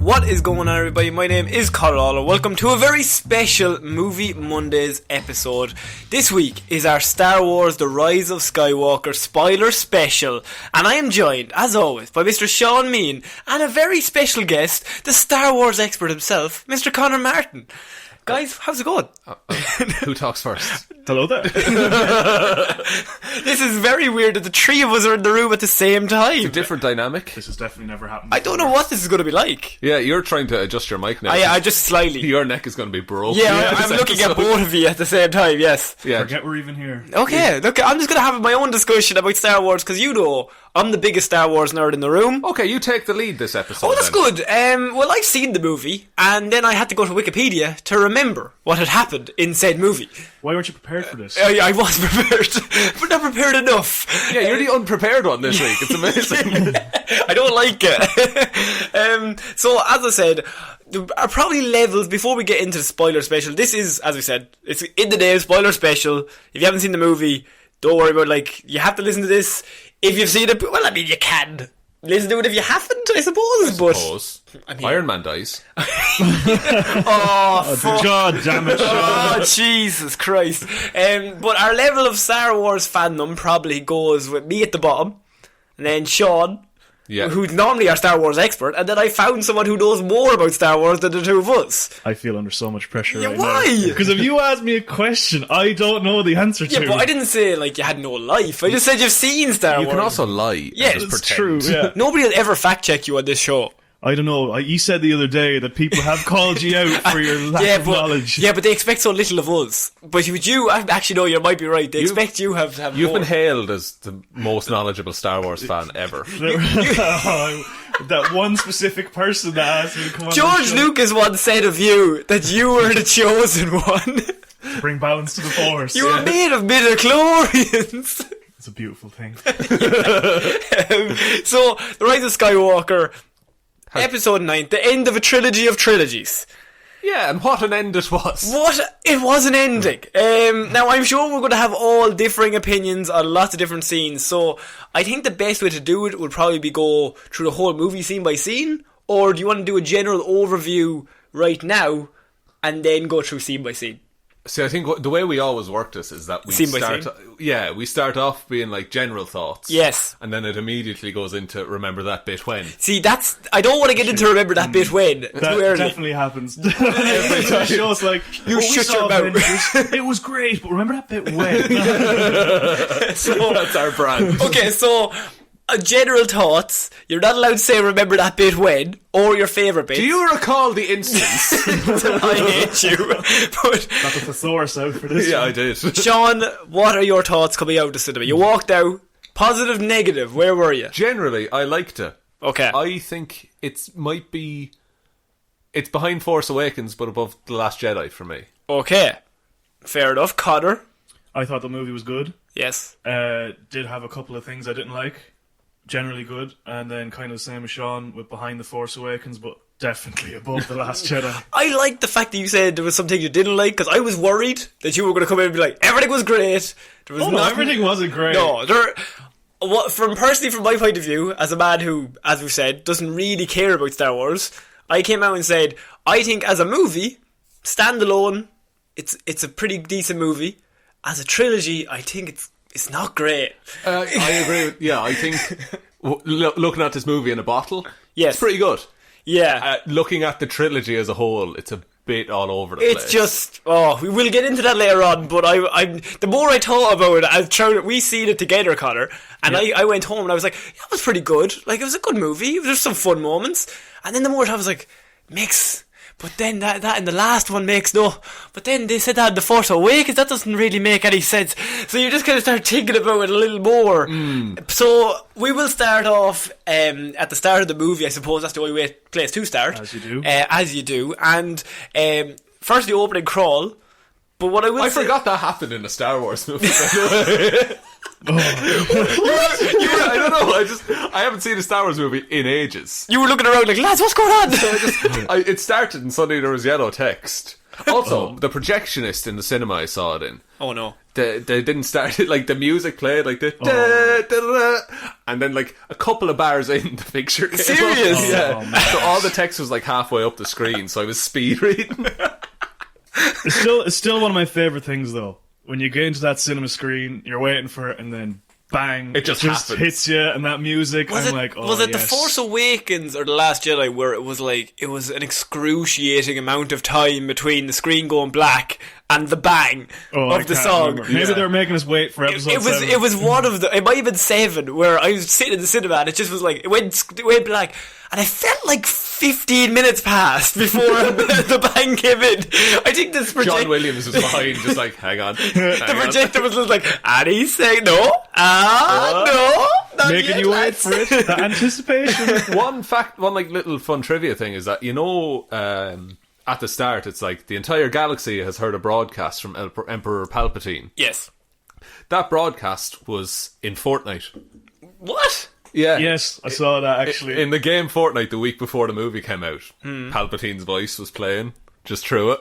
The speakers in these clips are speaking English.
What is going on, everybody? My name is Conor. Welcome to a very special Movie Mondays episode. This week is our Star Wars The Rise of Skywalker spoiler special, and I am joined, as always, by Mr. Shaun Mean and a very special guest, the Star Wars expert himself, Mr. Conor Martin. Guys, how's it going? Who talks first? Hello there. This is very weird that the three of us are in the room at the same time. It's a different dynamic. This has definitely never happened I don't know what this is going to be like. Yeah, you're trying to adjust your mic now. I just slightly. Your neck is going to be broke. Yeah, I'm looking at both of you at the same time, yes. Yeah. Forget we're even here. Okay, look, I'm just going to have my own discussion about Star Wars, because you know, I'm the biggest Star Wars nerd in the room. Okay, you take the lead this episode. Oh, that's then. good. Well, I've seen the movie, and then I had to go to Wikipedia to remember what had happened in said movie. Why weren't you prepared for this? I was prepared, but not prepared enough. Yeah, you're the unprepared one this week. It's amazing. I don't like it. So, as I said, there are probably levels before we get into the spoiler special. This is, as we said, it's in the name, spoiler special. If you haven't seen the movie, don't worry about, you have to listen to this. If you've seen it, well, I mean, you can listen to it if you haven't, I suppose. I mean, Iron Man dies. Oh, God damn it, Sean. Oh, Jesus Christ. But our level of Star Wars fandom probably goes with me at the bottom, and then Sean, who's normally our Star Wars expert, and then I found someone who knows more about Star Wars than the two of us. I feel under so much pressure right why? now. Because if you ask me a question I don't know the answer to. Yeah, but I didn't say, you had no life. I just said you've seen Star Wars. You can also lie. Yeah, and just it's pretend. true, yeah. Nobody will ever fact check you on this show. I don't know. You said the other day that people have called you out for your lack of knowledge. Yeah, but they expect so little of us. But you actually, no, you might be right. They expect you have to have You've more. been hailed as the most knowledgeable Star Wars fan ever. That one specific person that asked me to come on George the show. Lucas once said of you that you were the chosen one. To bring balance to the force. You were made of midichlorians. It's a beautiful thing. So, The Rise of Skywalker, Episode 9, the end of a trilogy of trilogies. Yeah, and what an end it was. It was an ending. Now, I'm sure we're going to have all differing opinions on lots of different scenes, so I think the best way to do it would probably be go through the whole movie scene by scene, or do you want to do a general overview right now, and then go through scene by scene? See, I think the way we always work this is that we Scene by scene? we start off being general thoughts. Yes. And then it immediately goes into remember that bit when. See, I don't want to get into remember that bit when. Too That early. definitely happens. Every time. Show's You shut your mouth. It was great, but remember that bit when? So, That's our brand. okay, so general thoughts. You're not allowed to say remember that bit when, or your favourite bit. Do you recall the instance? I hate you. But Got the thesaurus out for this. Yeah, one. I did. Sean, what are your thoughts coming out of the cinema? You walked out, positive, negative, where were you? Generally, I liked it. Okay. I think it's behind Force Awakens, but above The Last Jedi for me. Okay. Fair enough. Connor? I thought the movie was good. Yes. Did have a couple of things I didn't like. Generally good, and then kind of the same as Sean with Behind the Force Awakens, but definitely above The Last Jedi. I like the fact that you said there was something you didn't like, because I was worried that you were going to come in and be like, everything was great. There was No, nothing- everything wasn't great. No, from my point of view, as a man who, as we've said, doesn't really care about Star Wars, I came out and said, I think as a movie, standalone, it's a pretty decent movie. As a trilogy, I think it's not great. I agree with, I think looking at this movie in a bottle, Yes. it's pretty good. Yeah. Looking at the trilogy as a whole, it's a bit all over the place. It's just, we will get into that later on, but I'm the more I thought about it, we seen it together, Connor, and I went home and I was like, that was pretty good. It was a good movie. There's some fun moments. And then the more I was like, mix. But then that and the last one makes no. But then they said that in The Force Awakens, that doesn't really make any sense. So you just kind of start thinking about it a little more. So we will start off at the start of the movie, I suppose. That's the only place to start. As you do. As you do. And first the opening crawl. But what I forgot that happened in a Star Wars movie, by the way. I don't know. I haven't seen a Star Wars movie in ages. You were looking around like, lads, what's going on? It started and suddenly there was yellow text. Also, the projectionist in the cinema I saw it in. Oh no. They didn't start it, like the music played like the and then like a couple of bars in the picture came Serious? up. Yeah. So all the text was like halfway up the screen, so I was speed reading. It's still one of my favourite things though. When you get into that cinema screen, you're waiting for it, and then bang, It just happens. hits you, and that music. Was I'm it, like, oh, was it yes. The Force Awakens or The Last Jedi where it was an excruciating amount of time between the screen going black and the bang I of the can't song? remember. Maybe they were making us wait for episode It was 7. it was one of the, it might have been 7, where I was sitting in the cinema and it just was like it went black, and I felt like 15 minutes passed before the bang came in. I think this John Williams was behind, just like, hang on. the projector was just like, and he's saying no, no, not making yet, you wait lads. for it. The anticipation. One like little fun trivia thing is that, you know, at the start it's like the entire galaxy has heard a broadcast from Emperor Palpatine. Yes. That broadcast was in Fortnite. What? Yeah. Yes, I saw that actually. In the game Fortnite, the week before the movie came out, Palpatine's voice was playing just through it.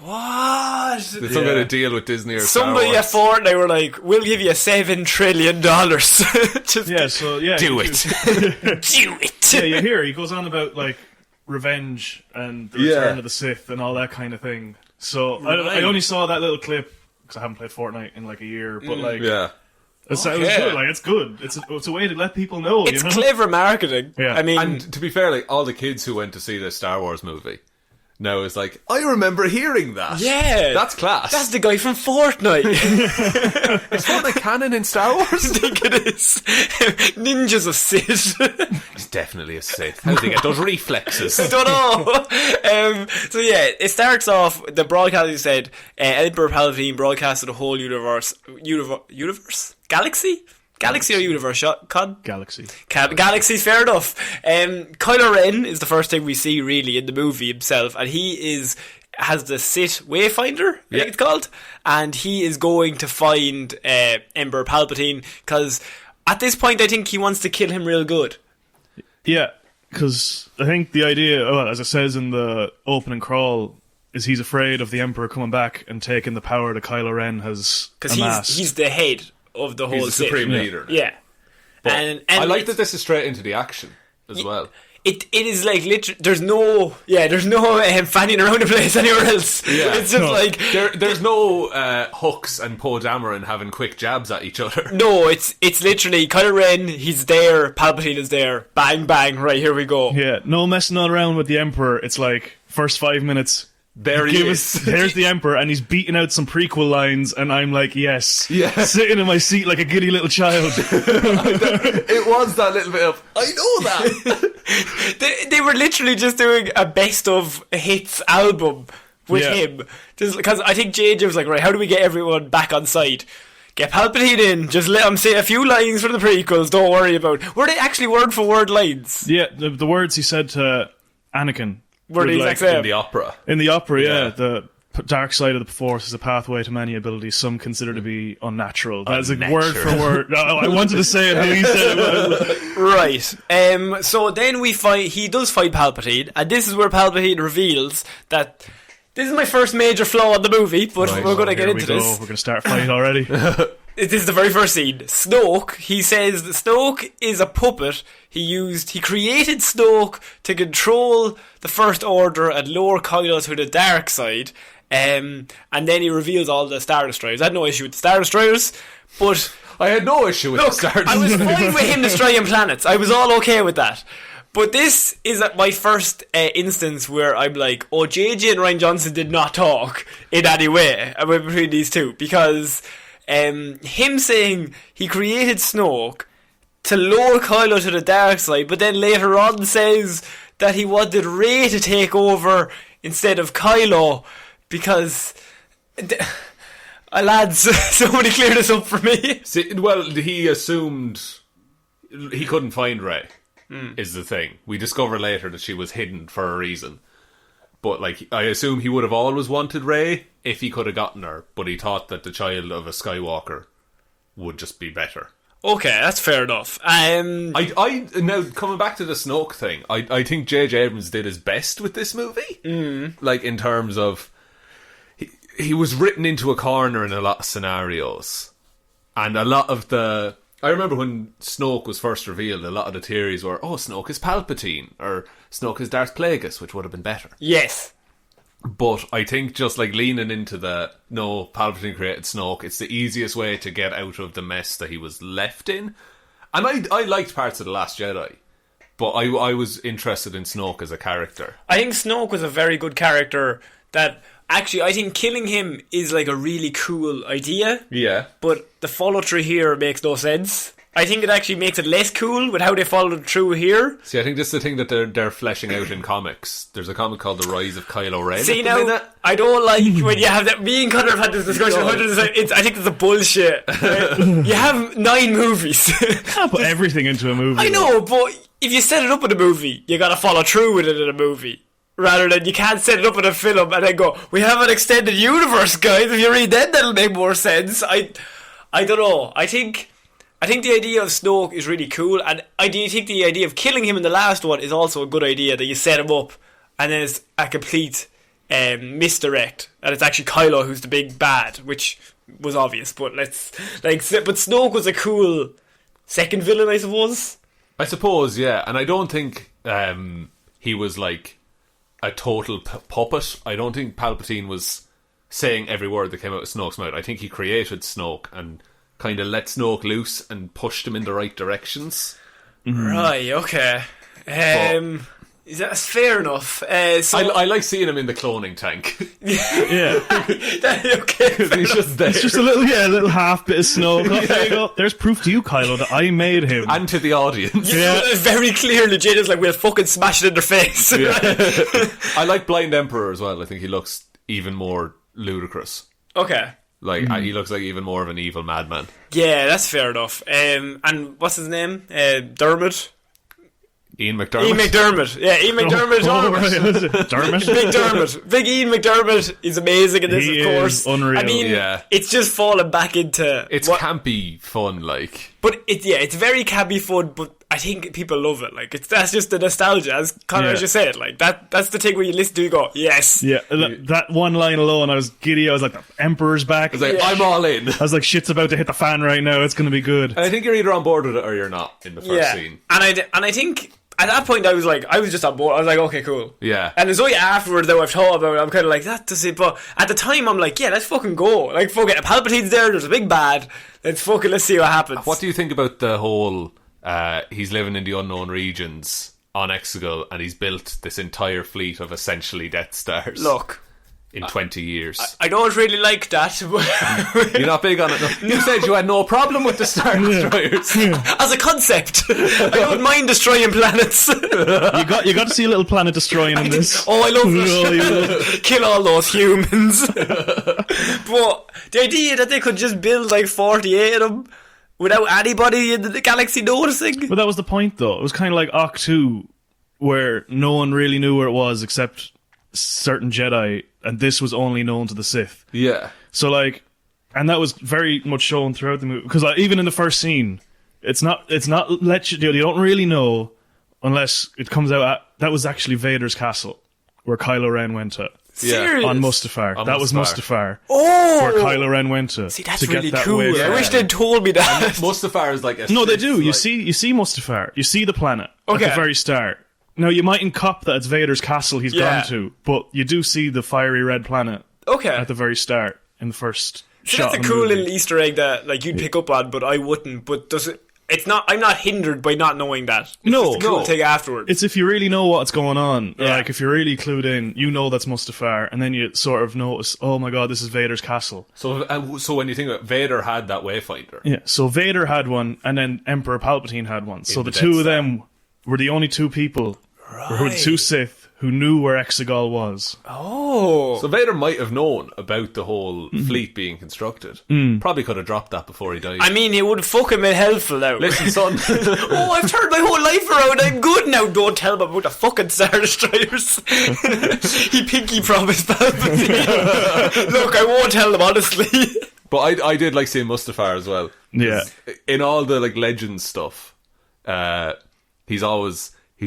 What? There's some kind of deal with Disney or Somebody at Star Wars. Fortnite were like, we'll give you $7 trillion. Just Yeah, so yeah, Do you it. do it. Yeah, you hear he goes on about like revenge and the return of the Sith and all that kind of thing. So I only saw that little clip because I haven't played Fortnite in like a year. But like, Yeah. it was good. Like, it's good. It's a way to let people know. It's you know? clever marketing. Yeah. I mean, And to be fair, like, all the kids who went to see the Star Wars movie now is like, I remember hearing that. yeah. That's class. That's the guy from Fortnite. Is Fortnite canon in Star Wars? I think it is. Ninjas of Sith. He's definitely a Sith. How did he get those reflexes? I don't know. So yeah, it starts off, the broadcast, you said, Emperor Palpatine broadcasted the whole universe? Galaxy? Galaxy or universe? Con? Galaxy. Galaxy's fair enough. Kylo Ren is the first thing we see really in the movie himself, and he has the Sith Wayfinder, I think it's called, and he is going to find Emperor Palpatine, because at this point I think he wants to kill him real good. Yeah, because I think the idea, well, as it says in the opening crawl, is he's afraid of the Emperor coming back and taking the power that Kylo Ren has Because amassed. he's the head of the whole He's the Sith. supreme leader. Yeah. But And I like it's- that this is straight into the action as well. It is like literally, there's no fanning around the place anywhere else. Yeah. It's just like There's no Hux and Poe Dameron having quick jabs at each other. no, it's literally Kylo Ren, he's there, Palpatine is there, bang bang, right, here we go. Yeah, no messing around with the Emperor. It's like, first 5 minutes, There he is. there's the Emperor, and he's beating out some prequel lines, and I'm like, yes. Yeah. Sitting in my seat like a giddy little child. It was that little bit of, I know that. They were literally just doing a best of hits album with Yeah. him. Just because I think JJ was like, right, how do we get everyone back on side? Get Palpatine in, just let him say a few lines from the prequels, don't worry about it. Were they actually word for word lines? Yeah, the words he said to Anakin. Were the would, exact like, same? In the opera. In the opera, Yeah. the dark side of the Force is a pathway to many abilities some consider to be unnatural. That's a word for word. No, I wanted to say it how he said it. Right. So then he does fight Palpatine, and this is where Palpatine reveals that this is my first major flaw in the movie, but we're going to get into this. We're going to start fighting already. This is the very first scene. Snoke, he says that Snoke is a puppet. He created Snoke to control the First Order and lower Kylo to the dark side. And then he reveals all the Star Destroyers. I had no issue with the Star Destroyers, but I had no issue with the Star I was Destroyers. fine with him destroying planets. I was all okay with that. But this is my first instance where I'm like, oh, JJ and Rian Johnson did not talk in any way between these two, because him saying he created Snoke to lure Kylo to the dark side, but then later on says that he wanted Rey to take over instead of Kylo, because lads, somebody clear this up for me. See, well, he assumed he couldn't find Rey, is the thing. We discover later that she was hidden for a reason. But, like, I assume he would have always wanted Rey if he could have gotten her, but he thought that the child of a Skywalker would just be better. Okay, that's fair enough. I now, coming back to the Snoke thing, I think J.J. Abrams did his best with this movie. Like, in terms of, he was written into a corner in a lot of scenarios. And a lot of the... I remember when Snoke was first revealed, a lot of the theories were, oh, Snoke is Palpatine, or Snoke is Darth Plagueis, which would have been better. Yes. But I think just like leaning into the, no, Palpatine created Snoke, it's the easiest way to get out of the mess that he was left in. And I liked parts of The Last Jedi, but I was interested in Snoke as a character. I think Snoke was a very good character that... Actually, I think killing him is like a really cool idea. Yeah. But the follow through here makes no sense. I think it actually makes it less cool with how they followed through here. See, I think this is the thing that they're fleshing out in comics. There's a comic called The Rise of Kylo Ren. See, now, I don't like when you have that... Me and Conor have had this discussion hundreds of times. I think it's a bullshit. Right? You have 9 movies. Can't put everything into a movie. I know, but if you set it up in a movie, you gotta follow through with it in a movie. Rather than you can't set it up in a film and then go, we have an extended universe, guys. If you read that, that'll make more sense. I don't know. I think the idea of Snoke is really cool, and I do think the idea of killing him in the last one is also a good idea, that you set him up and then it's a complete misdirect, and it's actually Kylo who's the big bad, which was obvious. But but Snoke was a cool second villain, I suppose. I suppose, yeah, and I don't think he was like a total puppet. I don't think Palpatine was saying every word that came out of Snoke's mouth. I think he created Snoke and kind of let Snoke loose and pushed him in the right directions. Right, okay. That's fair enough. I like seeing him in the cloning tank. Yeah. Okay. He's just there. It's just a little half bit of Snoke. Oh, there you go. There's proof to you, Kylo, that I made him. And to the audience. Yeah. Very clearly, Jada's like, we'll fucking smash it in their face. Yeah. I like Blind Emperor as well. I think he looks even more ludicrous. Okay. Like, he looks like even more of an evil madman. Yeah, that's fair enough. And what's his name? Dermot? Ian McDermott. Ian McDermott. Yeah, Ian McDermott. Dermot? Big Dermot. Big Ian McDermott is amazing in this, He of course. is unreal. I mean, Yeah. it's just fallen back into... It's campy fun, like. But it's very campy fun, but I think people love it. Like, that's just the nostalgia, as Conor just said. Like, that's the thing where you listen to, you go, yes. Yeah, that one line alone, I was giddy. I was like, the Emperor's back. I was like, I'm all in. I was like, shit's about to hit the fan right now. It's going to be good. And I think you're either on board with it or you're not in the first scene. And I think... At that point, I was just on board. I was like, okay, cool. Yeah. And it's only afterwards that I've thought about it. I'm kind of like, that does it. But at the time, I'm like, yeah, let's fucking go. Like, fuck it. Palpatine's there's a big bad. Let's see what happens. What do you think about the whole, he's living in the unknown regions on Exegol and he's built this entire fleet of essentially Death Stars? Look. In 20 years. I don't really like that. You're not big on it. No. You said you had no problem with the Star Destroyers. As a concept. I don't mind destroying planets. You got to see a little planet destroying in this. Oh, I love it. Kill all those humans. But the idea that they could just build like 48 of them without anybody in the galaxy noticing. But that was the point, though. It was kind of like Occ 2, where no one really knew where it was except certain Jedi, and this was only known to the Sith. Yeah. So, like, and that was very much shown throughout the movie. Because, like, even in the first scene, it's not let you don't really know unless it comes out that was actually Vader's castle, where Kylo Ren went to. Serious? On Mustafar. That was Mustafar. Oh! Where Kylo Ren went to. See, that's to really get that cool. way I wish they'd told me that. Mustafar is like a... No, they do. Like, you see Mustafar. You see the planet at Okay. the very start. Now, you mightn't cop that it's Vader's castle he's gone to, but you do see the fiery red planet at the very start in the first shot. That's a cool little Easter egg that like you'd pick up on, but I wouldn't. But does it? It's not. I'm not hindered by not knowing that. It's No, just a cool no. thing afterwards. It's if you really know what's going on. Yeah. Like, if you're really clued in, you know that's Mustafar, and then you sort of notice, oh my god, this is Vader's castle. So when you think about it, Vader had that Wayfinder. Yeah, so Vader had one, and then Emperor Palpatine had one. So the the two Death of them were the only two people, who were the two Sith, who knew where Exegol was. Oh. So Vader might have known about the whole fleet being constructed. Probably could have dropped that before he died. I mean, it would fucking been helpful now. Listen, son. Oh, I've turned my whole life around. I'm good now. Don't tell him about the fucking Star Destroyers. He pinky promised Palpatine. Look, I won't tell him, honestly. But I did like seeing Mustafar as well. Yeah. In all the like Legends stuff, he's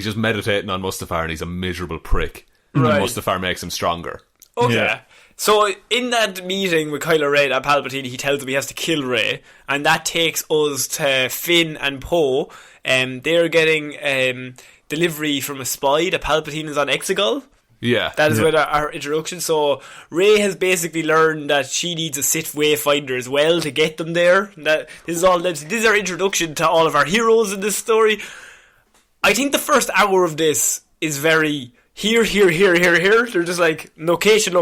just meditating on Mustafar and he's a miserable prick. Right. And Mustafar makes him stronger. Okay. Yeah. So in that meeting with Kylo Ren and Palpatine, he tells him he has to kill Rey, and that takes us to Finn and Poe. They're getting delivery from a spy that Palpatine is on Exegol. Yeah. That is with our introduction. So Rey has basically learned that she needs a Sith Wayfinder as well to get them there. This is our introduction to all of our heroes in this story. I think the first hour of this is very here. They're just like location.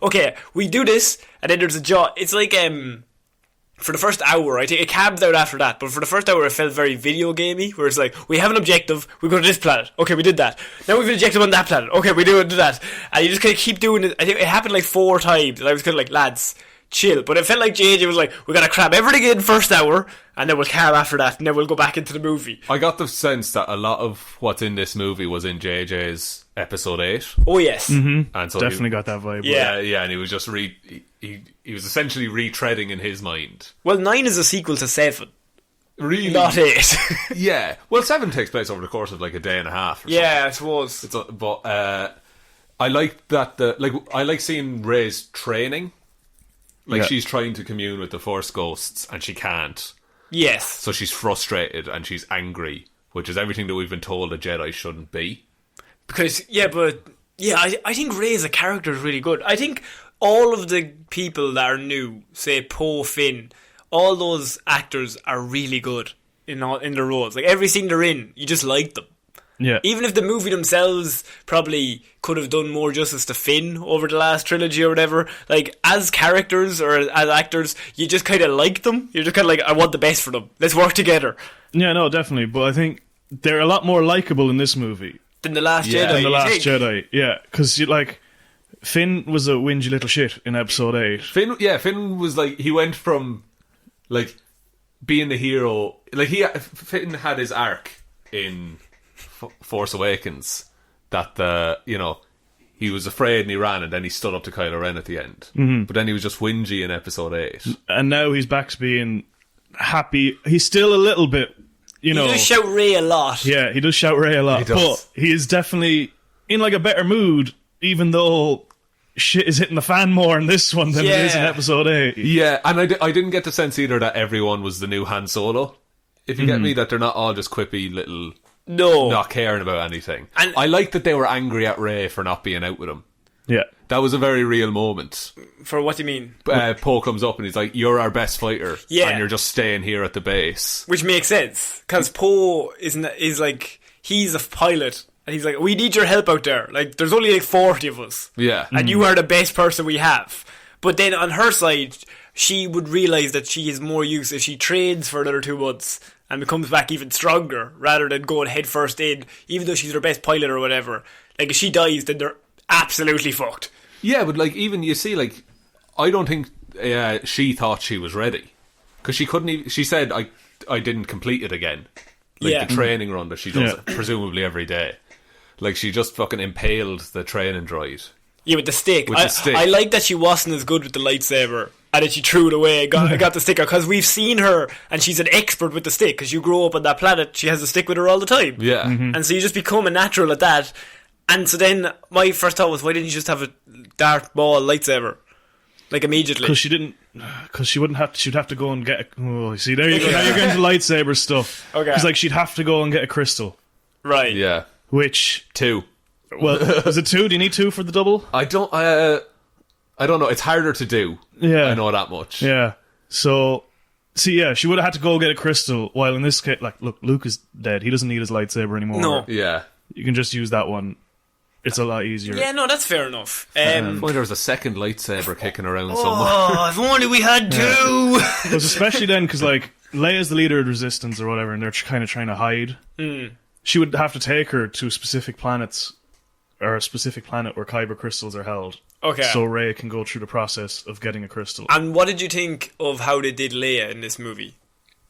Okay, we do this, and then there's a job. It's like for the first hour, I think it calmed down after that, but for the first hour it felt very video gamey, where it's like, we have an objective, we go to this planet, okay, we did that, now we have an objective on that planet, okay, we do that, and you just kind of keep doing it. I think it happened like 4 times, and I was kind of like, lads, chill, but it felt like JJ was like, we gotta cram everything in first hour, and then we'll calm after that, and then we'll go back into the movie. I got the sense that a lot of what's in this movie was in JJ's episode 8. Oh yes. And so Definitely got that vibe. Yeah, and he was just he was essentially retreading in his mind. Well, 9 is a sequel to 7. Really? Not 8. Yeah. Well, 7 takes place over the course of like a day and a half. Or Yeah, I suppose. but I like that I like seeing Rey's training. Like she's trying to commune with the Force ghosts and she can't. Yes. So she's frustrated and she's angry, which is everything that we've been told a Jedi shouldn't be. Because, I think Rey as a character is really good. I think all of the people that are new, say Poe, Finn, all those actors are really good in their roles. Like, every scene they're in, you just like them. Yeah. Even if the movie themselves probably could have done more justice to Finn over the last trilogy or whatever, like, as characters or as actors, you just kind of like them. You're just kind of like, I want the best for them. Let's work together. Yeah, no, definitely. But I think they're a lot more likable in this movie Than The Last Jedi. than The Last think? Jedi. Yeah, because Finn was a whingy little shit in episode 8. Finn was like, he went from like being the hero, like Finn had his arc in Force Awakens that he was afraid and he ran and then he stood up to Kylo Ren at the end. Mm-hmm. But then he was just whingy in episode 8. And now he's back to being happy. He's still a little bit, He does shout Rey a lot. Yeah, he does shout Rey a lot. He does. But he is definitely in like a better mood, even though shit is hitting the fan more in this one than it is in episode 8. Yeah, and I didn't get the sense either that everyone was the new Han Solo. If you get me, that they're not all just quippy little... No. Not caring about anything. And I like that they were angry at Rey for not being out with him. Yeah. That was a very real moment. For what do you mean? Poe comes up and he's like, you're our best fighter. Yeah. And you're just staying here at the base. Which makes sense. Because Poe is like, he's a pilot. And he's like, we need your help out there. Like, there's only like 40 of us. Yeah. And you are the best person we have. But then on her side, she would realise that she is more use if she trains for another 2 months and becomes back even stronger rather than going head first in, even though she's their best pilot or whatever. Like, if she dies, then they're absolutely fucked. Yeah, but like, even you see, like, I don't think she thought she was ready. Because she couldn't even, she said, I didn't complete it again. Like, the training run that she does presumably every day. Like, she just fucking impaled the training droid. Yeah, with the stick. With the stick. I like that she wasn't as good with the lightsaber and then she threw it away and got the stick out, because we've seen her and she's an expert with the stick because you grow up on that planet, she has the stick with her all the time. Yeah. Mm-hmm. And so you just become a natural at that. And so then my first thought was, why didn't you just have a dart ball lightsaber? Like, immediately. Because she didn't. Because she wouldn't have to. She'd have to go and get. See, there you go. Now you're getting to lightsaber stuff. Okay. Because like she'd have to go and get a crystal. Right. Yeah. Which 2. Well, is it 2? Do you need 2 for the double? I don't know. It's harder to do. Yeah. I know that much. Yeah. So, see, yeah, she would have had to go get a crystal. While in this case, like, look, Luke is dead. He doesn't need his lightsaber anymore. No. Yeah. You can just use that one. It's a lot easier. Yeah, no, that's fair enough. Well, there was a second lightsaber kicking around somewhere. Oh, if only we had 2! Because especially then, because like Leia's the leader of the Resistance or whatever, and they're kind of trying to hide. She would have to take her to specific planets, or a specific planet where kyber crystals are held. Okay. So Rey can go through the process of getting a crystal. And what did you think of how they did Leia in this movie?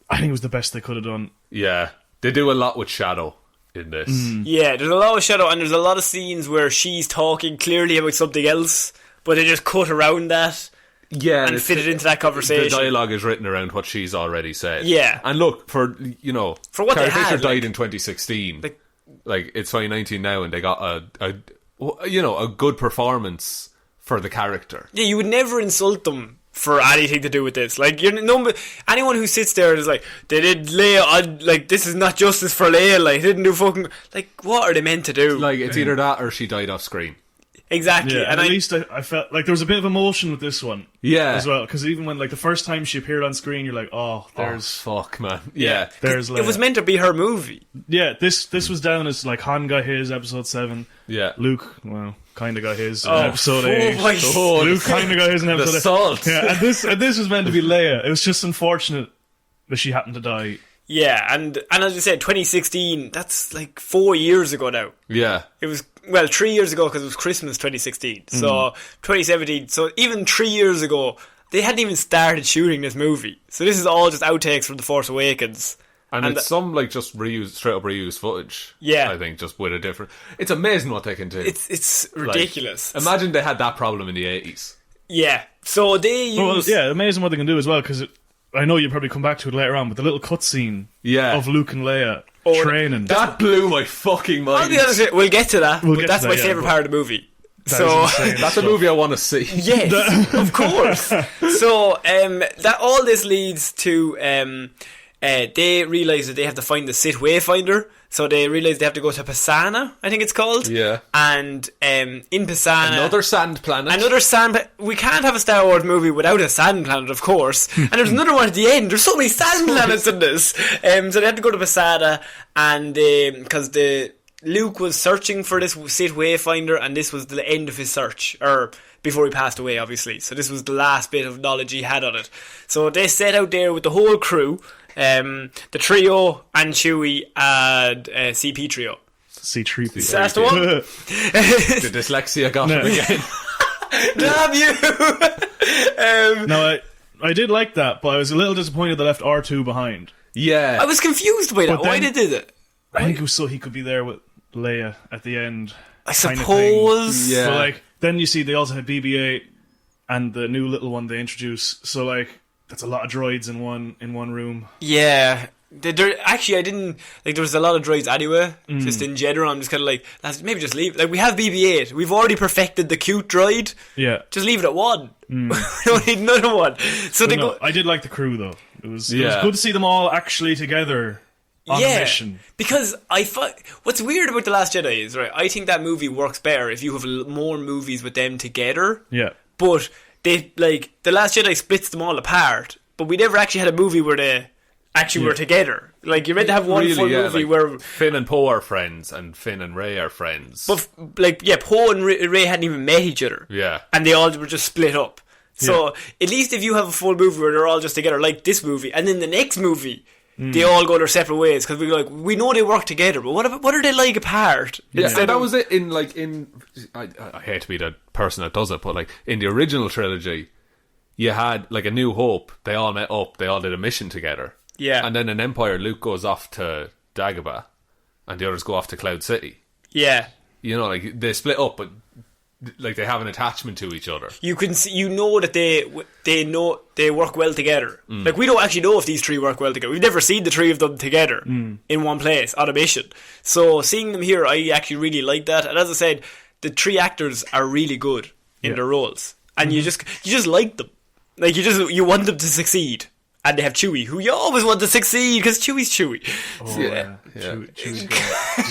I think it was the best they could have done. Yeah. They do a lot with Shadow in this. Yeah, there's a lot of shadow, and there's a lot of scenes where she's talking clearly about something else, but they just cut around that Yeah. and fit it into that conversation. The dialogue is written around what she's already said. Yeah. And look, for what Carrie they had, Fisher died like- in 2016. like- It's 2019 now, and they got a good performance for the character. Yeah, you would never insult them for anything to do with this. Like, anyone who sits there and is like, they did Leia, like, this is not justice for Leia, like, they didn't do fucking, like, what are they meant to do? Like, it's either that or she died off screen. Exactly. Yeah, and at least I felt like there was a bit of emotion with this one. Yeah. As well, because even when, like, the first time she appeared on screen, you're like, oh, there's... Oh, fuck, man. Yeah. There's Leia. It was meant to be her movie. Yeah, this was down as, like, Han got his episode 7. Yeah. Luke, well, kind of got his in episode 8. My Luke kind of got his in episode 8. The salt. Yeah, and this was meant to be Leia. It was just unfortunate that she happened to die. Yeah, and as you said, 2016, that's like 4 years ago now. Yeah. It was, 3 years ago because it was Christmas 2016. So 2017, so even 3 years ago, they hadn't even started shooting this movie. So this is all just outtakes from The Force Awakens. And it's some, like, just straight up reused footage. Yeah. I think, just with a different... It's amazing what they can do. It's ridiculous. Like, imagine they had that problem in the 80s. Yeah. So they use... Well, yeah, amazing what they can do as well, because I know you'll probably come back to it later on, but the little cutscene of Luke and Leia training. That blew my fucking mind. I'll be honest with you, we'll get to that, but that's my favourite part of the movie. So that's a movie I want to see. Yes, of course. So that all this leads to they realise that they have to find the Sith Wayfinder. So they realise they have to go to Pisana, I think it's called. Yeah. And in Pisana... Another sand planet. We can't have a Star Wars movie without a sand planet, of course. And there's another one at the end. There's so many sand planets in this. So they had to go to Pisana, and because Luke was searching for this Sith Wayfinder, and this was the end of his search, or before he passed away, obviously. So this was the last bit of knowledge he had on it. So they set out there with the whole crew, the trio and Chewie and CP trio. C-3PO. So that's the one. The dyslexia got him again. Damn you! No, I did like that, but I was a little disappointed they left R2 behind. Yeah. I was confused by that. Why they did it? I think it was so he could be there with Leia at the end. I suppose. Yeah. But, like, then you see they also had BB-8 and the new little one they introduce. So, like, that's a lot of droids in one room. Yeah. Actually, I didn't... Like, there was a lot of droids anyway. Just in general, I'm just kind of like, lads, maybe just leave... Like, we have BB-8. We've already perfected the cute droid. Yeah. Just leave it at 1. We don't need another one. So they go... I did like the crew, though. It was good to see them all actually together on a mission. Because what's weird about The Last Jedi is, right, I think that movie works better if you have more movies with them together. Yeah. But they, like, The Last Jedi splits them all apart, but we never actually had a movie where they actually were together. Like, you're meant to have one full movie where Finn and Poe are friends and Finn and Rey are friends. But Poe and Rey hadn't even met each other. Yeah. And they all were just split up. So at least if you have a full movie where they're all just together, like this movie, and then the next movie they all go their separate ways, because we know they work together, but what are they like apart? Yeah, and that was it I hate to be the person that does it, but like in the original trilogy, you had like A New Hope, they all met up, they all did a mission together. Yeah. And then in Empire, Luke goes off to Dagobah, and the others go off to Cloud City. Yeah. You know, like they split up, but like they have an attachment to each other. You can see, you know that they work well together. Like, we don't actually know if these three work well together. We've never seen the three of them together in one place on a mission. So seeing them here, I actually really like that. And as I said, the three actors are really good in their roles, and you just like them. Like, you want them to succeed. And they have Chewie, who you always want to succeed, because Chewie's Chewie. Oh, yeah. Chewie's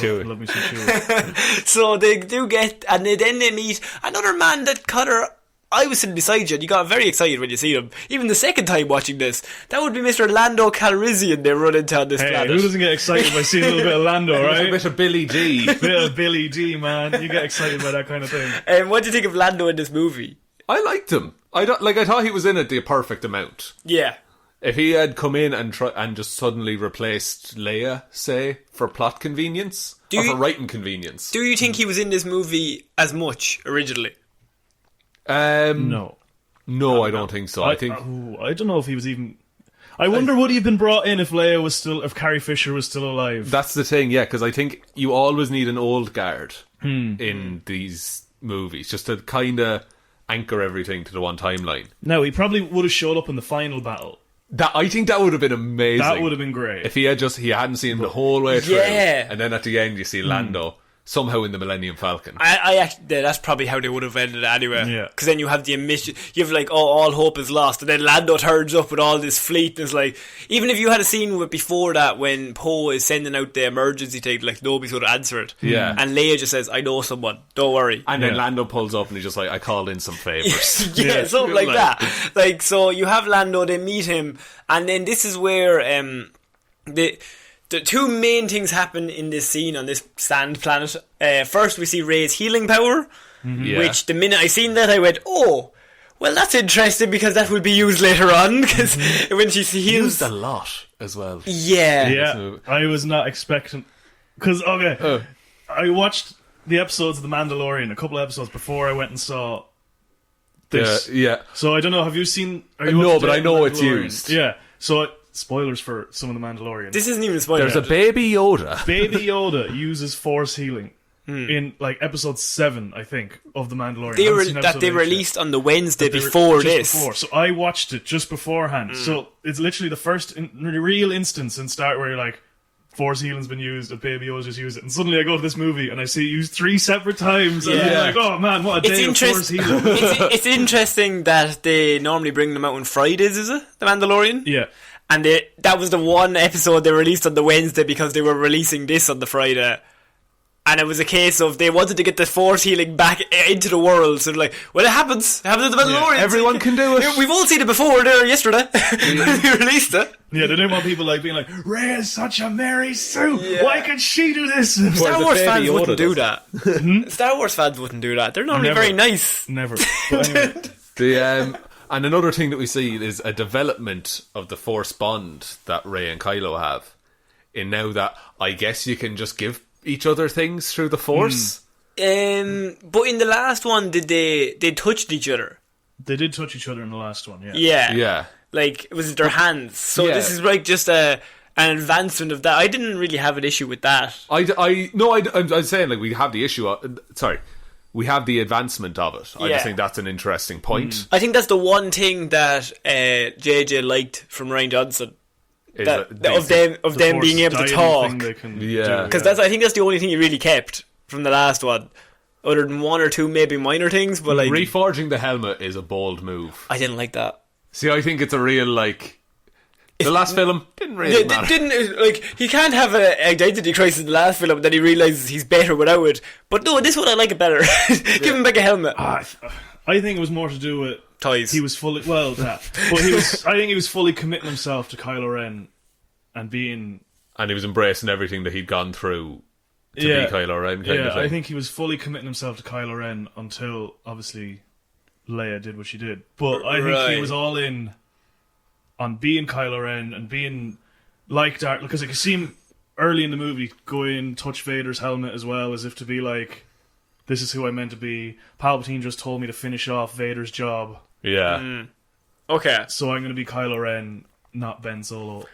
good. Love me some Chewie. So they do get, and then they meet another man that Conor... I was sitting beside you, and you got very excited when you see him. Even the second time watching this, that would be Mr. Lando Calrissian they run into on this planet. Who doesn't get excited by seeing a little bit of Lando, right? A bit of Billy D. Bit of Billy D, man. You get excited by that kind of thing. What do you think of Lando in this movie? I liked him. I thought he was in it the perfect amount. Yeah. If he had come in and just suddenly replaced Leia, say, for plot convenience, for writing convenience. Do you think he was in this movie as much originally? No, I don't think so. I don't know if he was even... I wonder would he have been brought in if Carrie Fisher was still alive? That's the thing, yeah, because I think you always need an old guard in these movies, just to kind of anchor everything to the one timeline. No, he probably would have showed up in the final battle. I think that would have been amazing. That would have been great. If he hadn't seen him the whole way through, yeah, and then at the end you see Lando somehow in the Millennium Falcon. I actually, that's probably how they would have ended it anyway. Yeah. Because then you have the emission, you have like, oh, all hope is lost, and then Lando turns up with all this fleet, and it's like, even if you had a scene with before that when Poe is sending out the emergency thing, like nobody's going to answer it. Yeah. And Leia just says, I know someone, don't worry. And then Lando pulls up and he's just like, I called in some favours. Yeah, something like that. Like, so you have Lando, they meet him, and then this is where the two main things happen in this scene on this sand planet. First, we see Rey's healing power, which the minute I seen that, I went, oh, well, that's interesting because that will be used later on. Because when she heals, Used a lot as well. Yeah, I was not expecting. Because, I watched the episodes of The Mandalorian, a couple of episodes before I went and saw this. Yeah. So I don't know, have you seen... No, but I know it's used. Yeah, so... Spoilers for some of The Mandalorian. This isn't even a spoiler. There's a baby Yoda. Baby Yoda uses Force healing in like episode 7, I think, of The Mandalorian. They released on the Wednesday before this. So I watched it just beforehand. So it's literally the first real instance in Star where you're like, Force healing's been used, and Baby Yoda just used it. And suddenly I go to this movie and I see it used 3 separate times. And I'm like, oh man, what a day of Force healing. It's interesting that they normally bring them out on Fridays, is it? The Mandalorian? Yeah. And that was the one episode they released on the Wednesday because they were releasing this on the Friday. And it was a case of they wanted to get the Force healing back into the world. So they're like, well, it happens. It happens to the Mandalorian. Everyone can do it. We've all seen it before there yesterday. We released it. Yeah, they didn't want people like being like, Rey is such a Mary Sue. Yeah. Why can she do this? Star Wars fans wouldn't do that. Star Wars fans wouldn't do that. They're normally very nice. Never. But anyway. And another thing that we see is a development of the Force bond that Rey and Kylo have. In now that I guess you can just give each other things through the Force. But in the last one, they touched each other? They did touch each other in the last one, Yeah. Like, it was their hands. So this is like just an advancement of that. I didn't really have an issue with that. I'm saying like we have the issue. We have the advancement of it. I just think that's an interesting point. I think that's the one thing that JJ liked from Rian Johnson. Of them being able to talk. Because I think that's the only thing he really kept from the last one. Other than one or two maybe minor things. But like, reforging the helmet is a bold move. I didn't like that. See, I think it's a real like... The last film didn't really matter. He can't have an identity crisis in the last film, and then he realises he's better without it. But no, this one I like it better. Give him back a helmet. I think it was more to do with toys. He was fully I think he was fully committing himself to Kylo Ren and being, and he was embracing everything that he'd gone through to be Kylo Ren. Kind of thing. I think he was fully committing himself to Kylo Ren until obviously Leia did what she did. But I think he was all in on being Kylo Ren and being like Darth, because I could see him early in the movie go in, touch Vader's helmet as well, as if to be like, this is who I'm meant to be. Palpatine just told me to finish off Vader's job. Yeah. Okay. So I'm going to be Kylo Ren, not Ben Solo.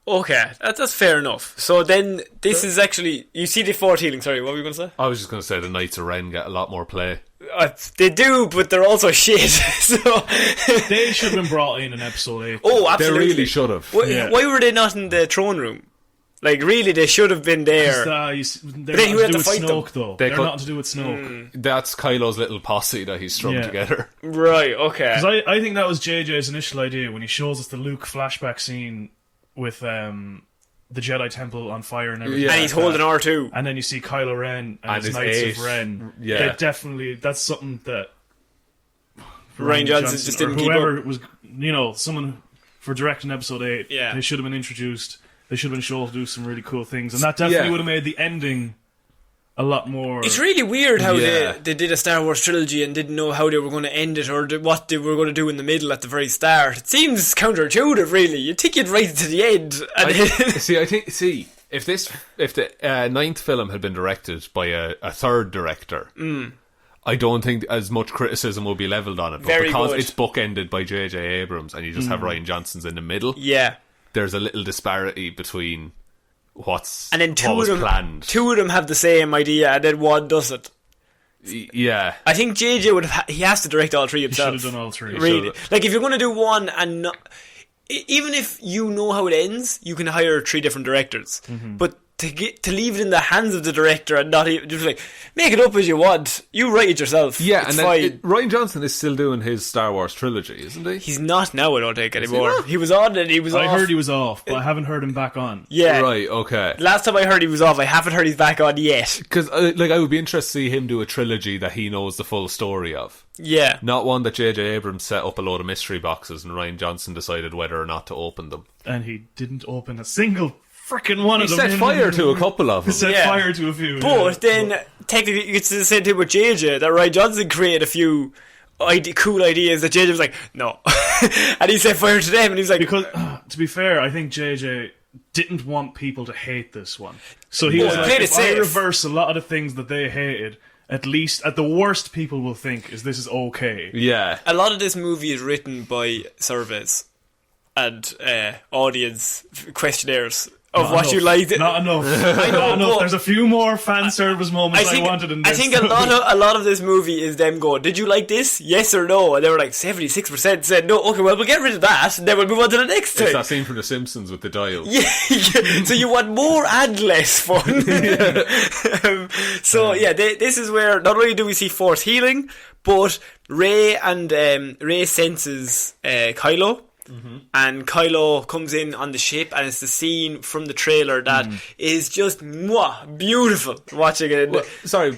Okay, that's fair enough. So then this is actually, you see the Force healing, sorry, what were you going to say? I was just going to say the Knights of Ren get a lot more play. They do, but they're also shit. So they should have been brought in episode 8. Oh, absolutely. They really should have. Why were they not in the throne room? Like, really, they should have been there. They're not to do with Snoke, though. They're not to do with Snoke. That's Kylo's little posse that he's strung together. Right, okay. Because I think that was JJ's initial idea when he shows us the Luke flashback scene with the Jedi Temple on fire and everything. And he's holding R2. And then you see Kylo Ren and his Knights of Ren. Yeah. That's something that Rian Johnson just didn't keep up. Whoever was, someone for directing episode 8, they should have been introduced. They should have been shown to do some really cool things. And that definitely would have made the ending a lot more... It's really weird how they did a Star Wars trilogy and didn't know how they were going to end it or what they were going to do in the middle at the very start. It seems counterintuitive, really. You'd think you'd right to the end. If the ninth film had been directed by a third director, I don't think as much criticism will be levelled on it. But because it's bookended by J.J. Abrams and you just have Rian Johnson's in the middle, there's a little disparity between what was planned. Two of them have the same idea and then one doesn't. Yeah. I think JJ he has to direct all three himself. He should have done all three. Really. Like, if you're going to do one and not... Even if you know how it ends, you can hire 3 different directors. But to leave it in the hands of the director and not even just like make it up as you want. You write it yourself. Yeah, it's and fine. then Rian Johnson is still doing his Star Wars trilogy, isn't he? He's not now, I don't think, anymore. not? He was on and he was off. I heard he was off, but I haven't heard him back on. Yeah. Right, okay. Last time I heard he was off, I haven't heard he's back on yet. Because I would be interested to see him do a trilogy that he knows the full story of. Yeah. Not one that J.J. Abrams set up a load of mystery boxes and Rian Johnson decided whether or not to open them. And he didn't open a single frickin' one He of them. set fire to a couple of them. He set Yeah. fire to a few. But then, technically, it's the same thing with JJ, that Rian Johnson created a few cool ideas that JJ was like, no. And he set fire to them, and he was like... Because, to be fair, I think JJ didn't want people to hate this one. So he was like, played it if I safe. reverse a lot of the things that they hated, at least, at the worst, people will think this is okay. Yeah. A lot of this movie is written by surveys and audience questionnaires of Not what enough. you liked. Not enough. I know, Not enough. but There's a few more fan service moments I, think, wanted in this. I think a lot of this movie is them going, did you like this? Yes or no? And they were like 76% said no. Okay, well, we'll get rid of that and then we'll move on to the next It's thing. that scene from The Simpsons with the dial. Yeah, so you want more and less fun. This is where not only do we see Force healing, but Rey senses Kylo. Mm-hmm. And Kylo comes in on the ship, and it's the scene from the trailer that is just beautiful watching it. Well, sorry,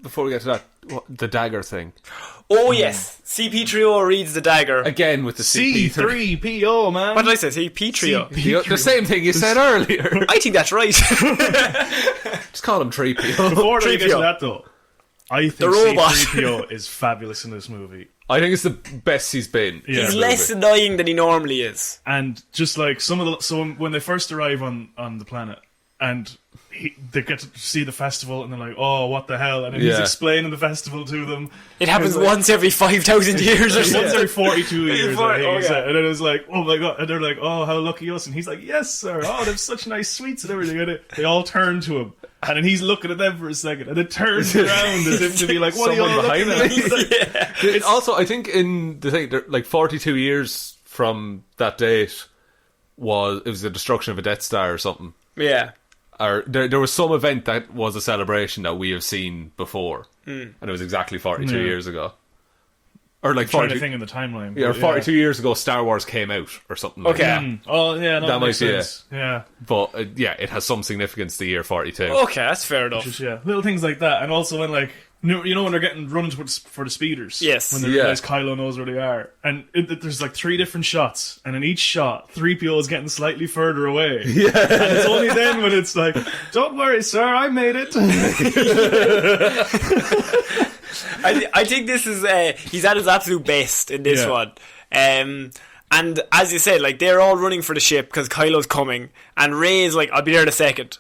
before we get to that, the dagger thing. Oh yes, CP3O reads the dagger. Again with the CP3. C3PO, man. What did I say? CP3O. The same thing you said earlier. I think that's right. Just call him 3PO. Before we get to 3PO. that, though, I think The robot. C3PO is fabulous in this movie. I think it's the best he's been. Yeah. He's less annoying than he normally is. And just like so when they first arrive on the planet and they get to see the festival and they're like, oh, what the hell? And then he's Yeah. explaining the festival to them. It happens And it's like- once every 5,000 years or Once something. every 42 years, I think. Oh, he yeah. said. And then it's like, oh my god. And they're like, oh, how lucky us. And he's like, yes, sir. Oh, they have such nice sweets and everything. And they all turn to him. And then he's looking at them for a second. And it turns around as if to be like, what are you all Someone looking behind at? me. He's like, It's also, I think in the thing, like 42 years from that date it was the destruction of a Death Star or something. Yeah. Or there was some event that was a celebration that we have seen before, and it was exactly 42 Yeah. years ago, or like trying 40, to think in the timeline. yeah, or but 42 years ago, Star Wars came out or something. Like Okay. that. Oh, yeah, no, That that makes might be sense. Yeah. But yeah, it has some significance. The year 42. Okay, that's fair enough. Just, yeah, little things like that. And also when, like, you know when they're getting running for the speeders? Yes. When they Yeah. realise Kylo knows where they are. And there's like 3 different shots. And in each shot, 3PO is getting slightly further away. Yeah. And it's only then when it's like, don't worry, sir, I made it. I think this is he's at his absolute best in this Yeah. one. And as you said, like they're all running for the ship because Kylo's coming, and Rey's like, "I'll be there in a second."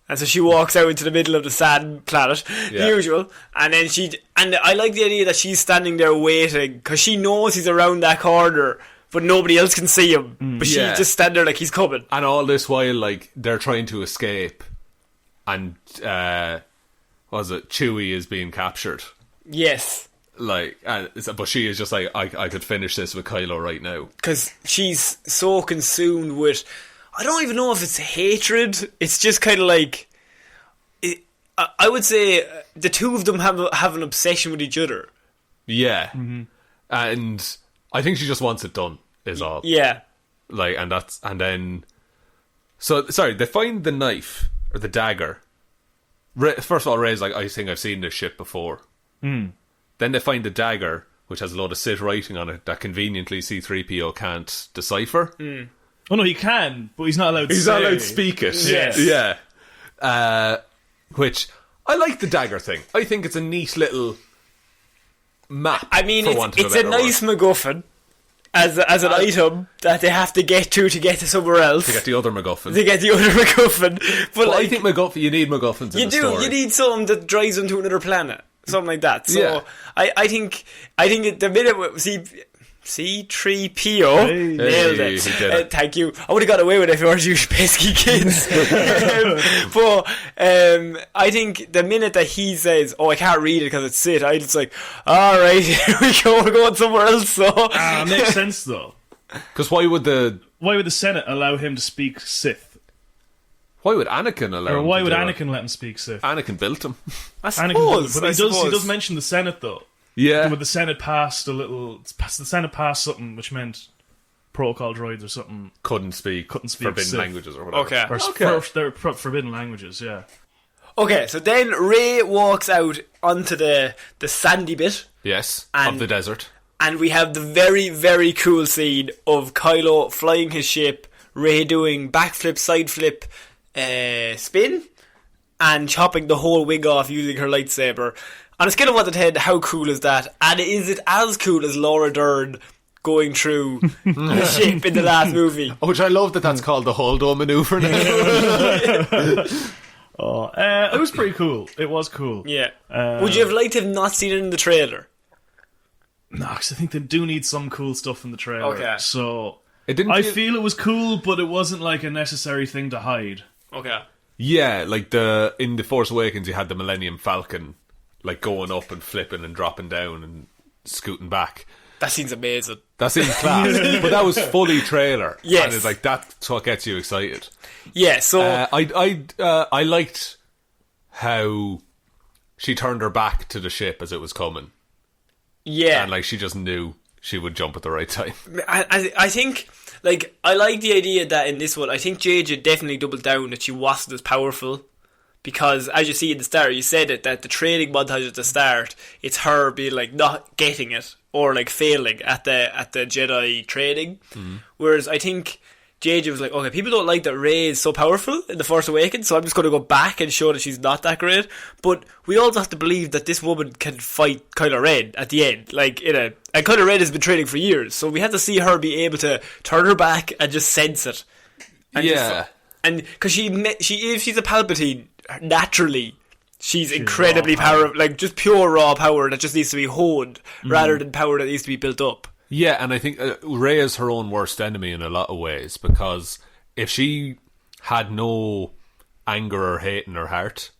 And so she walks out into the middle of the sand planet, the Yeah. usual. And then and I like the idea that she's standing there waiting because she knows he's around that corner, but nobody else can see him. But she Yeah. just stand there like he's coming. And all this while, like, they're trying to escape, and what was it? Chewie is being captured. Yes. Like, but she is just like, I could finish this with Kylo right now. Because she's so consumed with, I don't even know if it's hatred. It's just kind of like, I would say the two of them have an obsession with each other. Yeah, and I think she just wants it done. Is all. Yeah. Like, and then, so sorry, they find the knife or the dagger. First of all, Rey's like, I think I've seen this shit before. Then they find the dagger, which has a lot of Sith writing on it that conveniently C-3PO can't decipher. Oh no, he can, but he's not allowed to He's say. not allowed to speak it. Yes. Yeah. Which, I like the dagger thing. I think it's a neat little map. I mean, for want of it's a better nice word. MacGuffin as an item that they have to get to get to somewhere else. To get the other MacGuffin. To get the other MacGuffin. But Well, like, I think you need MacGuffins in you a do. story. You need something that drives them to another planet. Something like that. So Yeah. I think the minute C-3PO nailed Hey, it. he did it. Thank you. I would have got away with it if it weren't you pesky kids. But I think the minute that he says, "Oh, I can't read it because it's Sith," I just like, all right, here we go. We're going somewhere else. So Makes sense though. Because why would the Senate allow him to speak Sith? Why would Anakin allow Or him why to would do Anakin let him speak Sith? Anakin built him. I Anakin, suppose, but he does mention the Senate though. Yeah. But the Senate passed the Senate passed something which meant protocol droids or something Couldn't speak forbidden Sith. languages or whatever. Okay. or they're forbidden languages. Yeah. Okay, so then Rey walks out onto the sandy bit, Yes, And- of the desert. and we have the very, very cool scene of Kylo flying his ship, Rey doing backflip, side flip, spin, and chopping the whole wing off using her lightsaber. On a scale of 1 to 10, how cool is that? And is it as cool as Laura Dern going through the ship in the last movie? Which I love that's called the Holdo maneuver now. It was pretty cool. It was cool. Yeah. Would you have liked to have not seen it in the trailer? No, because I think they do need some cool stuff in the trailer. Okay. So It didn't I feel- feel it was cool, but it wasn't like a necessary thing to hide. Okay. Yeah, like in The Force Awakens you had the Millennium Falcon like going up and flipping and dropping down and scooting back. That seems amazing. That seemed class. But that was fully trailer. Yes. And it's like that's what gets you excited. Yeah, so... I liked how she turned her back to the ship as it was coming. yeah. And like she just knew she would jump at the right time. I think, like, I like the idea that in this one, I think JJ definitely doubled down that she wasn't as powerful. Because, as you see in the start, you said it, that the training montage at the start, it's her being, like, not getting it, or, like, failing at the Jedi training. Whereas I think JJ was like, okay, people don't like that Rey is so powerful in The Force Awakens, so I'm just going to go back and show that she's not that great. But we also have to believe that this woman can fight Kylo Ren at the end. And Kylo Ren has been training for years, so we have to see her be able to turn her back and just sense it. And Yeah. and because if she's a Palpatine, naturally, she's incredibly raw power. powerful, like just pure raw power that just needs to be honed, rather than power that needs to be built up. Yeah, and I think Rey is her own worst enemy in a lot of ways, because if she had no anger or hate in her heart,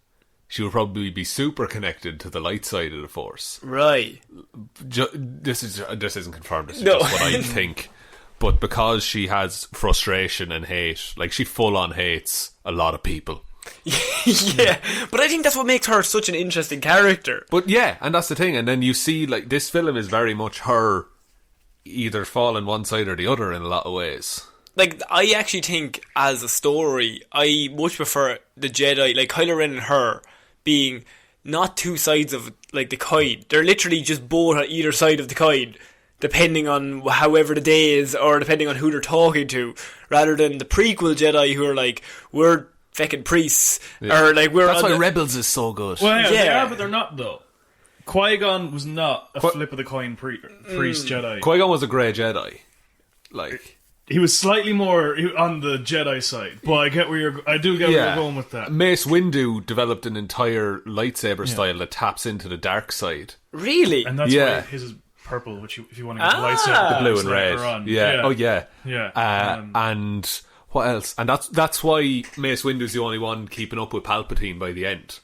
she would probably be super connected to the light side of the Force. Right. This isn't confirmed. This is No. just what I think. But because she has frustration and hate, like she full on hates a lot of people. Yeah, but I think that's what makes her such an interesting character. But yeah, and that's the thing. And then you see, like, this film is very much her either falling one side or the other in a lot of ways. Like, I actually think, as a story, I much prefer the Jedi, like Kylo Ren and her, being not two sides of, like, the coin. They're literally just both on either side of the coin, depending on however the day is, or depending on who they're talking to, rather than the prequel Jedi who are like, we're fucking priests, or like we're That's on why the- Rebels is so good. Well, yeah, they Yeah. are, but they're not though. Qui-Gon was not a flip of the coin priest Jedi. Qui-Gon was a grey Jedi. Like, He was slightly more on the Jedi side, but I do get where you're going with that. Mace Windu developed an entire lightsaber style that taps into the dark side. Really? And that's Yeah. why his is purple, which if you want to get the Ah. lightsaber, The Blue it's and later red. on. Yeah. Oh yeah. Yeah. And what else? And that's why Mace Windu's the only one keeping up with Palpatine by the end.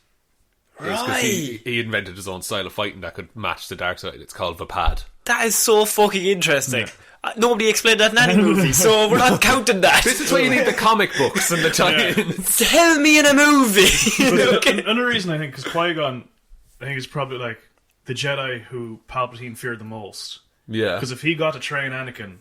Because Right. he invented his own style of fighting that could match the dark side. It's called Vapad. That is so fucking interesting. Nobody explained that in any movie, so we're not counting that. This is why you need the comic books and the tie-ins. Tell me in a movie. Okay. Another reason I think, because Qui-Gon, I think is probably like the Jedi who Palpatine feared the most. Yeah. Because if he got to train Anakin,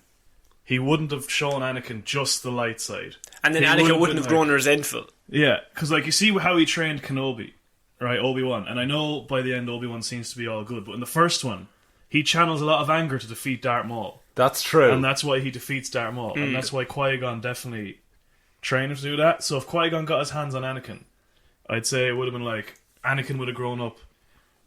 he wouldn't have shown Anakin just the light side. And then He Anakin would've wouldn't been have grown resentful. Yeah, because like you see how he trained Kenobi, right? Obi-Wan, and I know by the end Obi-Wan seems to be all good, but in the first one, he channels a lot of anger to defeat Darth Maul, That's true. and that's why he defeats Darth Maul, and that's why Qui-Gon definitely trained him to do that. So if Qui-Gon got his hands on Anakin, I'd say it would have been like Anakin would have grown up,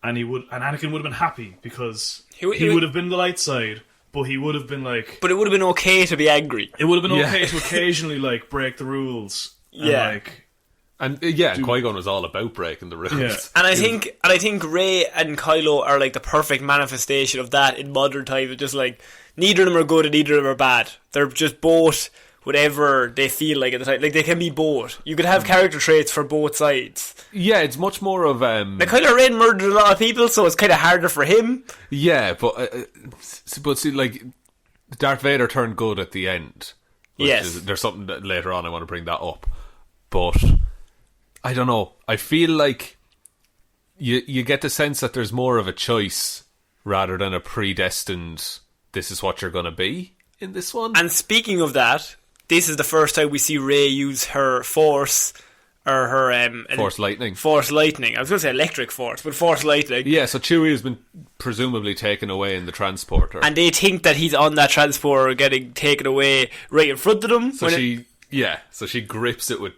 and Anakin would have been happy because He he would- would have been the light side, but he would have been like. But it would have been okay to be angry. It would have been Yeah. okay to occasionally like break the rules. And, Yeah. like, And Qui-Gon was all about breaking the rules. Yeah. And I think Rey and Kylo are like the perfect manifestation of that in modern times. It's just like neither of them are good and neither of them are bad. They're just both whatever they feel like at the time. Like they can be both. You could have character traits for both sides. Yeah, it's much more of Like Kylo Ren murdered a lot of people, so it's kind of harder for him. yeah, but see, like Darth Vader turned good at the end. Which Yes. there's something that later on I want to bring that up, but I don't know. I feel like you get the sense that there's more of a choice rather than a predestined, this is what you're going to be in this one. And speaking of that, this is the first time we see Rey use her force, or her... Force lightning. Force lightning. I was going to say electric force, but force lightning. Yeah, so Chewie has been presumably taken away in the transporter. And they think that he's on that transporter getting taken away right in front of them. So she grips it with...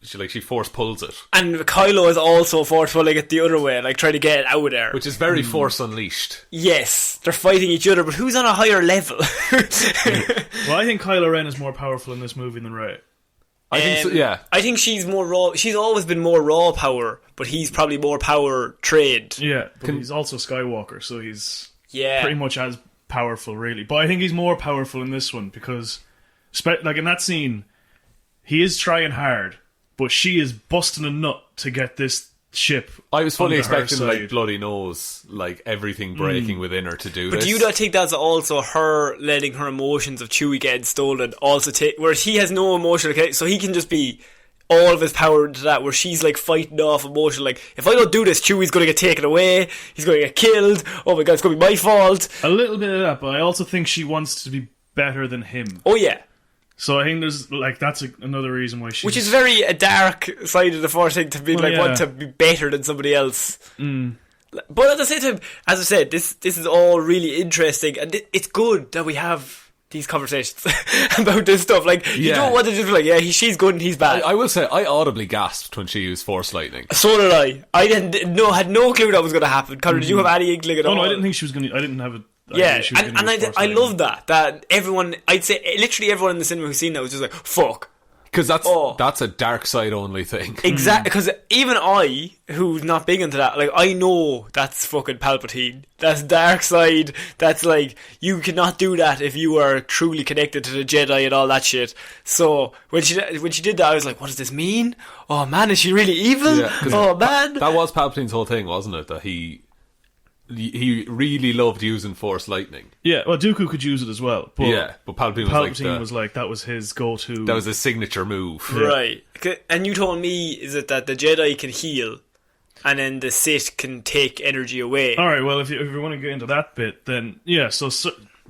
She force pulls it. And Kylo is also force pulling it the other way, like trying to get it out of there. Which is very Force Unleashed. Yes, they're fighting each other, but who's on a higher level? Well, I think Kylo Ren is more powerful in this movie than Rey. I think so, yeah. I think she's more raw. She's always been more raw power, but he's probably more power trained. Yeah, but he's also Skywalker, so he's Yeah. pretty much as powerful, really. But I think he's more powerful in this one because, like in that scene, he is trying hard, but she is busting a nut to get this ship. I was fully onto her expecting side. like bloody nose, like everything breaking within her to do But this. do you not think that's also her letting her emotions of Chewie getting stolen also take, where he has no emotional connection, so he can just be all of his power into that, where she's like fighting off emotion, like, if I don't do this, Chewie's going to get taken away, he's going to get killed, oh my god, it's going to be my fault. A little bit of that, but I also think she wants to be better than him. Oh yeah. So I think there's like that's another reason why she. Which is very a dark side of the Force thing, to be want to be better than somebody else. But at the same time, as I said, this is all really interesting, and it's good that we have these conversations about this stuff. Like, you don't want to just be like, yeah, she's good and he's bad. I will say, I audibly gasped when she used Force Lightning. So did I. I had no clue that was going to happen. Conor, did you have any inkling at all? No, I didn't think she was going to. I didn't have a. Yeah, and I love that everyone, I'd say literally everyone in the cinema who's seen that was just like, fuck. Because that's a dark side only thing. Exactly, because even I, who's not big into that, like, I know that's fucking Palpatine. That's dark side. That's like, you cannot do that if you are truly connected to the Jedi and all that shit. So when she did that, I was like, what does this mean? Oh man, is she really evil? Yeah, oh man, that was Palpatine's whole thing, wasn't it? That he really loved using Force Lightning. Yeah, well, Dooku could use it as well. But but Palpatine was like that was his go-to. That was his signature move. Right. And you told me, is it that the Jedi can heal, and then the Sith can take energy away? All right. Well, if you want to get into that bit, then yeah. So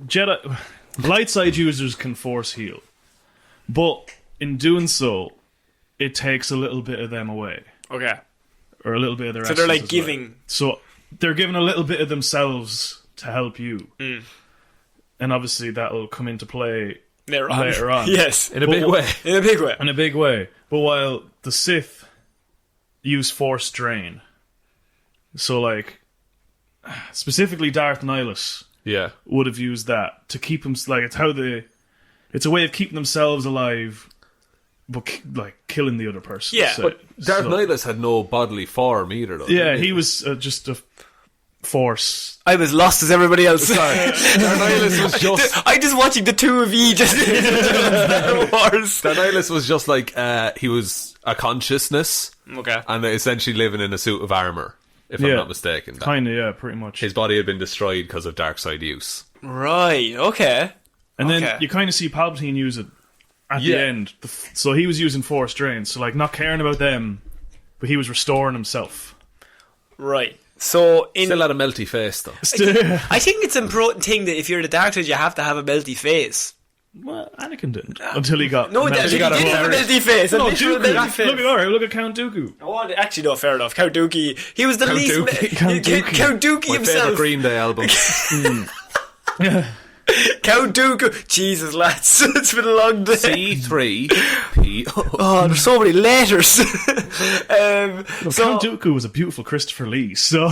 Jedi light side users can Force heal, but in doing so, it takes a little bit of them away. Okay. Or a little bit of their. So they're like essence as giving. well. So they're giving a little bit of themselves to help you, and obviously that'll come into play later on. Yes, in a big way. In a big way. In a big way. But while the Sith use Force drain, so like specifically Darth Nihilus, would have used that to keep them, like, it's a way of keeping themselves alive, but like killing the other person. Yeah, so, but Darth Nihilus had no bodily form either, though. Yeah, he was just a Force. I was lost as everybody else. Sorry. Darth Nihilus was just... I just watching the two of you just Star Wars. Darth Nihilus was just like, he was a consciousness. Okay. And essentially living in a suit of armour, if I'm not mistaken. Kinda, yeah, pretty much. His body had been destroyed because of dark side use. Right, okay. And then you kind of see Palpatine use it at the end. So he was using Force drain, so like not caring about them, but he was restoring himself. Right. So still had a melty face, though. I think it's an important thing that if you're the dark side, you have to have a melty face. Well, Anakin didn't until he got. No, he didn't have a melty face. No, Dooku. Look at Count Dooku. Oh, actually, no, fair enough. Count Dooku. He was the Count least. Dooku. Count Dooku My himself. favourite Green Day album. Count Dooku. Jesus, lads, it's been a long day. C3PO. Oh, there's so many letters. Count Dooku was a beautiful Christopher Lee. So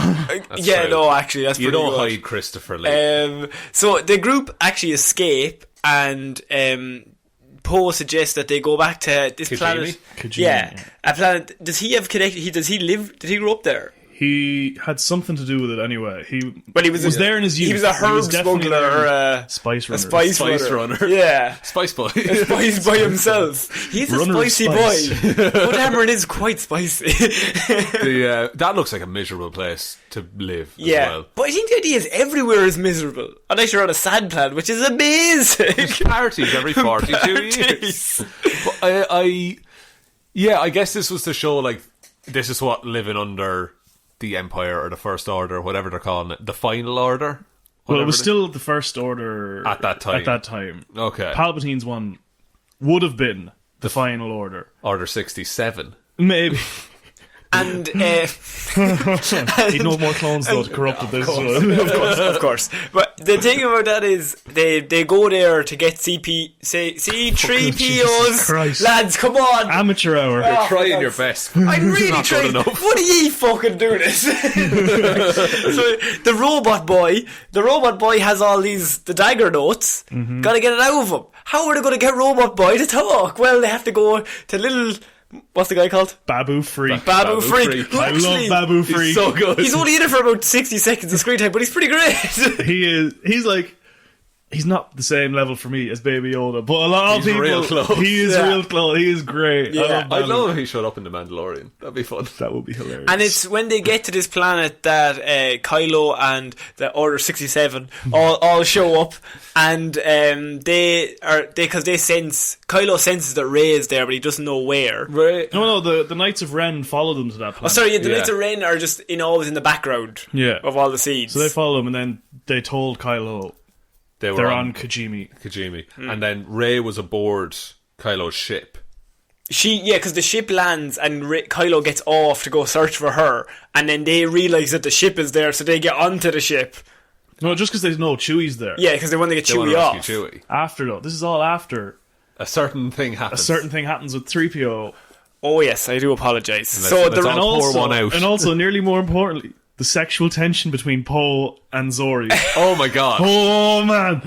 yeah, true. no, actually, that's you pretty don't good. hide Christopher Lee. So the group actually escape, and Poe suggests that they go back to this planet. Kijimi, a planet. Does he have connection? Does he live? Did he grow up there? he had something to do with it anyway. He was there in his youth. He was a herb smuggler or a spice runner. Spice runner. Yeah. Spice boy. A spice by himself. He's a spicy boy. But Cameron is quite spicy. That looks like a miserable place to live as well. But I think the idea is everywhere is miserable. Unless you're on a sand planet, which is amazing. There's parties every 42 years. But I guess this was to show, like, this is what living under the Empire or the First Order, whatever they're calling it, the Final Order. Well, it was still the First Order at that time. Okay, Palpatine's one would have been the Final Order. Order 67, maybe. And he'd no more clones though to corrupt this one. of course. But the thing about that is they go there to get C3POs. Lads, come on. Amateur hour. you're trying your best. I'm really not trying. good enough. What are ye fucking doing this? So the robot boy has all the dagger notes. Gotta get it out of him. How are they going to get robot boy to talk? Well, they have to go to little. What's the guy called? Babu Freak. Babu Freak. Who I love Babu Freak. He's so good. He's only in it for about 60 seconds of screen time, but he's pretty great. He is. He's like. He's not the same level for me as Baby Yoda, but a lot of people. Real close. He is real close. He is great. Yeah. I'd love if he showed up in The Mandalorian. That'd be fun. That would be hilarious. And it's when they get to this planet that Kylo and the Order 67 all show up, and because Kylo senses that Rey is there, but he doesn't know where. Right. No, the Knights of Ren follow them to that planet. Oh, sorry, the Knights of Ren are just always in the background of all the scenes. So they follow them, and then they told Kylo they're on Kijimi. And then Rey was aboard Kylo's ship. Because the ship lands and Kylo gets off to go search for her, and then they realise that the ship is there, so they get onto the ship. No, just because they know Chewie's there. Yeah, because they want to get Chewie off. Chewie. After though, this is all after A certain thing happens. with 3PO. Oh yes, I do apologise. So pour one out. And also, nearly more importantly, the sexual tension between Poe and Zori. Oh my god. Oh man.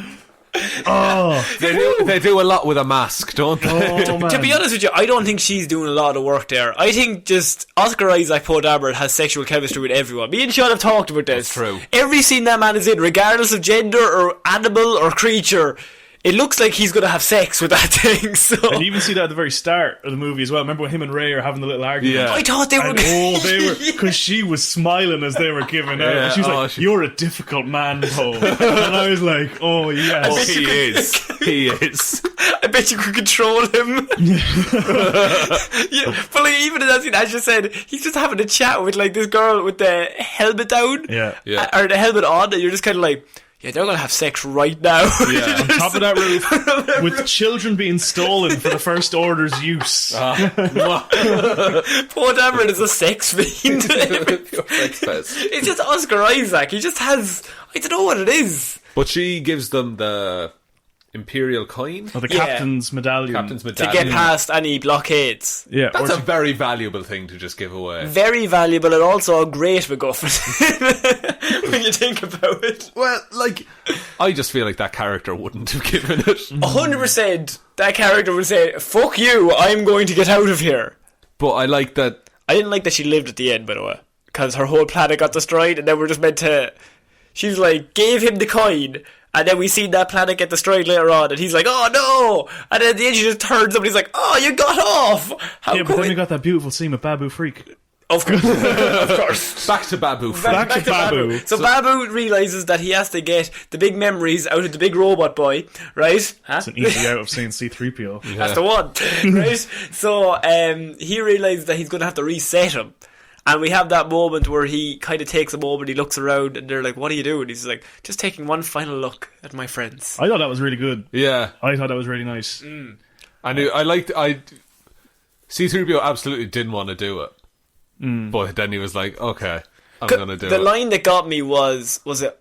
Oh, They do a lot with a mask, don't they? oh man. To be honest with you, I don't think she's doing a lot of work there. I think just Oscar Isaac, Poe Dameron has sexual chemistry with everyone. Me and Sean have talked about this. That's true. Every scene that man is in, regardless of gender or animal or creature, it looks like he's going to have sex with that thing. So. And you even see that at the very start of the movie as well. Remember when him and Ray are having the little argument? Yeah. I thought they were. They were, because she was smiling as they were giving out. Yeah, She was like, "You're a difficult man, Poe." And I was like, "Oh yes, Oh, he is. He is. I bet you could control him. Yeah, but like even in that scene, as you said, he's just having a chat with like this girl with the helmet down, Yeah. or the helmet on, and you're just kind of like, yeah, they're gonna have sex right now. Yeah. On top of that roof, with children being stolen for the First Order's use. Poe Dameron is a sex fiend. It's just Oscar Isaac. He just has, I don't know what it is. But she gives them the Imperial coin. Or the Yeah. Captain's Medallion. To get past any blockades. Yeah, That's or a very valuable thing to just give away. Very valuable and also a great MacGuffin when you think about it. Well, like, I just feel like that character wouldn't have given it. 100% that character would say, fuck you, I'm going to get out of here. But I like that. I didn't like that she lived at the end, by the way, because her whole planet got destroyed and then we're just meant to, she's like, gave him the coin, and then we seen that planet get destroyed later on, and he's like, oh no, and then at the end she just turns up and he's like, oh, you got off. How yeah, but then we got that beautiful scene with Babu Freak. Of course. Of course. Back to Babu. Back to Babu. So Babu realises that he has to get the big memories out of the big robot boy, right? It's an easy out of saying C-3PO. That's the one, right? So he realises that he's going to have to reset him. And we have that moment where he kind of takes a moment, he looks around, and they're like, what are you doing? He's like, just taking one final look at my friends. I thought that was really good. Yeah. I thought that was really nice. C-3PO absolutely didn't want to do it. But then he was like, okay, I'm going to do it. The line that got me was it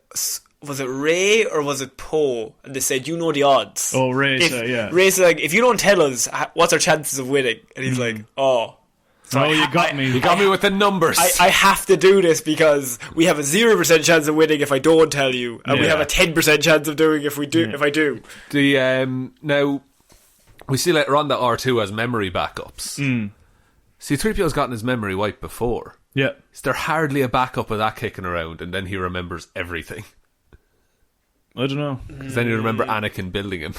Ray or was it Poe? And they said, you know the odds. Oh, Ray said, yeah. Ray said, like, if you don't tell us, what's our chances of winning? And he's like, oh. So you got me. You got me with the numbers. I have to do this because we have a 0% chance of winning if I don't tell you, and we have a 10% chance of doing if I do. Now, we see later on that R2 has memory backups. C-3PO's gotten his memory wiped before. Yeah. Is there hardly a backup of that kicking around, and then he remembers everything? I don't know. Because then you remember Anakin building him.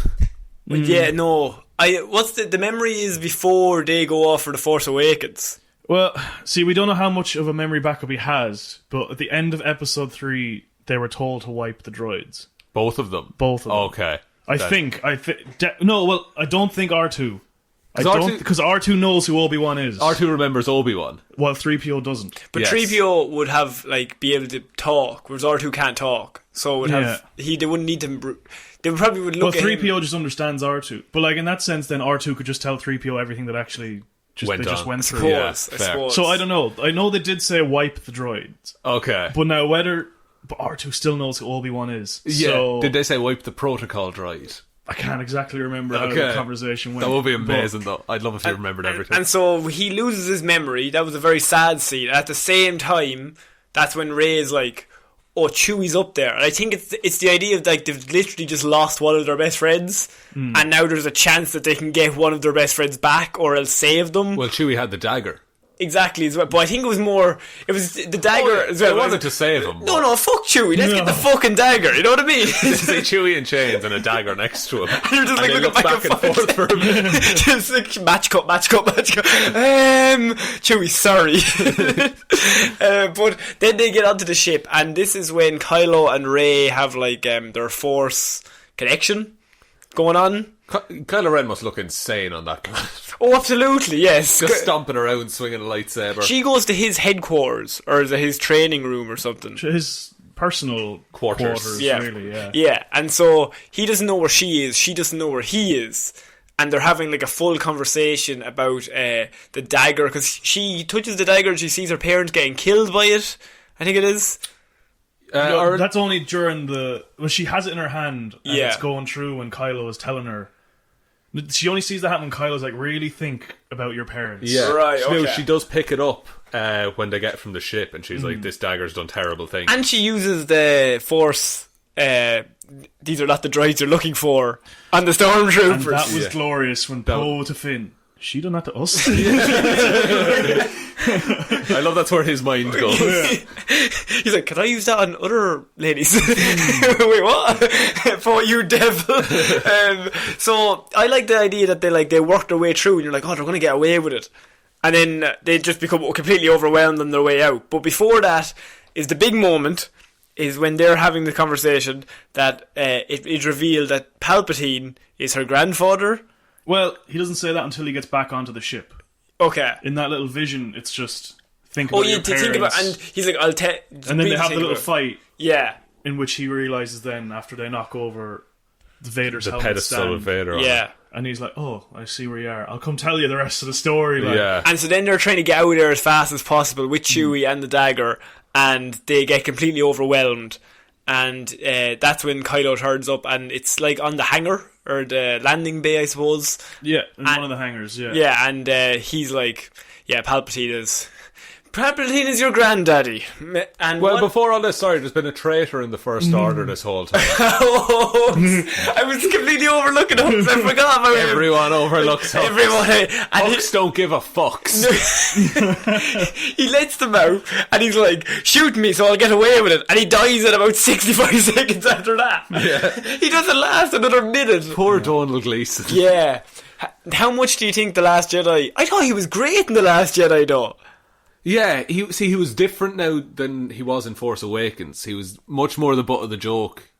Yeah, no. What's the memory is before they go off for The Force Awakens. Well, see, we don't know how much of a memory backup he has, but at the end of episode 3, they were told to wipe the droids. Both of them? Both of them. Okay. I don't think R2 I don't, because R2 knows who Obi-Wan is. R2 remembers Obi-Wan. While 3PO doesn't. But Yes. 3PO would have, like, be able to talk, whereas R2 can't talk. So it would have... They wouldn't need to... They probably would look Well, at 3PO him... just understands R2. But, like, in that sense, then R2 could just tell 3PO everything that actually just Went through. Yeah, I fair. suppose. So I don't know. I know they did say wipe the droids. Okay. But now whether... But R2 still knows who Obi-Wan is. Yeah. So Did they say wipe the protocol droid? I can't exactly remember how the conversation went. That would be amazing, though. I'd love if he remembered everything. And so he loses his memory. That was a very sad scene. At the same time, that's when Rey's like, "Oh, Chewie's up there." And I think it's the idea of like they've literally just lost one of their best friends, and now there's a chance that they can get one of their best friends back or else save them. Well, Chewie had the dagger. Exactly as well. But I think it was the dagger as well. It wasn't to save him. No, fuck Chewie. Let's get the fucking dagger. You know what I mean? Say Chewie in chains and a dagger next to him. And you're just like they looking look back and forth for a minute. just like match cut. Chewie, sorry. But then they get onto the ship, and this is when Kylo and Rey have like their Force connection going on. Kylo Ren must look insane on that planet. Oh, absolutely, yes. Just stomping around, swinging a lightsaber. She goes to his headquarters, or is it his training room or something? His personal quarters really, yeah. Yeah, and so he doesn't know where she is, she doesn't know where he is. And they're having like a full conversation about the dagger, because she touches the dagger and she sees her parents getting killed by it, I think it is. That's only during when she has it in her hand and Yeah. it's going through when Kylo is telling her. She only sees that happen when Kylo's like, really think about your parents. Yeah, Right, no, okay. she does pick it up when they get from the ship, and she's like, "This dagger's done terrible things." And she uses the Force. These are not the droids you're looking for on the stormtroopers. And that was glorious when Poe to Finn. She done that to us. I love that's where his mind goes. He's like, "Can I use that on other ladies?" Wait, what? For you, devil. So I like the idea that they work their way through, and you're like, "Oh, they're going to get away with it," and then they just become completely overwhelmed on their way out. But before that is the big moment. Is when they're having the conversation that it is revealed that Palpatine is her grandfather. Well, he doesn't say that until he gets back onto the ship. Okay. In that little vision, it's just think about your parents. Think about, and he's like, "I'll tell." And then they have the little fight. Yeah. In which he realizes then after they knock over the Vader's helmet pedestal stand, of Vader. Yeah. and he's like, "Oh, I see where you are. I'll come tell you the rest of the story." Like. Yeah. And so then they're trying to get out of there as fast as possible with Chewie and the dagger, and they get completely overwhelmed. And that's when Kylo turns up, and it's like on the hangar or the landing bay, I suppose. Yeah, in one of the hangars. Yeah, Yeah, and he's like, "Yeah, Palpatine is your granddaddy." And Well, before all this, sorry, there's been a traitor in the First Order this whole time. I was completely overlooking Hux. I forgot about him. Everyone overlooks Hux. Everyone, and Hux don't give a fuck. he lets them out, and he's like, "Shoot me, so I'll get away with it." And he dies in about 65 seconds after that. Yeah. He doesn't last another minute. Poor Donald Gleeson. Yeah. How much do you think The Last Jedi? I thought he was great in The Last Jedi, though. Yeah, he was different now than he was in Force Awakens. He was much more the butt of the joke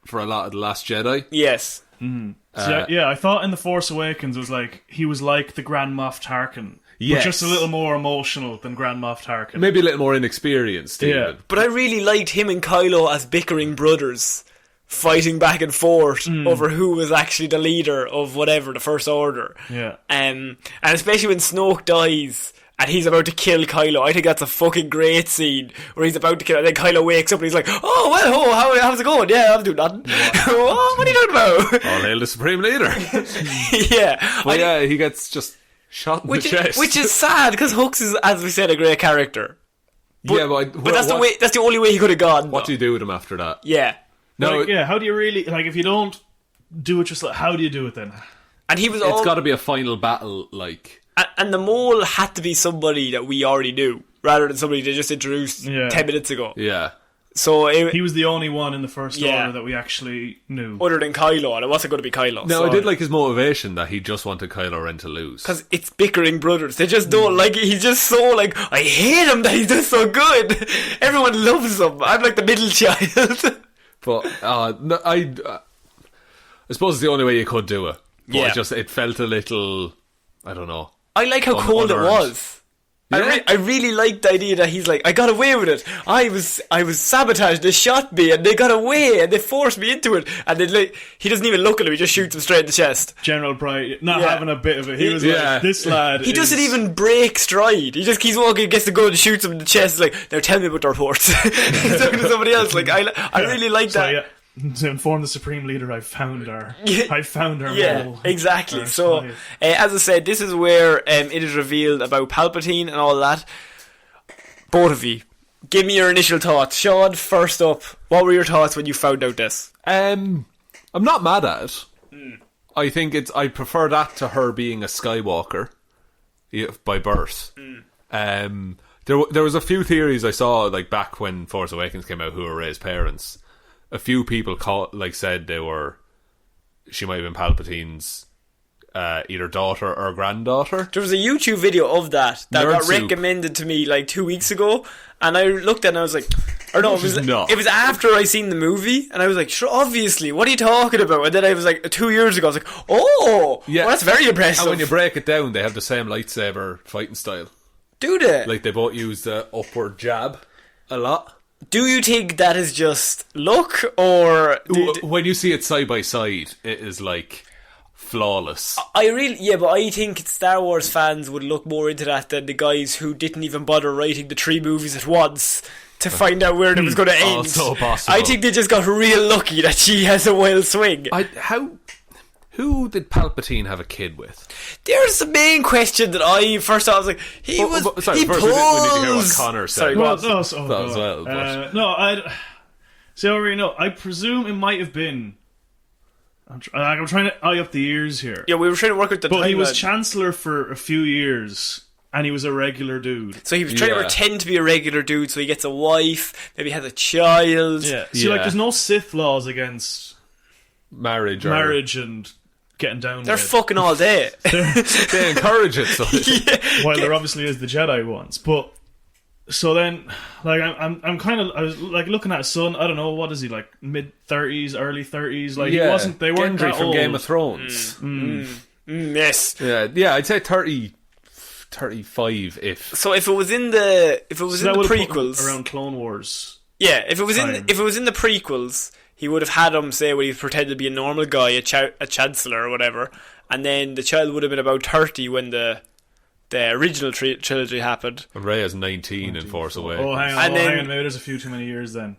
for a lot of The Last Jedi. Yes. I thought in The Force Awakens it was like he was like the Grand Moff Tarkin, Yes. but just a little more emotional than Grand Moff Tarkin. Maybe a little more inexperienced, even. Yeah. But I really liked him and Kylo as bickering brothers, fighting back and forth over who was actually the leader of whatever, the First Order. Yeah. And especially when Snoke dies and he's about to kill Kylo. I think that's a fucking great scene where he's about to kill, and then Kylo wakes up and he's like, "Oh, well, how's it going? Yeah, I'm doing nothing." What are you talking about? All hail the Supreme Leader. Yeah. But yeah, he gets just shot in the chest. Which is sad, because Hux is, as we said, a great character. But That's the only way he could have gone. What do you do with him after that? Yeah. No, Like, how do you really, like, if you don't do it just like, how do you do it then? And he was it's got to be a final battle, like... And the mole had to be somebody that we already knew, rather than somebody they just introduced 10 minutes ago. Yeah. So He was the only one in the First Order that we actually knew. other than Kylo, and it wasn't going to be Kylo. No, I did like his motivation that he just wanted Kylo Ren to lose. Because it's bickering brothers. They just don't like it. He's just so like, I hate him that he's just so good. Everyone loves him. I'm like the middle child. But no, I suppose it's the only way you could do it. But Yeah. it felt a little I don't know. I like how cold it unearned. was. I really liked the idea that he's like, I got away with it. I was sabotaged. They shot me and they got away and they forced me into it. And then like he doesn't even look at him. He just shoots him straight in the chest. General Pride not having a bit of it. He was like, this lad. He doesn't even break stride. He just keeps walking, gets the gun, and shoots him in the chest. He's like, now tell me about the reports. He's talking to somebody else. Like I really like that. Yeah. To inform the Supreme Leader, I found her. Yeah, mole. exactly. So, as I said, this is where it is revealed about Palpatine and all that. Both of you, give me your initial thoughts. Sean, first up, what were your thoughts when you found out this? I'm not mad at it. I think I prefer that to her being a Skywalker by birth. There was a few theories I saw like back when Force Awakens came out who were Rey's parents. A few people said she might have been Palpatine's either daughter or granddaughter. There was a YouTube video of that Nerd got soup. recommended to me like 2 weeks ago, and I looked at it and I was like, or no, it was after I seen the movie, and I was like, sure, obviously, what are you talking about? And then I was like, 2 years ago, I was like, oh, well, that's very impressive. And when you break it down, they have the same lightsaber fighting style. Do they? Like they both use the upward jab a lot. Do you think that is just luck, or When you see it side by side, it is like flawless. but I think Star Wars fans would look more into that than the guys who didn't even bother writing the 3 movies at once to find out where it was going to end. Also possible. I think they just got real lucky that she has a wild swing. Who did Palpatine have a kid with? There's the main question that I first thought. I was like, he First pulls. we need to hear what Conor said. Sorry, go on. I already know. I presume it might have been. I'm trying to eye up the years here. Yeah, we were trying to work with the But he was timeline. Chancellor for a few years, and he was a regular dude. So he was trying to pretend to be a regular dude, so he gets a wife, maybe has a child. Yeah. See, like, there's no Sith laws against marriage and getting down. They're with it. fucking all day. They encourage it. So. While there obviously is the Jedi ones, but so then, like, I'm kind of, I was like looking at his son. I don't know, what is he, like mid-30s, early 30s? Like, he wasn't. They weren't Gendry that from old. Game of Thrones. Yes. Yeah. I'd say 30, 35 if. So if it was in the That would've put him prequels, around Clone Wars. yeah, if it was time. in the prequels, he would have had him say when he pretended to be a normal guy, a chancellor or whatever, and then the child would have been about 30 when the original trilogy happened. And Rey is 19 in Force Awakens. Oh, hang on, And then- hang on. Maybe there's a few too many years then,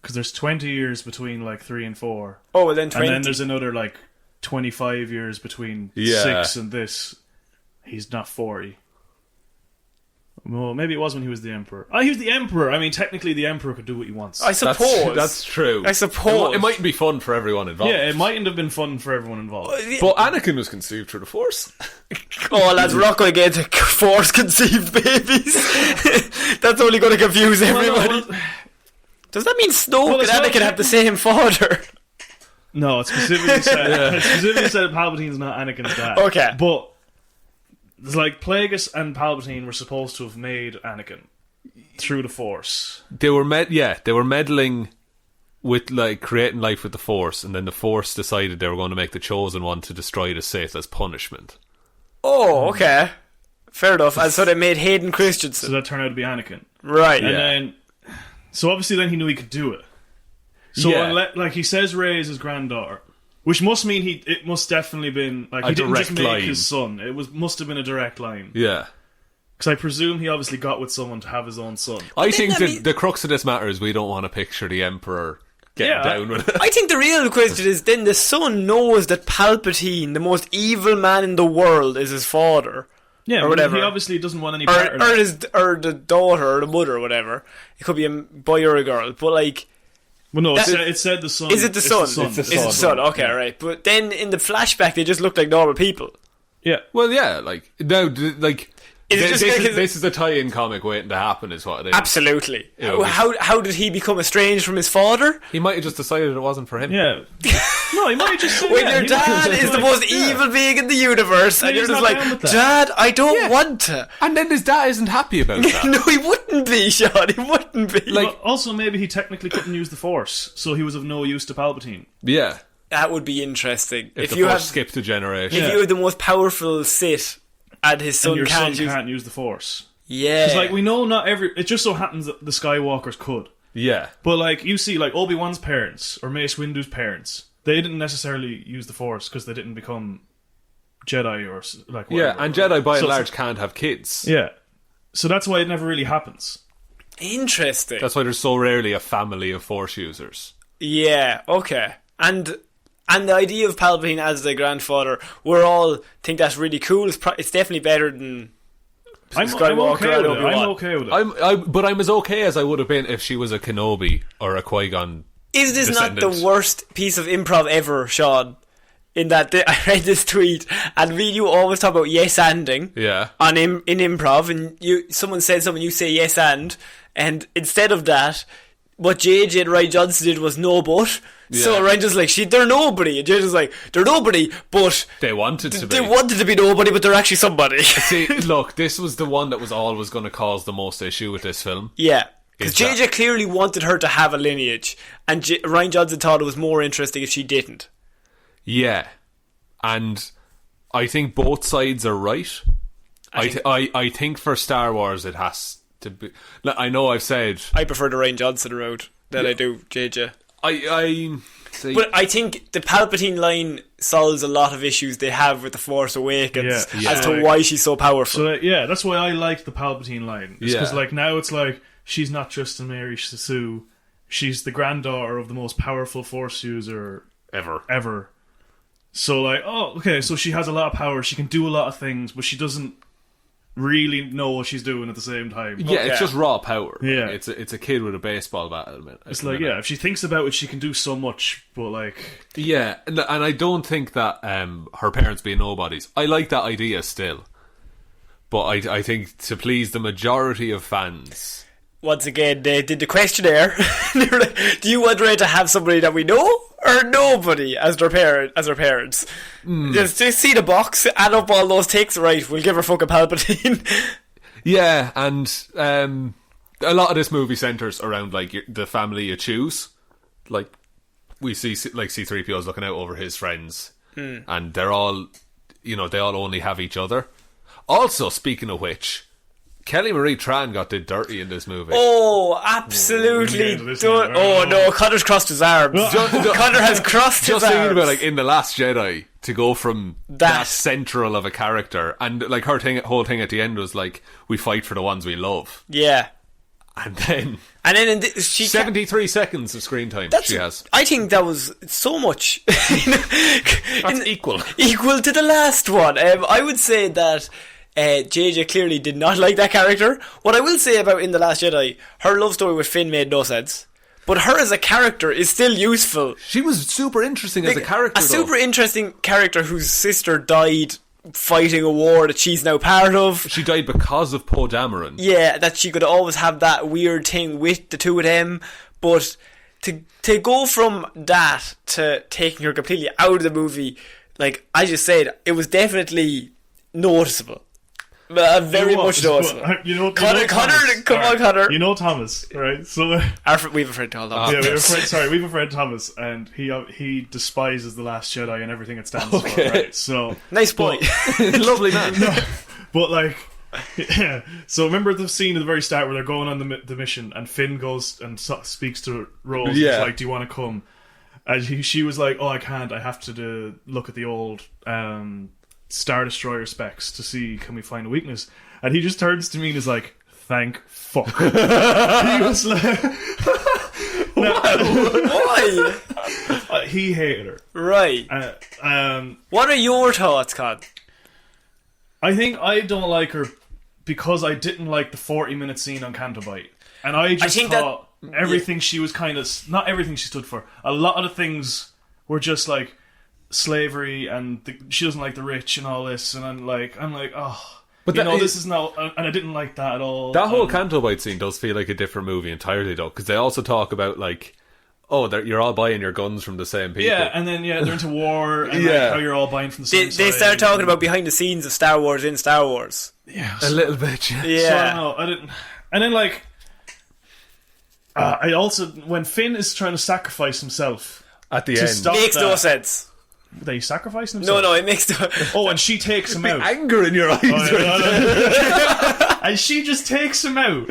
because there's 20 years between like 3 and 4. Oh, well then 20. And then there's another like 25 years between Yeah. 6 and this. He's not 40. Well, maybe it was when he was the Emperor. He was the Emperor. I mean, technically the Emperor could do what he wants. I suppose. That's true. I suppose. It mightn't be fun for everyone involved. Yeah, it mightn't have been fun for everyone involved. But Anakin was conceived through the Force. Oh, lads, we're not going to get into force-conceived babies. That's only going to confuse everybody. Does that mean Snoke and Anakin have the same father? No, it specifically said Palpatine's not Anakin's dad. Okay. But it's like Plagueis and Palpatine were supposed to have made Anakin through the Force. They were meddling with like creating life with the Force, and then the Force decided they were going to make the chosen one to destroy the Sith as punishment. Oh, okay. Fair enough. And so they made Hayden So Christensen. that turned out to be Anakin. Right. And then, so obviously then he knew he could do it. So like he says Rey is his granddaughter, which must mean it must definitely been like A he didn't just direct make line. his son. It must have been a direct line. Yeah. Because I presume he obviously got with someone to have his own son. I think that mean- the crux of this matter is we don't want to picture the Emperor getting down with it. I think the real question is then the son knows that Palpatine, the most evil man in the world, is his father. Yeah, or whatever. He obviously doesn't want any part of Or, that. or the daughter or the mother or whatever. It could be a boy or a girl. But like... Well, no, it said the son. Is it the son? It's the son. It's the son. Okay, right. But then in the flashback, they just look like normal people. Yeah. Well, yeah, like no, like Is it just like- this is a tie-in comic waiting to happen, is what it is. Absolutely. Yeah, How did he become estranged from his father? He might have just decided it wasn't for him. Yeah. No, he might have just said When yeah, your he dad might- is the most evil being in the universe, and he's you're just not like, down with that. Dad, I don't want to. And then his dad isn't happy about that. No, he wouldn't be, Sean. He wouldn't be. But also, maybe he technically couldn't use the Force, so he was of no use to Palpatine. Yeah. That would be interesting. If the you Force have skipped a generation. if you have the most powerful Sith and his son and your can't son use. can't use the Force. Yeah, Because, like, we know not every... It just so happens that the Skywalkers could. Yeah. But, like, you see, like, Obi-Wan's parents, or Mace Windu's parents, they didn't necessarily use the Force because they didn't become Jedi or, like, whatever. Yeah, and Jedi by and So- large can't have kids. Yeah. So that's why it never really happens. interesting. That's why there's so rarely a family of Force users. Yeah, okay. And the idea of Palpatine as the grandfather, we all think that's really cool. It's definitely better than I'm Skywalker okay and with it. Obi-Wan. I'm okay with it. But I'm as okay as I would have been if she was a Kenobi or a Qui-Gon. Is this not the descendant. worst piece of improv ever, Sean? In that I read this tweet, and me and you always talk about yes-anding Yeah. in improv, and someone said something, you say yes and instead of that, what JJ and Ryan Johnson did was no but. So Yeah. Ryan just like, they're nobody, and JJ's like, they're nobody, but They wanted to be. they wanted to be nobody, but they're actually somebody. See, look, this was the one that was always going to cause the most issue with this film. Yeah. Because Is that- JJ clearly wanted her to have a lineage, and Ryan Johnson thought it was more interesting if she didn't. Yeah. And I think both sides are right. I think for Star Wars it has to be... Like, I know I've said... I prefer the Ryan Johnson route than I do JJ. I see, But I think the Palpatine line solves a lot of issues they have with the Force Awakens Yeah. as to Yeah. why she's so powerful. So, yeah, that's why I like the Palpatine line. It's because, Yeah. like, now it's like, she's not just a Mary Sue. She's the granddaughter of the most powerful Force user ever. So, like, oh, okay, so she has a lot of power. She can do a lot of things, but she doesn't really know what she's doing at the same time. yeah, Okay. it's just raw power. Yeah. It's a kid with a baseball bat at the minute. It's like, yeah, if she thinks about it, she can do so much, but, like... Yeah, and I don't think that her parents being nobodies. I like that idea still. But I think to please the majority of fans... Once again, they did the questionnaire. They were like, do you want Rey to have somebody that we know or nobody as their parents? Just see the box, add up all those ticks, right? We'll give her fucking Palpatine. Yeah, and a lot of this movie centres around like the family you choose. Like we see, like C-3PO's looking out over his friends, and they're all, they all only have each other. Also, speaking of which, Kelly Marie Tran did dirty in this movie. Oh, absolutely. Yeah, this Done. one. Oh no, Connor's crossed his arms. Connor has crossed his Just thinking arms. about like in The Last Jedi to go from that central of a character, and like her whole thing at the end was like, we fight for the ones we love, Yeah. and then In she 73 seconds of screen time she has. I think that was so much. That's equal to the last one. I would say that JJ clearly did not like that character. What I will say about In The Last Jedi, her love story with Finn made no sense. But her as a character is still useful. She was super interesting as a character. A super interesting character whose sister died fighting a war that she's now part of. She died because of Poe Dameron. Yeah, that she could always have that weird thing with the two of them. But to go from that to taking her completely out of the movie, like I just said, it was definitely noticeable. Very much noticeable. Connor, come on, Connor. You know Thomas, right? So We have a friend called Thomas. yeah, we have a friend Thomas, and he despises The Last Jedi and everything it stands for. Right? So Nice boy. Lovely man. but like, yeah. So remember the scene at the very start where they're going on the mission, and Finn goes and speaks to Rose. Yeah. He's like, "Do you want to come?" And she was like, "Oh, I can't. I have to look at the old Star Destroyer specs to see can we find a weakness." And he just turns to me and is like, "Thank fuck." He was like, Why? he hated her. Right. What are your thoughts, Con? I think I don't like her because I didn't like the 40-minute scene on Canto Bight. And I just think thought everything she was kind of... Not everything she stood for. A lot of the things were just like slavery and she doesn't like the rich and all this. And I'm like, oh... But this is not... And I didn't like that at all. That whole Canto Bight scene does feel like a different movie entirely, though, because they also talk about, like, you're all buying your guns from the same people. Yeah, and then, they're into war, and Yeah. like, how you're all buying from the same They side. start talking about behind the scenes of Star Wars in Star Wars. Yeah, A little bit, yeah. Yeah. So I don't know. I didn't. And then like, I also when Finn is trying to sacrifice himself At the to end. stop Makes no that, sense. They sacrificing himself? No, it makes Oh, and she takes him out. Anger in your eyes. And she just takes him out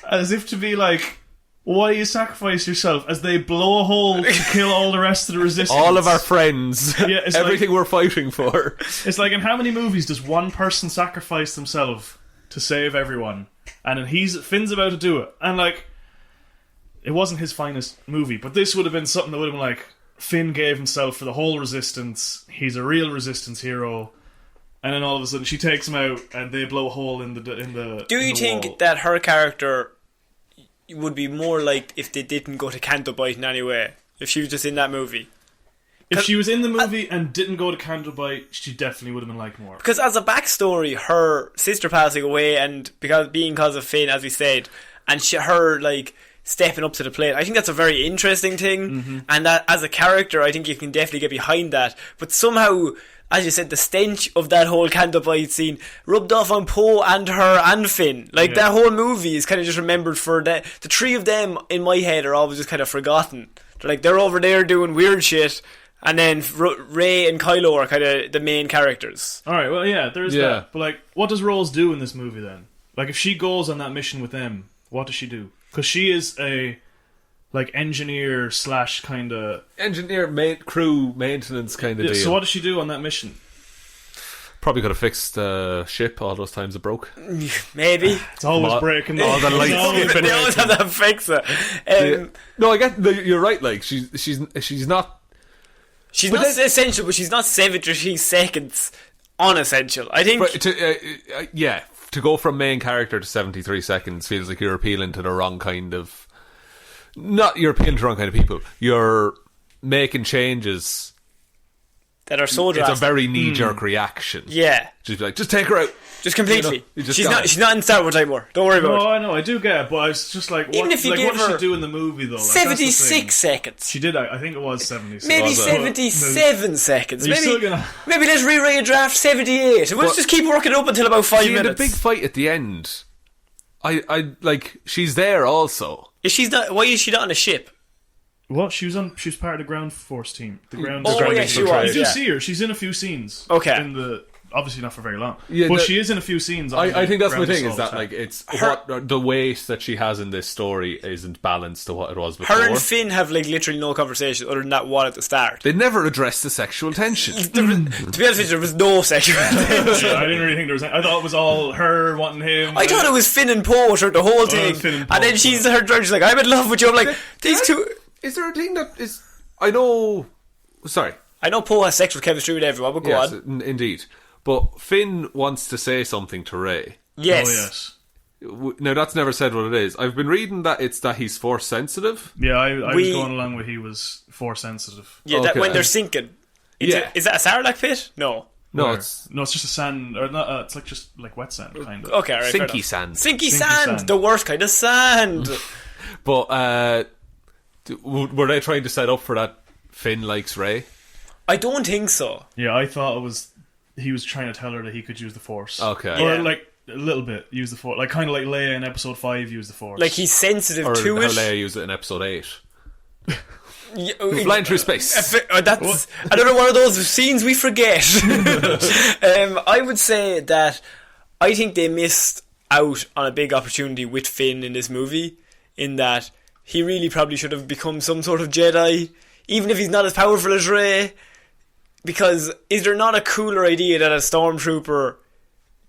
as if to be like, why you sacrifice yourself? As they blow a hole to kill all the rest of the resistance. All of our friends. Yeah, it's everything we're fighting for. It's like, in how many movies does one person sacrifice themselves to save everyone? And then Finn's about to do it. And like, it wasn't his finest movie, but this would have been something that would have been like, Finn gave himself for the whole resistance. He's a real resistance hero. And then all of a sudden she takes him out and they blow a hole in the Do you think wall. that her character would be more like if they didn't go to Candlebite in any way? If she was just in that movie? If she was in the movie and didn't go to Candlebite, she definitely would have been liked more. Because as a backstory, her sister passing away and because of Finn, as we said, and her like stepping up to the plate, I think that's a very interesting thing. And that as a character, I think you can definitely get behind that. But somehow, as you said, the stench of that whole Candlebite scene rubbed off on Poe and her and Finn. Like, that whole movie is kind of just remembered for that. The three of them, in my head, are always just kind of forgotten. They're over there doing weird shit, and then Rey and Kylo are kind of the main characters. Alright, well, yeah, there's that. But, like, what does Rose do in this movie, then? Like, if she goes on that mission with them, what does she do? Because she is a... like engineer / kind of crew maintenance kind of deal. So what does she do on that mission? Probably could have fixed the ship all those times it broke. Maybe. It's always breaking. All the lights. They always have that fixer. No, I get. You're right. Like she's not. She's not essential, but she's not 73 seconds unessential. I think. To go from main character to 73 seconds feels like you're appealing to the wrong kind of. Not you're appealing to the wrong kind of people. You're making changes that are so drastic. It's a very knee-jerk reaction. Yeah. Just be like, just take her out. Just completely. You know, she's not in Star Wars anymore. Don't worry about it. No, I know, I do get it, but it's just like, what, even if you like, give what does her she do in the movie, though? Like, 76 seconds. She did, I think it was 76. Maybe 77 seconds. Maybe let's re-rate draft 78. We'll just keep working it up until about 5 minutes. The big fight at the end, I like, she's there also. Why is she not on a ship? What? She was part of the ground force team. She was. You do see her. She's in a few scenes. Okay. Obviously not for very long. Yeah, but she is in a few scenes. I think that's my thing, is that like it's the weight that she has in this story isn't balanced to what it was before. Her and Finn have like literally no conversation other than that one at the start. They never addressed the sexual tension. To be honest with you, there was no sexual tension. I didn't really think there was. I thought it was all her wanting him. I thought it was Finn and Poe throughout the whole thing, and then she's like, "I'm in love with you." I'm like, these two. Is there a thing that is? I know. Sorry, I know Poe has sexual chemistry with everyone, but go on. Indeed. But Finn wants to say something to Rey. Yes. Oh, yes. Now, that's never said what it is. I've been reading that it's that he's force sensitive. Yeah, I was going along with he was force sensitive. Yeah, that when they're sinking. Is that a Sarlacc pit? No. No, it's just a sand, or not. It's like just like wet sand, kind of. Okay, right, Sinky sand. Sinky sand, the worst kind of sand. But were they trying to set up for that Finn likes Rey? I don't think so. Yeah, I thought it was. He was trying to tell her that he could use the Force. Okay. Or like a little bit use the Force, like kind of like Leia in Episode 5 used the Force. Like he's sensitive to it. Or how Leia used it in Episode 8. Flying through space. That's another one of those scenes we forget. I would say that I think they missed out on a big opportunity with Finn in this movie, in that he really probably should have become some sort of Jedi, even if he's not as powerful as Rey. Because is there not a cooler idea that a stormtrooper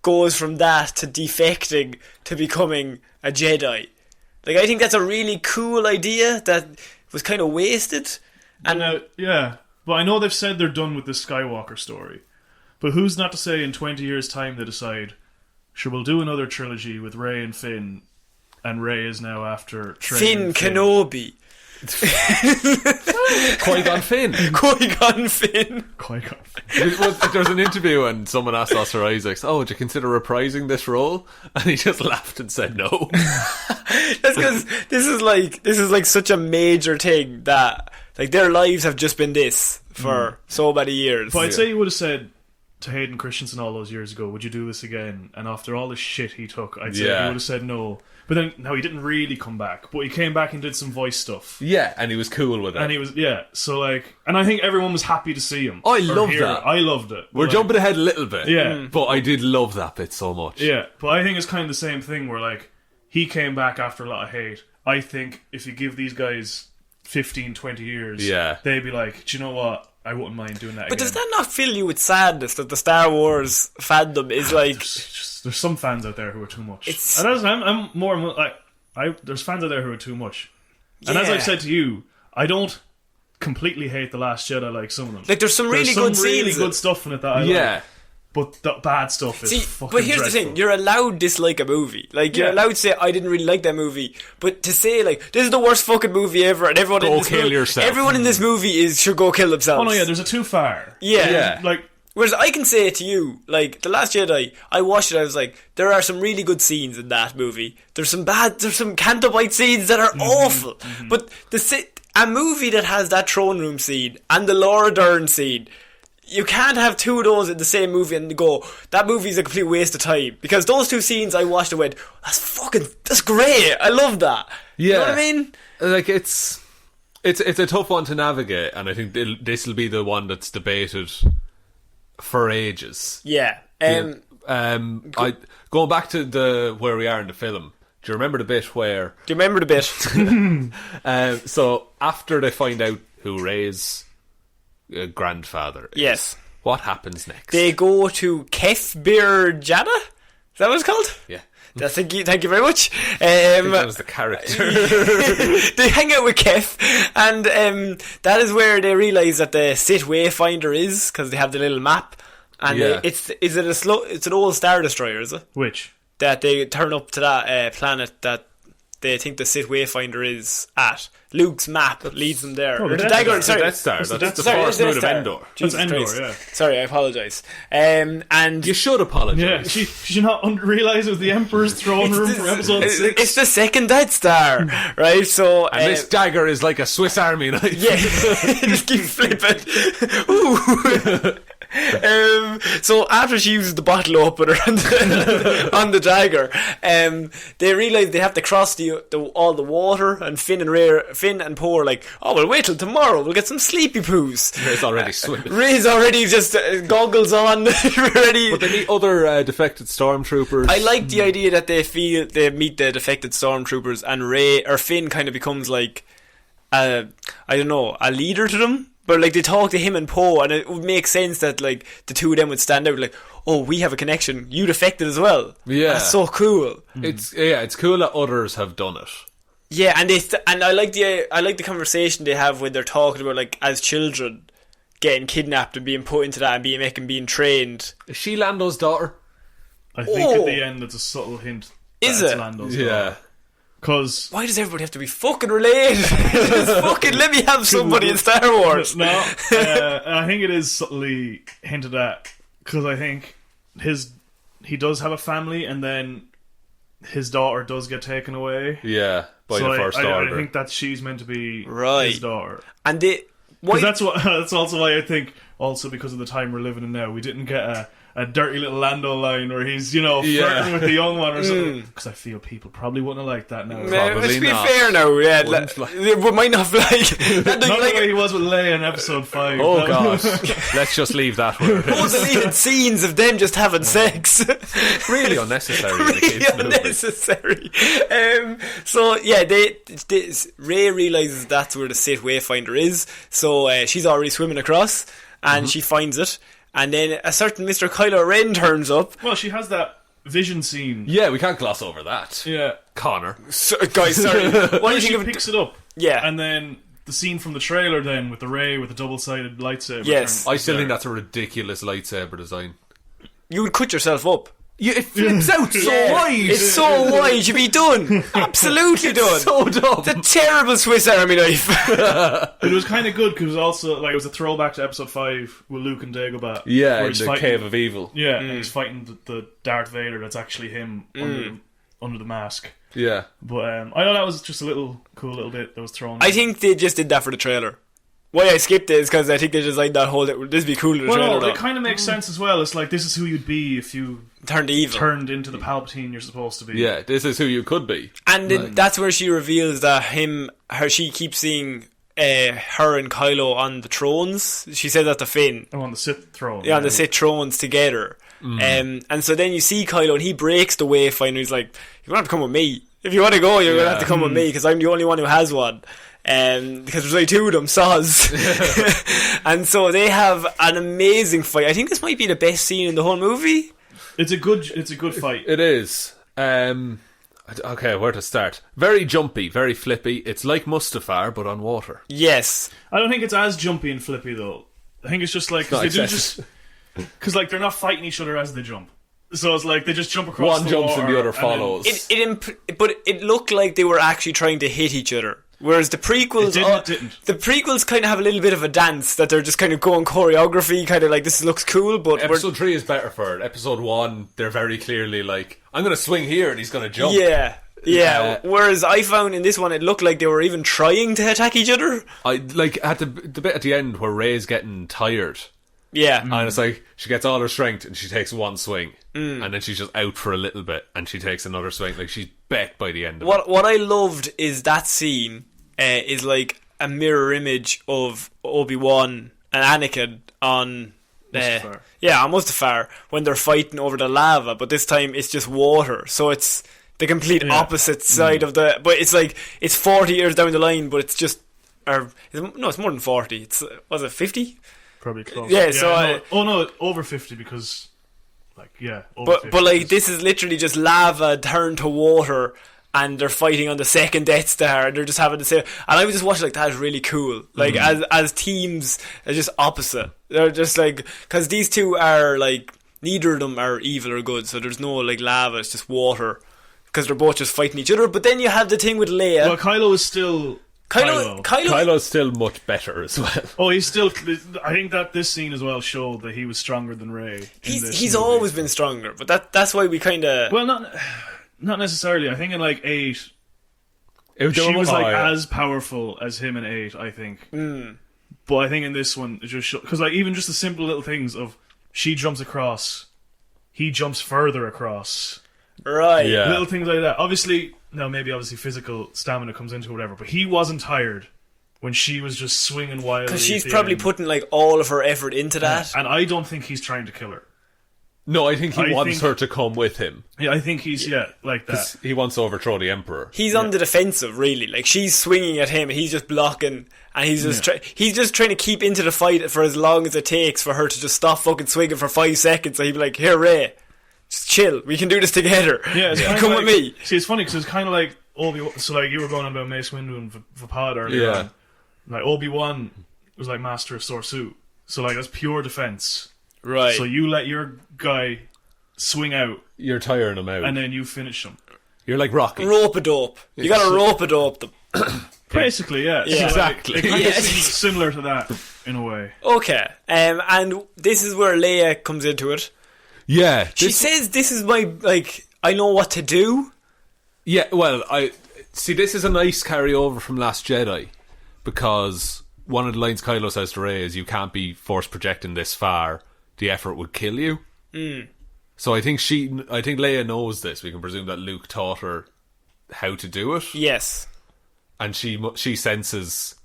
goes from that to defecting to becoming a Jedi? Like, I think that's a really cool idea that was kind of wasted. And yeah, but I know they've said they're done with the Skywalker story. But who's not to say in 20 years' time they decide, sure, we'll do another trilogy with Rey and Finn, and Rey is now after Finn Kenobi. Qui-Gon Finn. Qui-Gon Finn. There's an interview and someone asked Oscar Isaacs, would you consider reprising this role? And he just laughed and said no. That's because this is like such a major thing that like their lives have just been this for so many years. But I'd say you would have said to Hayden Christensen all those years ago, would you do this again? And after all the shit he took, I'd say he would have said no. But then, no, he didn't really come back. But he came back and did some voice stuff. Yeah, and he was cool with it. And he was, so like, and I think everyone was happy to see him. I Or loved hear that. it. I loved it. We're Like, jumping ahead a little bit. Yeah. But I did love that bit so much. Yeah, but I think it's kind of the same thing where, like, he came back after a lot of hate. I think if you give these guys 15, 20 years, they'd be like, do you know what? I wouldn't mind doing that But again. does that not fill you with sadness that the Star Wars fandom is like... There's some fans out there who are too much. It's- And I'm more like... there's fans out there who are too much. And as Yeah. I've said to you, I don't completely hate The Last Jedi like some of them. Like, there's some really good really scenes. good stuff in it that I Yeah. like. But the bad stuff is See, fucking but here's dreadful. the thing: you're allowed to dislike a movie. Like you're Yeah. allowed to say, "I didn't really like that movie," but to say like, "This is the worst fucking movie ever," and everyone Go in this kill yourself. everyone in this movie should go kill themselves. Oh no, yeah, there's a too far. yeah. Yeah. Like, Whereas I can say it to you, like The Last Jedi, I watched it. I was like, there are some really good scenes in that movie. There's some Cantobite scenes that are awful. But a movie that has that throne room scene and the Laura Dern scene. You can't have two of those in the same movie and go, that movie's a complete waste of time. Because those two scenes I watched and went, that's great. I love that. Yeah. You know what I mean? Like, it's a tough one to navigate, and I think this will be the one that's debated for ages. Yeah. Going back to where we are in the film, do you remember the bit where... Do you remember the bit? So, after they find out who Rey's grandfather is, Yes. what happens next? They go to Kef Bir Jada? Is that what it's called? Yeah. Thank you very much. That was the character. They hang out with Kef, and that is where they realise that the Sith Wayfinder is, because they have the little map. And Yeah. it's an old Star Destroyer, is it? which? That they turn up to that planet that they think the Sith Wayfinder is at. Luke's map leads them there. Oh, Or the the Death dagger, Star. sorry. Death Star. That's the That's the Death Star. first Death moon of Star. Endor. Jesus Endor, Christ. yeah. Sorry, I apologise. And You should apologise. Yeah, did you not realise it was the Emperor's throne room from episode 6? it's the second Death Star, right? So And this dagger is like a Swiss Army knife. yeah, just keep flipping. Ooh. So after she uses the bottle opener on the dagger, they realise they have to cross all the water, and Finn and Poe are like, oh, we'll wait till tomorrow, we'll get some sleepy poos. It's already swimming. Ray's already just goggles on, ready. But they meet other defected stormtroopers. I like the idea that they meet the defected stormtroopers, and Finn kind of becomes like, I don't know, a leader to them. But like they talk to him and Poe, and it would make sense that like the two of them would stand out like, oh, we have a connection. You defected as well. Yeah. That's so cool. It's cool that others have done it. Yeah, and I like the conversation they have when they're talking about like as children getting kidnapped and being put into that and being trained. Is she Lando's daughter? I think at the end it's a subtle hint. Is that it's it? Lando's Yeah. Because Why does everybody have to be fucking related? Just fucking let me have somebody in Star Wars. no, I think it is subtly hinted at. Because I think he does have a family, and then his daughter does get taken away. Yeah, by So the First I Order. think that she's meant to be Right. his daughter. And Because that's also why I think, also because of the time we're living in now, we didn't get a dirty little Lando line where he's, flirting with the young one or something. Because I feel people probably wouldn't have liked that now. Probably let's be not. fair now, yeah. Wouldn't They might not like that. Not the way he was with Leia in episode 5. Oh That god. was- Let's just leave that where it those is. deleted scenes of them just having sex. Really unnecessary in a Really kids movie. unnecessary. So yeah, Rey realizes that's where the Sith Wayfinder is. So she's already swimming across, and she finds it. And then a certain Mr. Kylo Ren turns up. Well, she has that vision scene. Yeah, we can't gloss over that. Yeah. Connor. So, guys, sorry. What do When you she think of picks it up. Yeah. And then the scene from the trailer then with the Rey with the double-sided lightsaber. Yes. I still think that's a ridiculous lightsaber design. You would cut yourself up. It flips out so Yeah. wide. It's so wide, you'd be done. Absolutely done. so dumb. It's a terrible Swiss Army knife. It was kind of good because it was also like it was a throwback to episode 5 with Luke and Dagobah. Yeah, where in he's the fighting, Cave of Evil. Yeah, and he's fighting the Darth Vader that's actually him under the mask. Yeah. But I know that was just a cool little bit that was thrown. I think they just did that for the trailer. Why I skipped it is because I think they designed that whole. This would be cool in the Well, trailer. no, it kind of makes sense as well. It's like, this is who you'd be if you turned evil. turned into the Palpatine you're supposed to be. Yeah, this is who you could be. And then that's where she reveals that she keeps seeing her and Kylo on the thrones. She said that to Finn. Oh, on the Sith throne. Yeah, on the Sith thrones together. And so then you see Kylo and he breaks the wayfinder. He's like, "You don't have to come with me. If you want to go, you're going to have to come with me because I'm the only one who has one." Because there's only two of them, soz. And so they have an amazing fight. I think this might be the best scene in the whole movie. It's a good fight. It is. Okay, where to start? Very jumpy, very flippy. It's like Mustafar, but on water. Yes. I don't think it's as jumpy and flippy though. I think it's just like, because like they're not fighting each other as they jump. So it's like they just jump across One the jumps water and the other follows. But it looked like they were actually trying to hit each other. Whereas the prequels, It didn't. the prequels kind of have a little bit of a dance that they're just kind of going choreography, kind of like this looks cool. But Episode 3 is better for it. Episode 1, they're very clearly like, I'm going to swing here and he's going to jump. Yeah. Whereas I found in this one, it looked like they were even trying to attack each other. I like at the bit at the end where Rey's getting tired. Yeah. And it's like she gets all her strength and she takes one swing, and then she's just out for a little bit and she takes another swing. Like she's bet by the end of it. What I loved is that scene is like a mirror image of Obi-Wan and Anakin on Mustafar. on Mustafar when they're fighting over the lava, but this time it's just water. So it's the complete opposite side of the. But it's like it's 40 years down the line, but it's just. It's more than 40. It's was it 50? Probably close. Yeah, so over 50 because, like, over 50. But like this is literally just lava turned to water, and they're fighting on the second Death Star, and they're just having the same. And I was just watching like that is really cool. Like as teams, they're just opposite. They're just like because these two are like neither of them are evil or good. So there's no like lava. It's just water because they're both just fighting each other. But then you have the thing with Leia. Well, Kylo is still. Kylo's still much better as well. Oh, he's still. I think that this scene as well showed that he was stronger than Rey. He's always been stronger, but that's why we kind of. Well, not necessarily. I think in like 8, she was like as powerful as him in 8. I think, but I think in this one it just because like even just the simple little things of she jumps across, he jumps further across. Right. Yeah. Little things like that. Obviously physical stamina comes into it, whatever. But he wasn't tired when she was just swinging wildly. Because she's probably putting like all of her effort into that. And I don't think he's trying to kill her. No, I think he wants her to come with him. Yeah, I think he's like that. He wants to overthrow the Emperor. He's on the defensive, really. Like she's swinging at him, and he's just blocking, and he's just he's just trying to keep into the fight for as long as it takes for her to just stop fucking swinging for 5 seconds. So he'd be like, "Here, Rey. Just chill. We can do this together. Come with me." See, it's funny because it's kind of like Obi-Wan. So, like, you were going on about Mace Windu and Vapad earlier on. Like, Obi-Wan was like Master of Sorsu. So, like, that's pure defense. Right. So, you let your guy swing out. You're tiring him out. And then you finish him. You're like Rocky. Rope-a-dope. You gotta rope-a-dope them. Basically, yeah. Yeah. Exactly. It kind of seems similar to that, in a way. Okay. And this is where Leia comes into it. Yeah. She says, "This is my, like, I know what to do." Yeah, well, I see. This is a nice carryover from Last Jedi because one of the lines Kylo says to Rey is, "You can't be force projecting this far. The effort would kill you." So I think Leia knows this. We can presume that Luke taught her how to do it. Yes. And she senses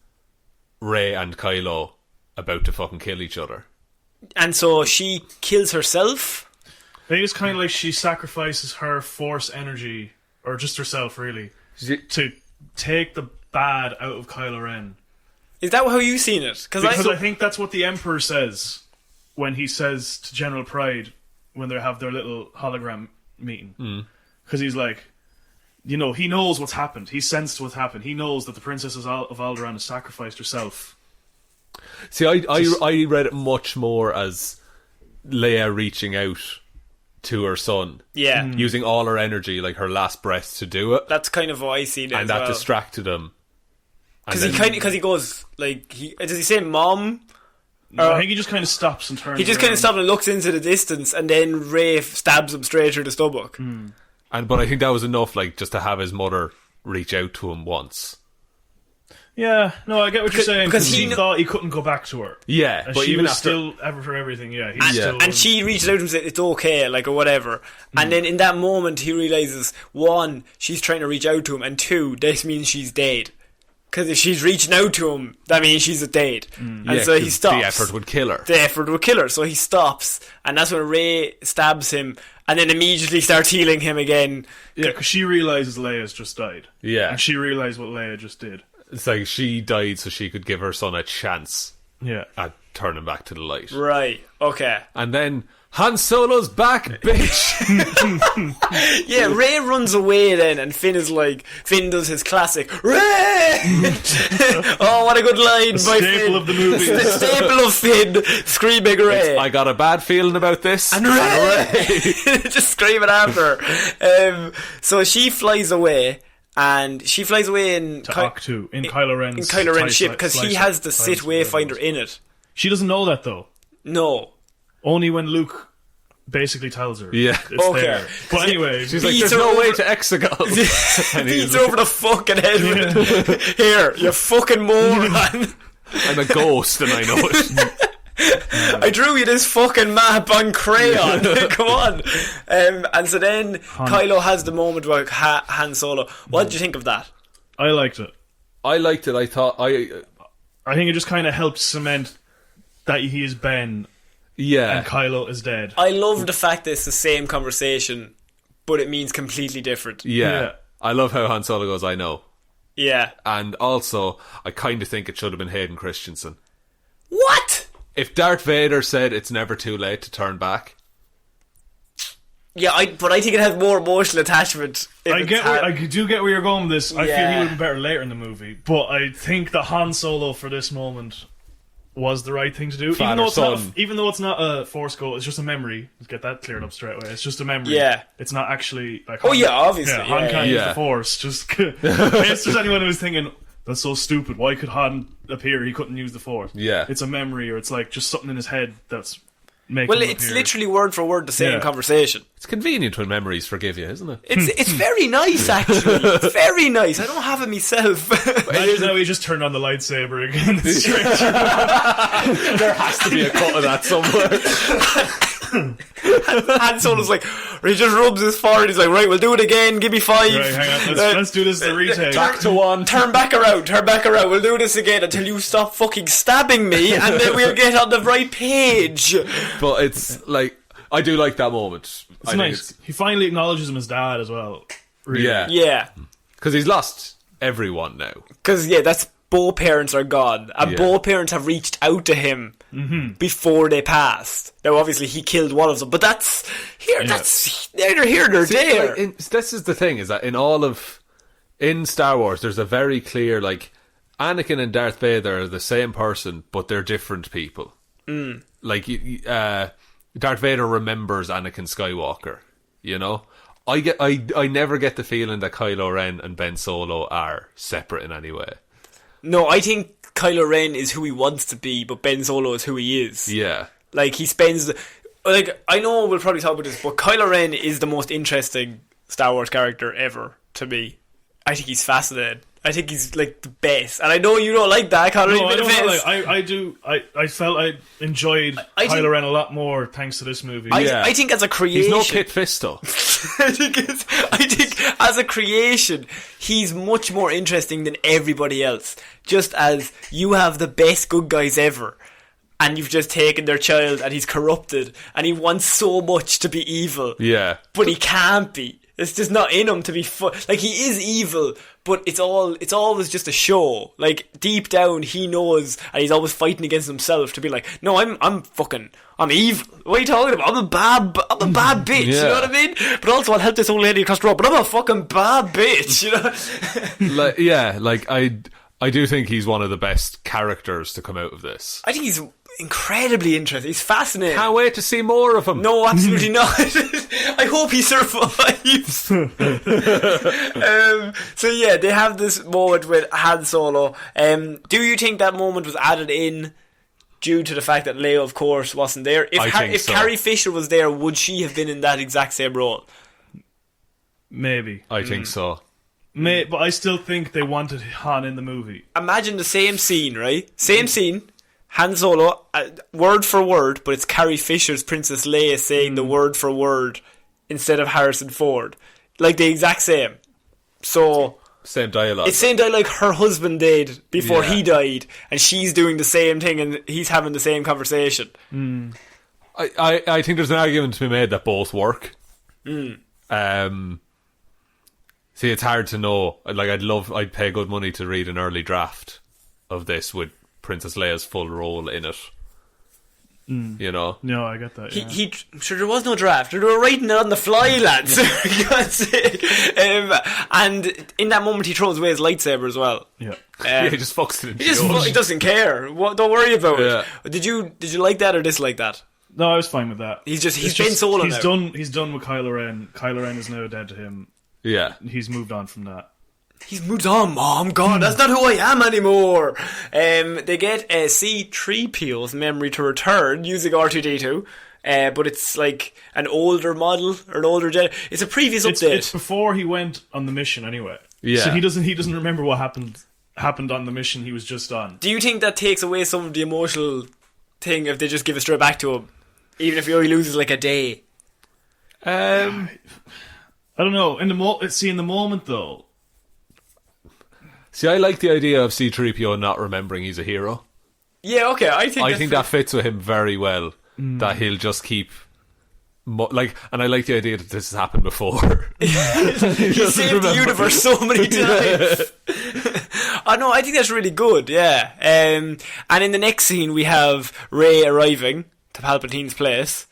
Rey and Kylo about to fucking kill each other. And so she kills herself. I think it's kind of like she sacrifices her force energy, or just herself, really, to take the bad out of Kylo Ren. Is that how you've seen it? Because I think that's what the Emperor says when he says to General Pride when they have their little hologram meeting. Because he's like, he knows what's happened. He sensed what's happened. He knows that the Princess of Alderaan has sacrificed herself. See, I read it much more as Leia reaching out to her son. Yeah. Using all her energy, like her last breath to do it. That's kind of how I see it. And that distracted him. Because he goes, like, does he say mom? No, I think he just kind of stops and turns. He just kind of stops and looks into the distance, and then Rey stabs him straight through the stomach. But I think that was enough, like, just to have his mother reach out to him once. Yeah, no, I get what you're saying, because because he he thought he couldn't go back to her. Yeah, And but she even was after, still ever for everything, yeah. He's still, And she reaches out to him and says, it's okay, like, or whatever. And then in that moment, he realizes, one, she's trying to reach out to him, and two, this means she's dead. Because if she's reaching out to him, that means she's dead. And so he 'cause stops. the effort would kill her. The effort would kill her. So he stops, and that's when Ray stabs him, and then immediately starts healing him again. yeah, because she realizes Leia's just died. Yeah. And she realized what Leia just did. It's like she died so she could give her son a chance Yeah. at turning back to the light. Right, okay. And then Han Solo's back, bitch. Yeah, Ray runs away then, and Finn does his classic, Ray! Oh, what a good line by Finn. Staple of the movie. The staple of Finn, screaming Ray. I got a bad feeling about this. And Ray! Just screaming after her. So she flies away, and she flies away in To Octu, in Kylo Ren's ship, because he has the Sith Wayfinder in it. She doesn't know that, though. No. Only when Luke basically tells her. Yeah. It's Okay. there. But anyway, She's like, Beats there's no over- way to Exegol. And He's he's over the fucking head with it. Here, you fucking moron. I'm a ghost and I know it. I drew you this fucking map on crayon. Come on. And so then Kylo has the moment with Han Solo. What did you think of that? I liked it. I liked it. I thought I think it just kind of helped cement that he is Ben yeah. and Kylo is dead. I love the fact that it's the same conversation, but it means completely different. Yeah. Yeah. I love how Han Solo goes, I know. Yeah. And also, I kind of think it should have been Hayden Christensen. What? If Darth Vader said it's never too late to turn back. Yeah, but I think it has more emotional attachment. I do get where you're going with this. I feel he Yeah. would have been better later in the movie, but I think the Han Solo for this moment was the right thing to do. Father-son. Even though it's not a Force goal, it's just a memory. Let's get that cleared up straight away. It's just a memory. Yeah. It's not actually like. Oh, yeah, obviously, Yeah, Han yeah, can't yeah. use the Force. Just in case there's anyone who's thinking that's so stupid. Why could Han appear? He couldn't use the Force. Yeah. It's a memory, or it's like just something in his head that's making. Well, him it's appear. literally word for word the same Yeah. conversation. It's convenient when memories forgive you, isn't it? It's very nice, actually. It's very nice. I don't have it myself. Imagine how he just turned on the lightsaber again. It's straight through. There has to be a cut of that somewhere. Han Solo's like, he just rubs his forehead. He's like, right, we'll do it again. Give me 5. Right, hang on. Let's do this the retake. Back to one. Turn back around. We'll do this again until you stop fucking stabbing me, and then we'll get on the right page. But it's like, I do like that moment. It's nice. He finally acknowledges him as dad as well. Really. Yeah. Yeah. Because he's lost everyone now. Because, that's both parents are gone, and Yeah. both parents have reached out to him before they passed. Now, obviously, he killed one of them, but that's neither here nor there. Like, this is the thing, is that in Star Wars, there's a very clear, like, Anakin and Darth Vader are the same person, but they're different people. Like, Darth Vader remembers Anakin Skywalker, you know? I never get the feeling that Kylo Ren and Ben Solo are separate in any way. No, I think Kylo Ren is who he wants to be, but Ben Solo is who he is. Yeah. Like, he spends... Like, I know we'll probably talk about this, but Kylo Ren is the most interesting Star Wars character ever, to me. I think he's fascinating. I think he's, like, the best. And I know you don't like that, Conor. No, I don't like, I do. I felt I enjoyed Kylo Ren a lot more thanks to this movie. I think as a creation... He's no Kit Fisto. I think as a creation, he's much more interesting than everybody else. Just as you have the best good guys ever, and you've just taken their child and he's corrupted, and he wants so much to be evil. Yeah. But he can't be. It's just not in him to be like, he is evil, but it's always just a show. Like, deep down he knows, and he's always fighting against himself to be like, no, I'm evil. What are you talking about? I'm a bad bitch, you know what I mean? But also I'll help this old lady across the road, but I'm a fucking bad bitch, you know? I do think he's one of the best characters to come out of this. I think he's incredibly interesting. He's fascinating. Can't wait to see more of him. No, absolutely not. I hope he survives. So yeah, they have this moment with Han Solo. Do you think that moment was added in due to the fact that Leia, of course, wasn't there? If so. Carrie Fisher was there, would she have been in that exact same role? Maybe. I think so. But I still think they wanted Han in the movie. Imagine the same scene, right? Same scene. Han Solo, word for word, but it's Carrie Fisher's Princess Leia saying the word for word instead of Harrison Ford. Like the exact same. So Same dialogue. it's same dialogue her husband did before he died, and she's doing the same thing and he's having the same conversation. I think there's an argument to be made that both work. See, it's hard to know. Like, I'd pay good money to read an early draft of this with Princess Leia's full role in it. You know? No, I get that. Yeah. I'm sure there was no draft. They were writing it on the fly, lads. For God's sake. And in that moment, he throws away his lightsaber as well. Yeah. He just fucks it in He doesn't care. Don't worry about it. Did you like that or dislike that? No, I was fine with that. He's been Solo he's now. He's done with Kylo Ren. Kylo Ren is now dead to him. Yeah. He's moved on from that. He's moved on, Mom. God, that's not who I am anymore. They get a C-3PO's memory to return using R2-D2. But it's like an older model or an older Jedi. It's a previous update. It's before he went on the mission anyway. Yeah. So he doesn't remember what happened on the mission he was just on. Do you think that takes away some of the emotional thing if they just give it straight back to him? Even if he only loses like a day? I don't know. In the moment though. See, I like the idea of C-3PO not remembering he's a hero. Yeah, okay. I think that fits with him very well. That he'll just keep... and I like the idea that this has happened before. he saved the universe so many times. I know, I think that's really good, yeah. And in the next scene, we have Rey arriving to Palpatine's place.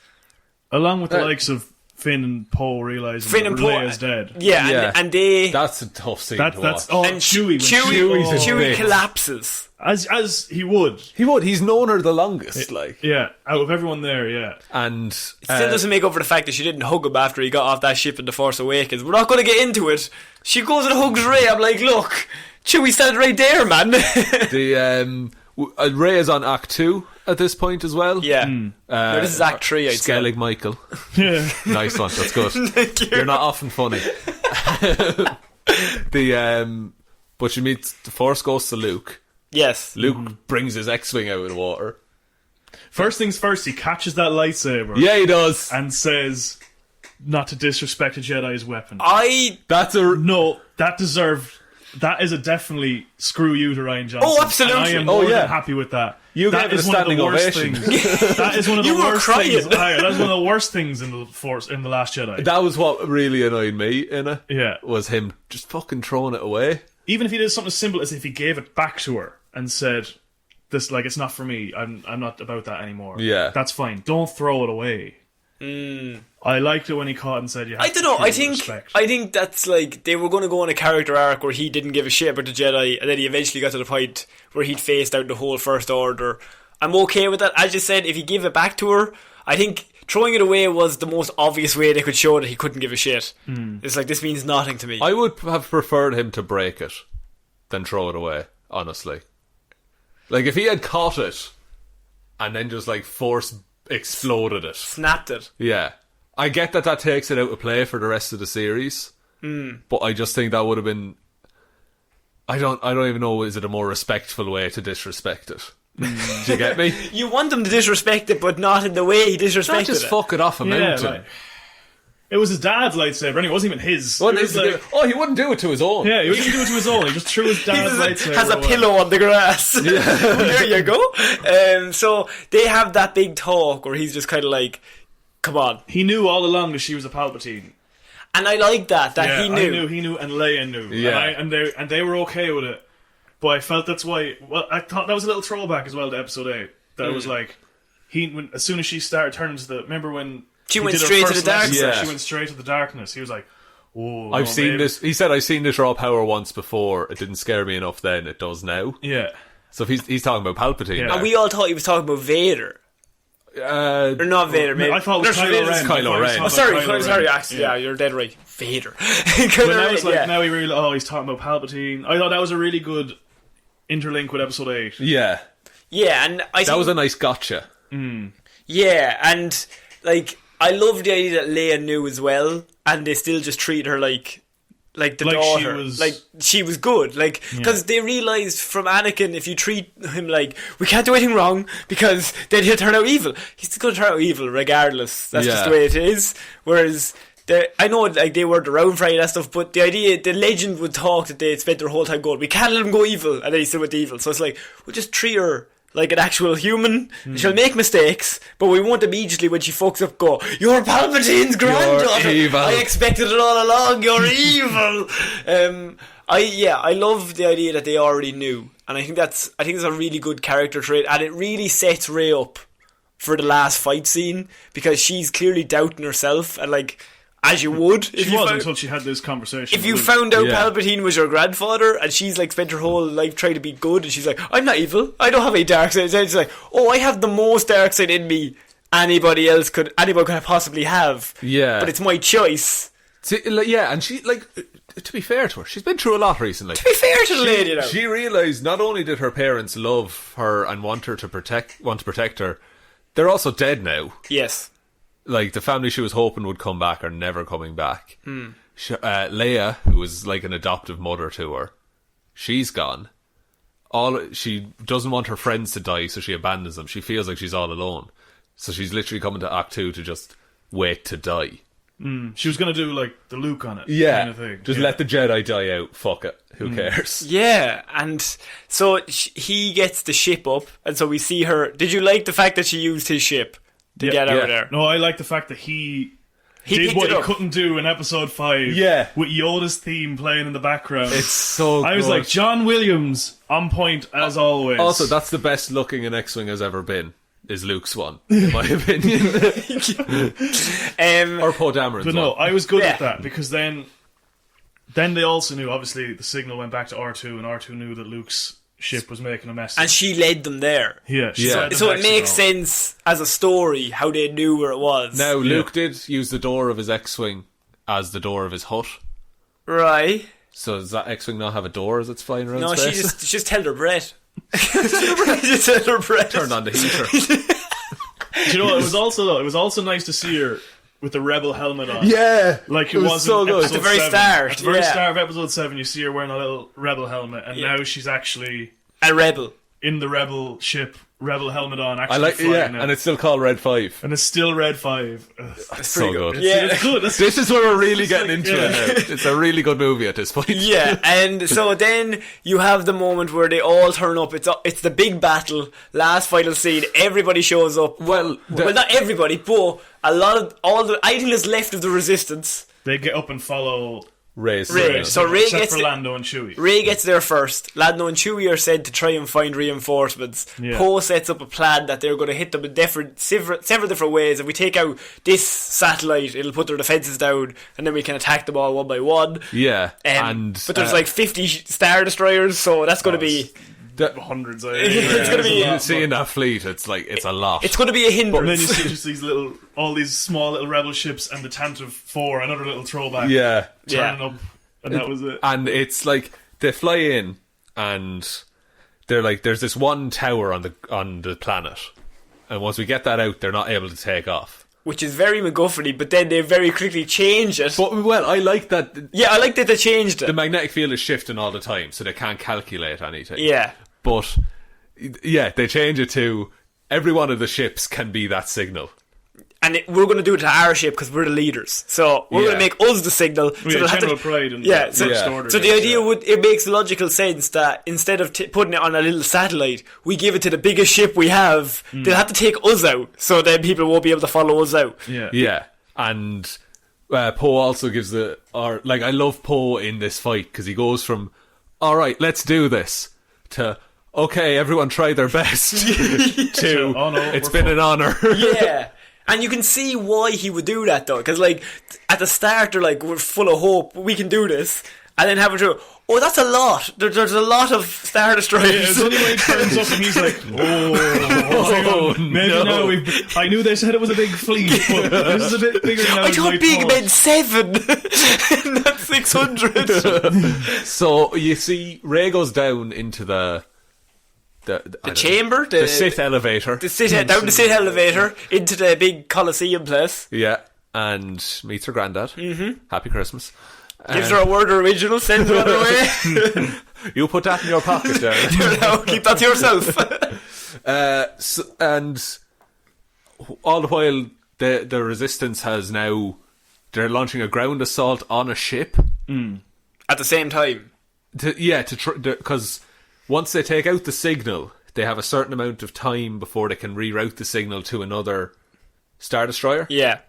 Along with the likes of Finn and Poe realising that Leia's dead. Yeah. And they... That's a tough scene to watch. And Chewie collapses. As he would. He's known her the longest, Yeah, out of everyone there, yeah. And... It still doesn't make up for the fact that she didn't hug him after he got off that ship in The Force Awakens. We're not going to get into it. She goes and hugs Rey. I'm like, look, Chewie standing right there, man. Rey is on Act 2 at this point as well. Yeah. No, this is Act 3, I'd say. Skellig Michael. Yeah. Nice one, that's good. Thank you. You're not often funny. But she meets... The Force goes to Luke. Yes. Luke brings his X-Wing out of the water. First things first, he catches that lightsaber. Yeah, he does. And says not to disrespect a Jedi's weapon. That is a definitely screw you to Ryan Johnson. Oh, absolutely. And I am more than happy with that. You gave it a standing ovation. That is one of the You were worst crying. things. That is one of the worst things in the Force in the Last Jedi. That was what really annoyed me in it. Yeah. Was him just fucking throwing it away. Even if he did something as simple as if he gave it back to her and said, "This, like, it's not for me. I'm not about that anymore." Yeah. That's fine. Don't throw it away. I liked it when he caught and said, "Yeah." I don't know. I think that's like they were going to go on a character arc where he didn't give a shit about the Jedi, and then he eventually got to the point where he'd phased out the whole First Order. I'm okay with that. As you said, if he gave it back to her, I think throwing it away was the most obvious way they could show that he couldn't give a shit. It's like, this means nothing to me. I would have preferred him to break it than throw it away, honestly. Like, if he had caught it and then just, like, force exploded it. Snapped it. Yeah. I get that takes it out of play for the rest of the series. But I just think that would have been... I don't even know, is it a more respectful way to disrespect it? Do you get me? You want him to disrespect it, but not in the way he disrespected Not just it. fuck it off a mountain. Like, it was his dad's lightsaber, and it wasn't even his. Well, he wouldn't do it to his own. Yeah, he wouldn't do it to his own. He just threw his dad's lightsaber has a away. pillow on the grass. Yeah. There you go. So they have that big talk where he's just kind of like, come on. He knew all along that she was a Palpatine. And I like that he knew. He knew, and Leia knew. Yeah. And they were okay with it. But I felt that's why... Well, I thought that was a little throwback as well to Episode 8. That was like... as soon as she started turning to the... Remember when... She went straight to the darkness. Yeah. She went straight to the darkness. He was like, oh... I've seen this... He said, I've seen this raw power once before. It didn't scare me enough then. It does now. Yeah. So if he's talking about Palpatine. Yeah. And we all thought he was talking about Vader. Or not Vader, maybe. I thought it was Kylo Ren. Kylo Ren. Oh, sorry, actually, yeah, you're dead right. Vader. But now it's like, now he really... he's talking about Palpatine. I thought that was a really good... interlink with Episode 8. Yeah. Yeah, and I think... That was a nice gotcha. Yeah, and, like, I love the idea that Leia knew as well, and they still just treat her like like the Like she daughter, was- like she was good, like because they realized from Anakin, if you treat him like we can't do anything wrong because then he'll turn out evil. He's going to turn out evil regardless. That's just the way it is. Whereas I know like they weren't around for any of that stuff, but the legend would talk that they'd spent their whole time going, we can't let him go evil, and then he still went evil. So it's like we'll just treat her like an actual human. She'll make mistakes, but we won't immediately when she fucks up go, you're Palpatine's granddaughter. Evil. I expected it all along. You're evil. I love the idea that they already knew, and I think it's a really good character trait, and it really sets Rey up for the last fight scene because she's clearly doubting herself, and like as you would if She you was found, until she had this conversation. if you with Luke. found out Yeah. Palpatine was your grandfather and she's like spent her whole life trying to be good and she's like, I'm not evil, I don't have any dark side. It's like, oh, I have the most dark side in me anyone could possibly have. Yeah. But it's my choice. See, like, yeah, and she, like, to be fair to her, she's been through a lot recently. To be fair to the lady now. She realised not only did her parents love her and want to protect her, they're also dead now. Yes. Like, the family she was hoping would come back are never coming back. Leia, who was like an adoptive mother to her, she's gone. She doesn't want her friends to die, so she abandons them. She feels like she's all alone. So she's literally coming to Act 2 to just wait to die. She was going to do like the Luke on it. Yeah, Kind of thing. just let the Jedi die out. Fuck it. Who cares? Yeah, and so he gets the ship up, and so we see her. Did you like the fact that she used his ship to get out of there? No, I like the fact that he did picked what it he up. couldn't do in episode 5. Yeah. With Yoda's theme playing in the background. It's so I was good. like, John Williams, on point as always. Also, that's the best looking an X-Wing has ever been, is Luke's one, in my opinion. Or Poe Dameron's But no, one. I was good Yeah. at that because then they also knew, obviously, the signal went back to R2 and R2 knew that Luke's ship was making a mess. And she led them there. yeah, she Yeah. sent them So it back makes to go. sense as a story how they knew where it was. Now, Luke did use the door of his X-Wing as the door of his hut. Right. So does that X-Wing not have a door as it's flying around No, she space? just held her breath. Just held her breath. Turned on the heater. Do you know what? It was also nice to see her with the Rebel helmet on. Yeah, Like it was was so in good. episode At the very 7. start, At the very yeah. start of episode 7, you see her wearing a little Rebel helmet, and Yeah. now she's actually A rebel. in the Rebel ship, Rebel helmet on, actually I like, flying yeah, now. and it's still called Red 5. And it's still Red 5. Ugh. It's so good. Yeah. It's good. That's This is where we're really getting like- into yeah. it now. It's a really good movie at this point. Yeah, and so then you have the moment where they all turn up. It's the big battle, last final scene. Everybody shows up. Well, Not everybody, but a lot of anything that's left of the Resistance. they get up and follow Rey's Ray. signal. So Rey except gets for the- Lando and Chewie. Rey gets there first. Lando and Chewie are sent to try and find reinforcements. Yeah. Poe sets up a plan that they're going to hit them in several different ways. If we take out this satellite, it'll put their defences down, and then we can attack them all one by one. Yeah, and But there's like 50 Star Destroyers, so that's going to be... Hundreds of It's gonna be- seeing that fleet. It's like it's a lot. It's going to be a And then you hindrance. see just all these small little rebel ships and the Tantive 4, another little throwback. yeah, Turning up, and that was it. and it's like they fly in, and they're like, there's this one tower on the planet, and once we get that out, they're not able to take off. Which is very MacGuffin-y, but then they very quickly change it. But well, I like that. Yeah, I like that they changed The it. magnetic field is shifting all the time, so they can't calculate anything. Yeah. But yeah, they change it to every one of the ships can be that signal. And we're going to do it to our ship because we're the leaders. So we're Yeah. going to make us the signal. We so had they'll have general to, pride in yeah, the so, First Yeah. Order. so the idea it makes logical sense that instead of putting it on a little satellite, we give it to the biggest ship we have. They'll have to take us out, so then people won't be able to follow us out. Yeah. Yeah, and Poe also gives I love Poe in this fight because he goes from all right, let's do this to okay, everyone try their best to Oh, no, it's we're been an honor. Yeah. And you can see why he would do that though, because like at the start they're like, we're full of hope, we can do this, and then having to, oh, that's a lot. There's a lot of Star Destroyers. Yeah, it's only when he turns up and he's like, Oh, maybe no. now I knew they said it was a big fleet, but this is a bit bigger now. I than thought big thought. meant 7, not 600. So you see, Rey goes down into the Chamber, the Sith elevator. down the Sith elevator into the big Colosseum place. Yeah, and meets her granddad. Mm-hmm. Happy Christmas. Gives her a word original, sends her on her way. You put that in your pocket, Darren. No, keep that to yourself. And all the while, the resistance has now... They're launching a ground assault on a ship. At the same time. Because once they take out the signal, they have a certain amount of time before they can reroute the signal to another Star Destroyer. Yeah.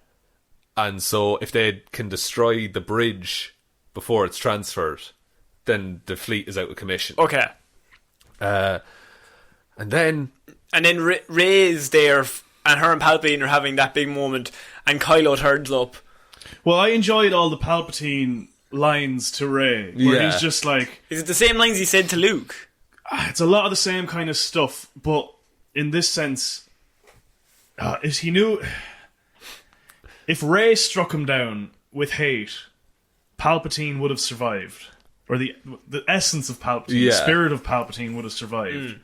And so if they can destroy the bridge before it's transferred, then the fleet is out of commission. Okay. And then Rey's there, and her and Palpatine are having that big moment, and Kylo turns up. Well, I enjoyed all the Palpatine lines to Rey, where Yeah. he's just like... Is it the same lines he said to Luke? It's a lot of the same kind of stuff, but in this sense, is he knew... If Rey struck him down with hate, Palpatine would have survived. Or the essence of Palpatine, the spirit of Palpatine would have survived.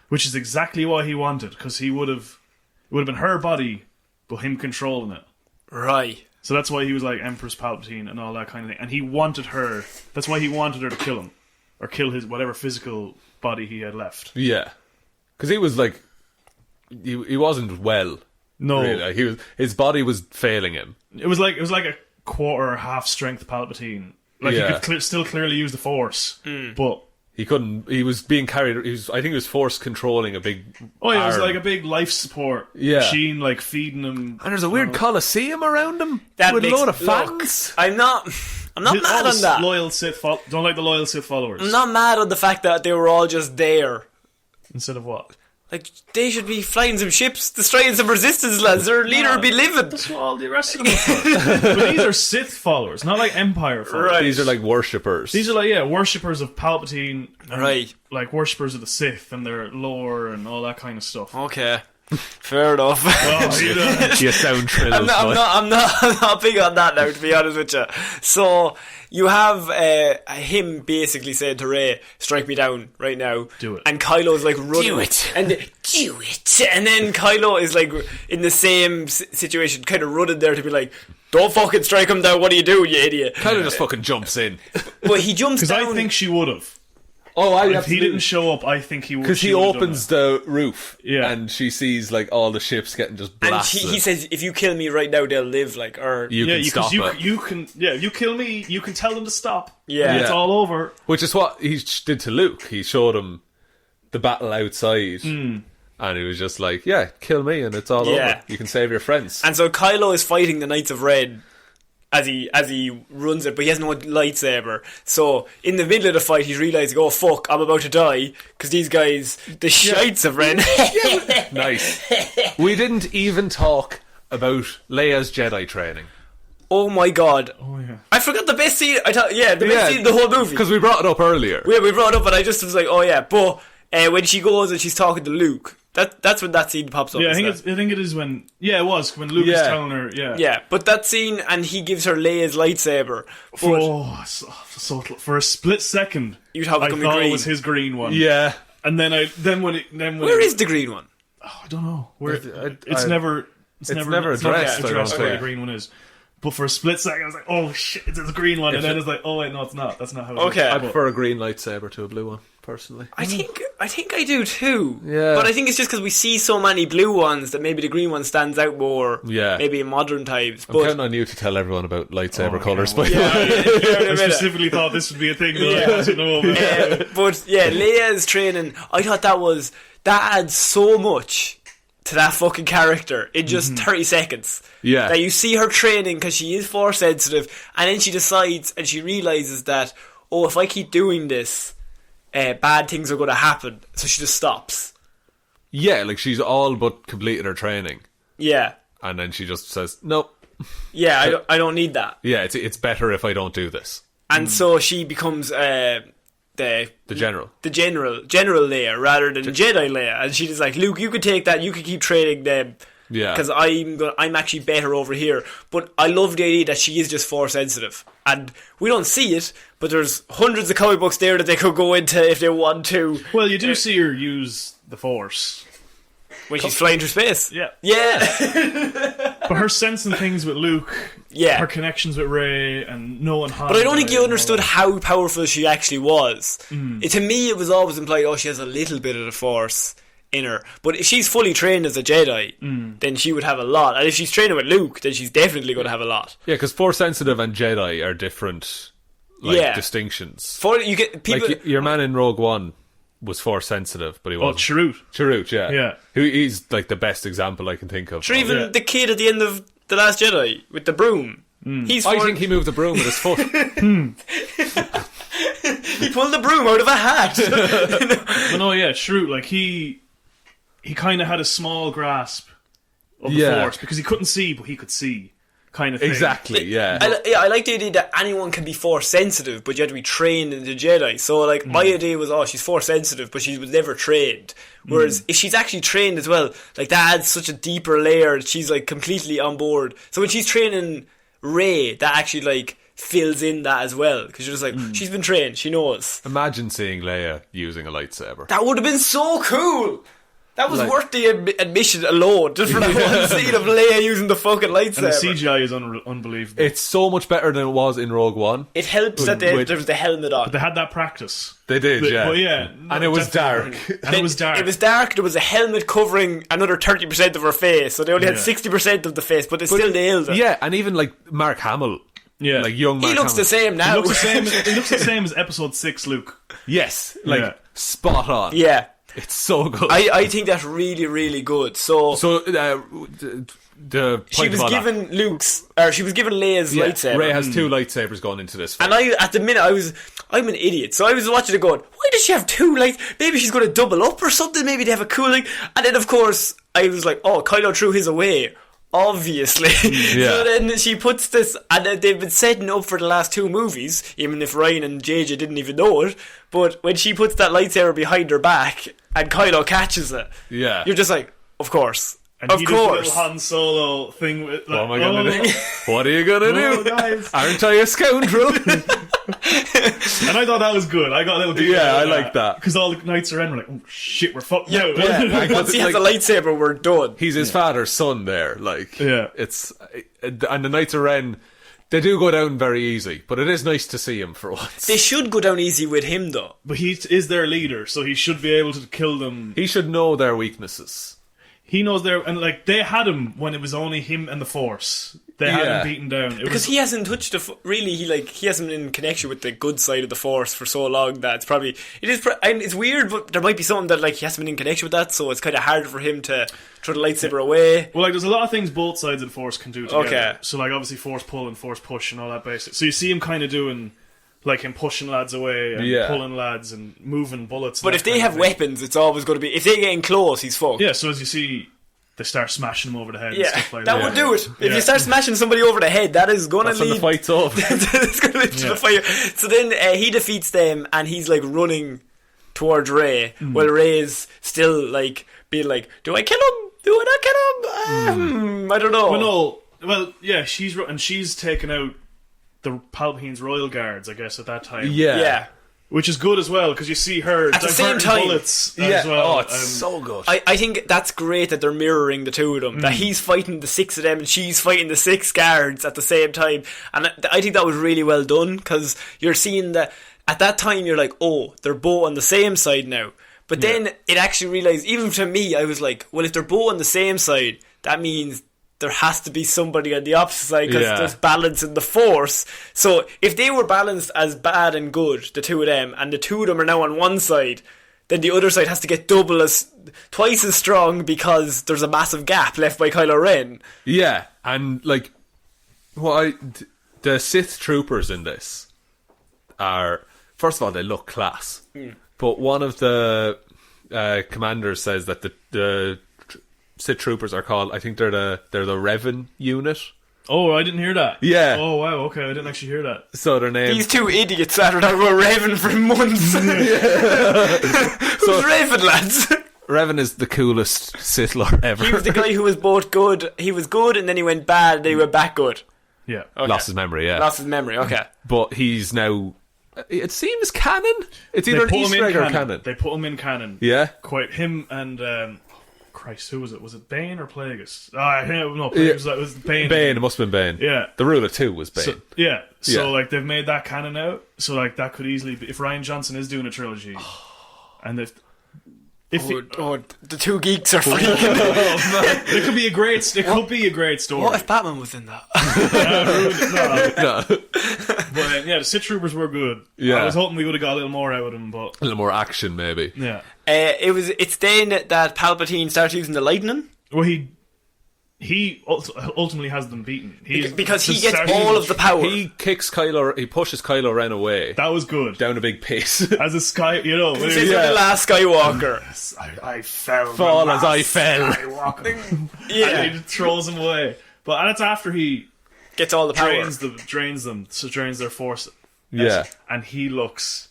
Which is exactly what he wanted, because it would have been her body, but him controlling it. Right. So that's why he was like Empress Palpatine and all that kind of thing. And he wanted her, that's why he wanted her to kill him. Or kill his whatever physical body he had left. Yeah. Because he was like... He wasn't well. No. Really. Like, his body was failing him. It was like a quarter, half strength Palpatine. Like he could still clearly use the Force. But... He couldn't... He was being carried... I think he was force controlling a big Oh, yeah, it was arm. like a big life support machine, like feeding him. And there's a weird coliseum around him That with a makes- load of look, fans. I'm not mad on that. Loyal Sith don't like the loyal Sith followers. I'm not mad on the fact that they were all just there. Instead of what? Like, they should be flying some ships, destroying some resistance lads. Their leader would be living. That's what all the rest of them are for. But these are Sith followers, not like Empire followers. Right. These are like worshippers. These are like, worshippers of Palpatine. And Right. Like worshippers of the Sith and their lore and all that kind of stuff. Okay. Fair enough. Oh, you know. You sound thrilled. I'm not big on that now, to be honest with you. So you have him basically saying to Rey, "Strike me down right now." Do it. And Kylo's like, "Run, Do it. and do it." And then Kylo is like in the same situation, kind of running there to be like, "Don't fucking strike him down! What are you doing, you idiot?" Kind of just fucking jumps in. Well, he jumps Because down. I think she would have. Oh, If he didn't show up, I think he would. Because he opens the roof, Yeah. and she sees like all the ships getting just and blasted. he says, "If you kill me right now, they'll live." Like, or you can stop it. You kill me, you can tell them to stop. Yeah. And it's Yeah. all over. Which is what he did to Luke. He showed him the battle outside, and he was just like, "Yeah, kill me, and it's all Yeah. over. You can save your friends." And so Kylo is fighting the Knights of Red as he runs it, but he has no lightsaber. So in the middle of the fight, he's realising, "Oh fuck, I'm about to die," because these guys, the shites of Ren. Nice. We didn't even talk about Leia's Jedi training. Oh my god! Oh yeah. I forgot the best scene. The best scene in the whole movie. Because we brought it up earlier. we brought it up, and I just was like, "Oh yeah." But when she goes and she's talking to Luke, that's when that scene pops up. Yeah, I isn't think it is when. Yeah, it was when Luke was Yeah. telling her. Yeah. yeah, but that scene, and he gives her Leia's lightsaber. But Oh, so for a split second, You thought it was I gonna be thought green. it was his green one. Yeah. And then where is the green one? I don't know. Where I- it's I- never never addressed, I don't where think. the green one is. But for a split second, I was like, "Oh shit, it's a green one," and then it's like, "Oh wait, no, it's not. That's not how." It Okay. is. I prefer a green lightsaber to a blue one, personally. I think I do too. Yeah. But I think it's just because we see so many blue ones that maybe the green one stands out more. Yeah. Maybe in modern times. I'm But counting on you to tell everyone about lightsaber Oh, colours. yeah, But I specifically thought this would be a thing that Yeah. I wanted to know about. but yeah, Leia's training. I thought that adds so much to that fucking character in just 30 seconds. Yeah. That you see her training because she is force sensitive, and then she decides and she realizes that, oh, if I keep doing this, bad things are going to happen. So she just stops. yeah, like she's all but completed her training. Yeah. And then she just says, nope. Yeah, I don't need that. Yeah, it's better if I don't do this. And so she becomes the general. the general Leia rather than Jedi Leia, and she's like, "Luke, you could take that. You could keep training them, Yeah. because I'm actually better over here." But I love the idea that she is just force sensitive, and we don't see it, but there's hundreds of comic books there that they could go into if they want to. Well, you do see her use the Force. When she's flying through space. Yeah. Yeah. But her sensing things with Luke Yeah. her connections with Rey and knowing Han. But I don't think Rey you and all understood that. how powerful she actually was. To me, it was always implied, she has a little bit of the Force in her. But if she's fully trained as a Jedi, then she would have a lot. And if she's training with Luke, then she's definitely going to have a lot. Yeah, because Force sensitive and Jedi are different distinctions. You get people. Like your man in Rogue One was Force sensitive, but he wasn't. Chirrut. Chirrut, yeah. He's like the best example I can think of. Sure, even the kid at the end of The Last Jedi with the broom. I think he moved the broom with his foot. He pulled the broom out of a hat. But no, Chirrut, like he kind of had a small grasp of the Force because he couldn't see, but he could see, kind of thing. Exactly, yeah. I like the idea that anyone can be Force sensitive, but you have to be trained in the Jedi. So, like, my idea was, she's Force sensitive, but she was never trained. Whereas, if she's actually trained as well, like, that adds such a deeper layer that she's, like, completely on board. So when she's training Rey, that actually, like, fills in that as well. Because you're just like, she's been trained, she knows. Imagine seeing Leia using a lightsaber. That would have been so cool! That was worth the admission alone, just for that one scene of Leia using the fucking lightsaber. And the CGI is unbelievable. It's so much better than it was in Rogue One. It helps that there was the helmet on. But they had that practice. They did, yeah. Well, yeah. And it was dark. And it was dark. It was dark. There was a helmet covering another 30% of her face, so they only had 60% of the face, but they still nailed it. Yeah, and even like Mark Hamill. Yeah. Like young Mark He looks Hamill. the same now. He looks the same as Episode 6 Luke. Yes, like spot on. Yeah. It's so good. I think that's really, really good. So the she point was of all given she was given Leia's lightsaber. Rey has two lightsabers going into this film. And at the minute, I'm an idiot. So I was watching it going, why does she have two? Like, maybe she's going to double up or something. Maybe they have a cool thing. And then, of course, I was like, Kylo threw his away. Obviously. Yeah. So then she puts this, and they've been setting up for the last two movies, even if Ryan and JJ didn't even know it. But when she puts that lightsaber behind her back, and Kylo catches it, you're just like, of course. And of he course. does the little Han Solo thing with, like, What am I gonna do? What are you gonna do? Guys. Aren't I a scoundrel? And I thought that was good. I got a little bit. Yeah, I like that. Because all the knights are in. We're like, oh shit, we're fucked now. Once he has a lightsaber, we're done. He's his father's son there. Like, Yeah. it's and the Knights of Ren, they do go down very easy, but it is nice to see him for once. They should go down easy with him, though. But he is their leader, so he should be able to kill them. He should know their weaknesses. He knows their, and like they had him when it was only him and the Force. They had him beaten down. Because he hasn't touched really. He hasn't been in connection with the good side of the Force for so long that it's probably it's weird, but there might be something that like he hasn't been in connection with that, so it's kind of hard for him to throw the lightsaber away. Well, like there's a lot of things both sides of the Force can do together. Okay. So like obviously Force pull and Force push and all that basic. So you see him kind of doing like him pushing lads away and pulling lads and moving bullets. But if they have weapons, it's always going to be, if they get in close, he's fucked. Yeah. So as you see, they start smashing him over the head. And stuff like that would do it. If you start smashing somebody over the head, that is going to lead. When the fight's over. It's going to lead to the fight. So then he defeats them, and he's like running towards Rey, while Rey is still like being like, "Do I kill him? Do I not kill him? I don't know." Well, yeah, she's taken out the Palpatine's royal guards, I guess, at that time. Yeah. Which is good as well, because you see her at the same time bullets as well. Oh, it's so good. I think that's great that they're mirroring the two of them. That he's fighting the six of them and she's fighting the six guards at the same time. And I think that was really well done, because you're seeing that at that time you're like, oh, they're both on the same side now. But then it actually realised, even to me, I was like, well, if they're both on the same side, that means there has to be somebody on the opposite side, because there's balance in the Force. So if they were balanced as bad and good, the two of them, and the two of them are now on one side, then the other side has to get twice as strong, because there's a massive gap left by Kylo Ren. Yeah, and like the Sith troopers in this are, first of all, they look class. But one of the commanders says that the Sith troopers are called, I think they're the Revan unit. Oh, I didn't hear that. Yeah. Oh, wow, okay, I didn't actually hear that. So their name... These two idiots that are talking about Revan for months. Who's Revan, lads? Revan is the coolest Sith Lord ever. He was the guy who was both good. He was good, and then he went bad, and then he went back good. Yeah. Okay. Lost his memory, Lost his memory, okay. But he's now... It seems canon? It's either an Easter egg or canon. They put him in canon. Yeah? Quite him and... Christ, who was it? Was it Bane or Plagueis? I think no, Plagueis. It was Bane. Bane, it must have been Bane. Yeah. The ruler 2 was Bane. So like they've made that canon now. So like that could easily be if Rian Johnson is doing a trilogy, and if the two geeks are freaking. it could be a great story. What if Batman was in that? No. But yeah, the Sith Troopers were good. Yeah. I was hoping we would have got a little more out of them, but A little more action, maybe. yeah. It's then that Palpatine starts using the lightning. Well, he ultimately has them beaten. Because he gets all of the power. He pushes Kylo Ren away That was good. down a big pit. As a sky, you know. This is the last Skywalker. I fell. Fall as I fell. Skywalker. Yeah. And he just throws them away. But that's after he Gets all the power. drains their force. Yeah. And he looks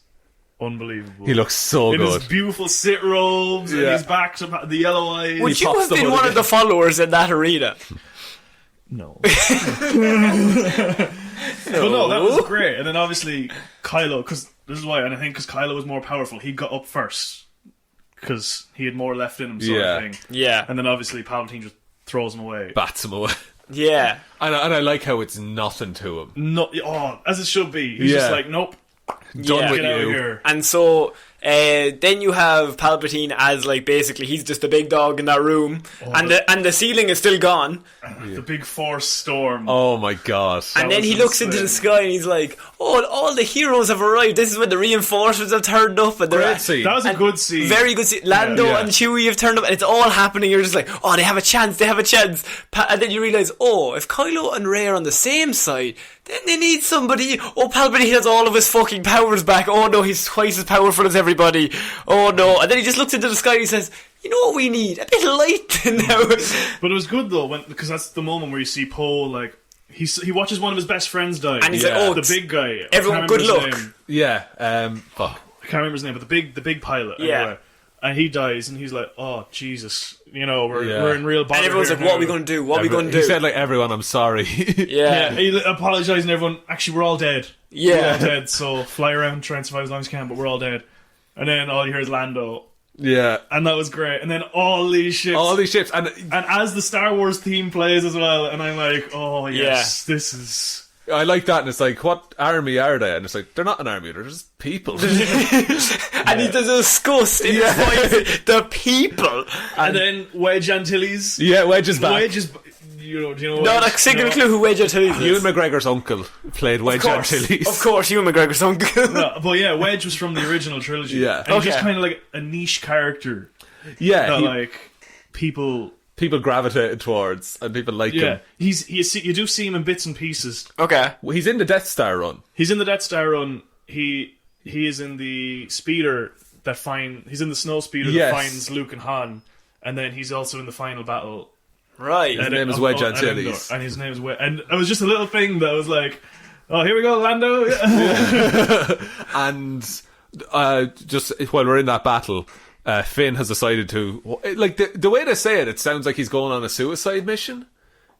unbelievable. He looks so in good. his beautiful Sith robes and his back to the yellow eyes. Would you pops have the been hood one of again. the followers in that arena? No. But no, that was great. And then obviously Kylo, because this is why, and I think because Kylo was more powerful, he got up first because he had more left in him, sort of thing. Yeah. And then obviously Palpatine just throws him away. Bats him away. Yeah. And I like how it's nothing to him. No, as it should be. He's just like, nope, Done with get out of you. here. And so then you have Palpatine as like basically he's just a big dog in that room, and the ceiling is still gone. The big force storm. Oh my god. And then he looks into the sky and he's like, "Oh, all the heroes have arrived. This is when the reinforcements have turned up." And Great scene. That was a good scene. Very good scene. Lando Yeah. and Chewie have turned up, and it's all happening. You're just like, "Oh, they have a chance. They have a chance." And then you realize, "Oh, if Kylo and Rey are on the same side, then they need somebody." Oh, Palpatine has all of his fucking powers back. Oh no, he's twice as powerful as everybody. Oh no. And then he just looks into the sky and he says, "You know what we need? A bit of light now." But it was good though, because that's the moment where you see Poe like he watches one of his best friends die, And he's like, "Oh, the big guy." everyone, I can't good remember his luck. name. Yeah. Fuck. I can't remember his name, but the big pilot. Yeah. Anyway. And he dies, and he's like, "Oh Jesus, we're in real bother." And everyone's here like, "What now." are we going to do? What are we going to do?" He said like, everyone, I'm sorry. Yeah, he apologised, and everyone. Actually, we're all dead. Yeah. We're all dead. So fly around, try and survive as long as you can, but we're all dead. And then all you hear is Lando, Yeah. and that was great. And then all these ships, And and as the Star Wars theme plays as well, and I'm like, "Oh yes, this is." I like that, and it's like, what army are they? And it's like, they're not an army, they're just people. And he does disgust in his voice. The people. And then Wedge Antilles. Yeah, Wedge is back. Wedge is, do you know? No, Wedge? like single clue who Wedge Antilles is. Ewan McGregor's uncle played Wedge Antilles. Of course, Ewan McGregor's uncle. No, but yeah, Wedge was from the original trilogy. Yeah. and he's just Okay. kind of like a niche character Yeah, that like people. people gravitated towards, and people like Yeah, him. you do see him in bits and pieces. Okay. Well, he's in the Death Star run. He's in the Death Star run. He is in the speeder he's in the snow speeder Yes. that finds Luke and Han, and then he's also in the final battle. Right. His name is Wedge Antilles. And his name is Wedge. And it was just a little thing that was like, "Oh, here we go, Lando." And just while we're in that battle, Finn has decided to, like, the way they say it, it sounds like he's going on a suicide mission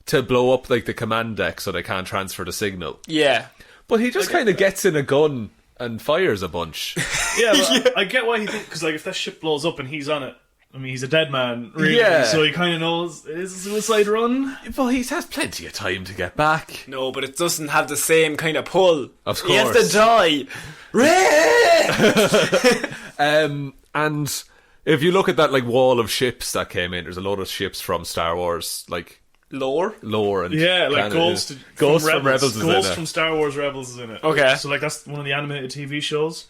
to blow up like the command deck so they can't transfer the signal. Yeah. But he just kind of gets in a gun and fires a bunch. Yeah, but I get why he thinks, because like if that ship blows up and he's on it, I mean, he's a dead man, really. Yeah. So he kind of knows it's a suicide run. But he has plenty of time to get back. No, but it doesn't have the same kind of pull. Of He has course. to die. And if you look at that like wall of ships that came in, there's a lot of ships from Star Wars, like Lore? lore and Yeah, like canon. Ghost from Rebels is in Ghost it. from Star Wars Rebels is in it. Okay. So like that's one of the animated TV shows,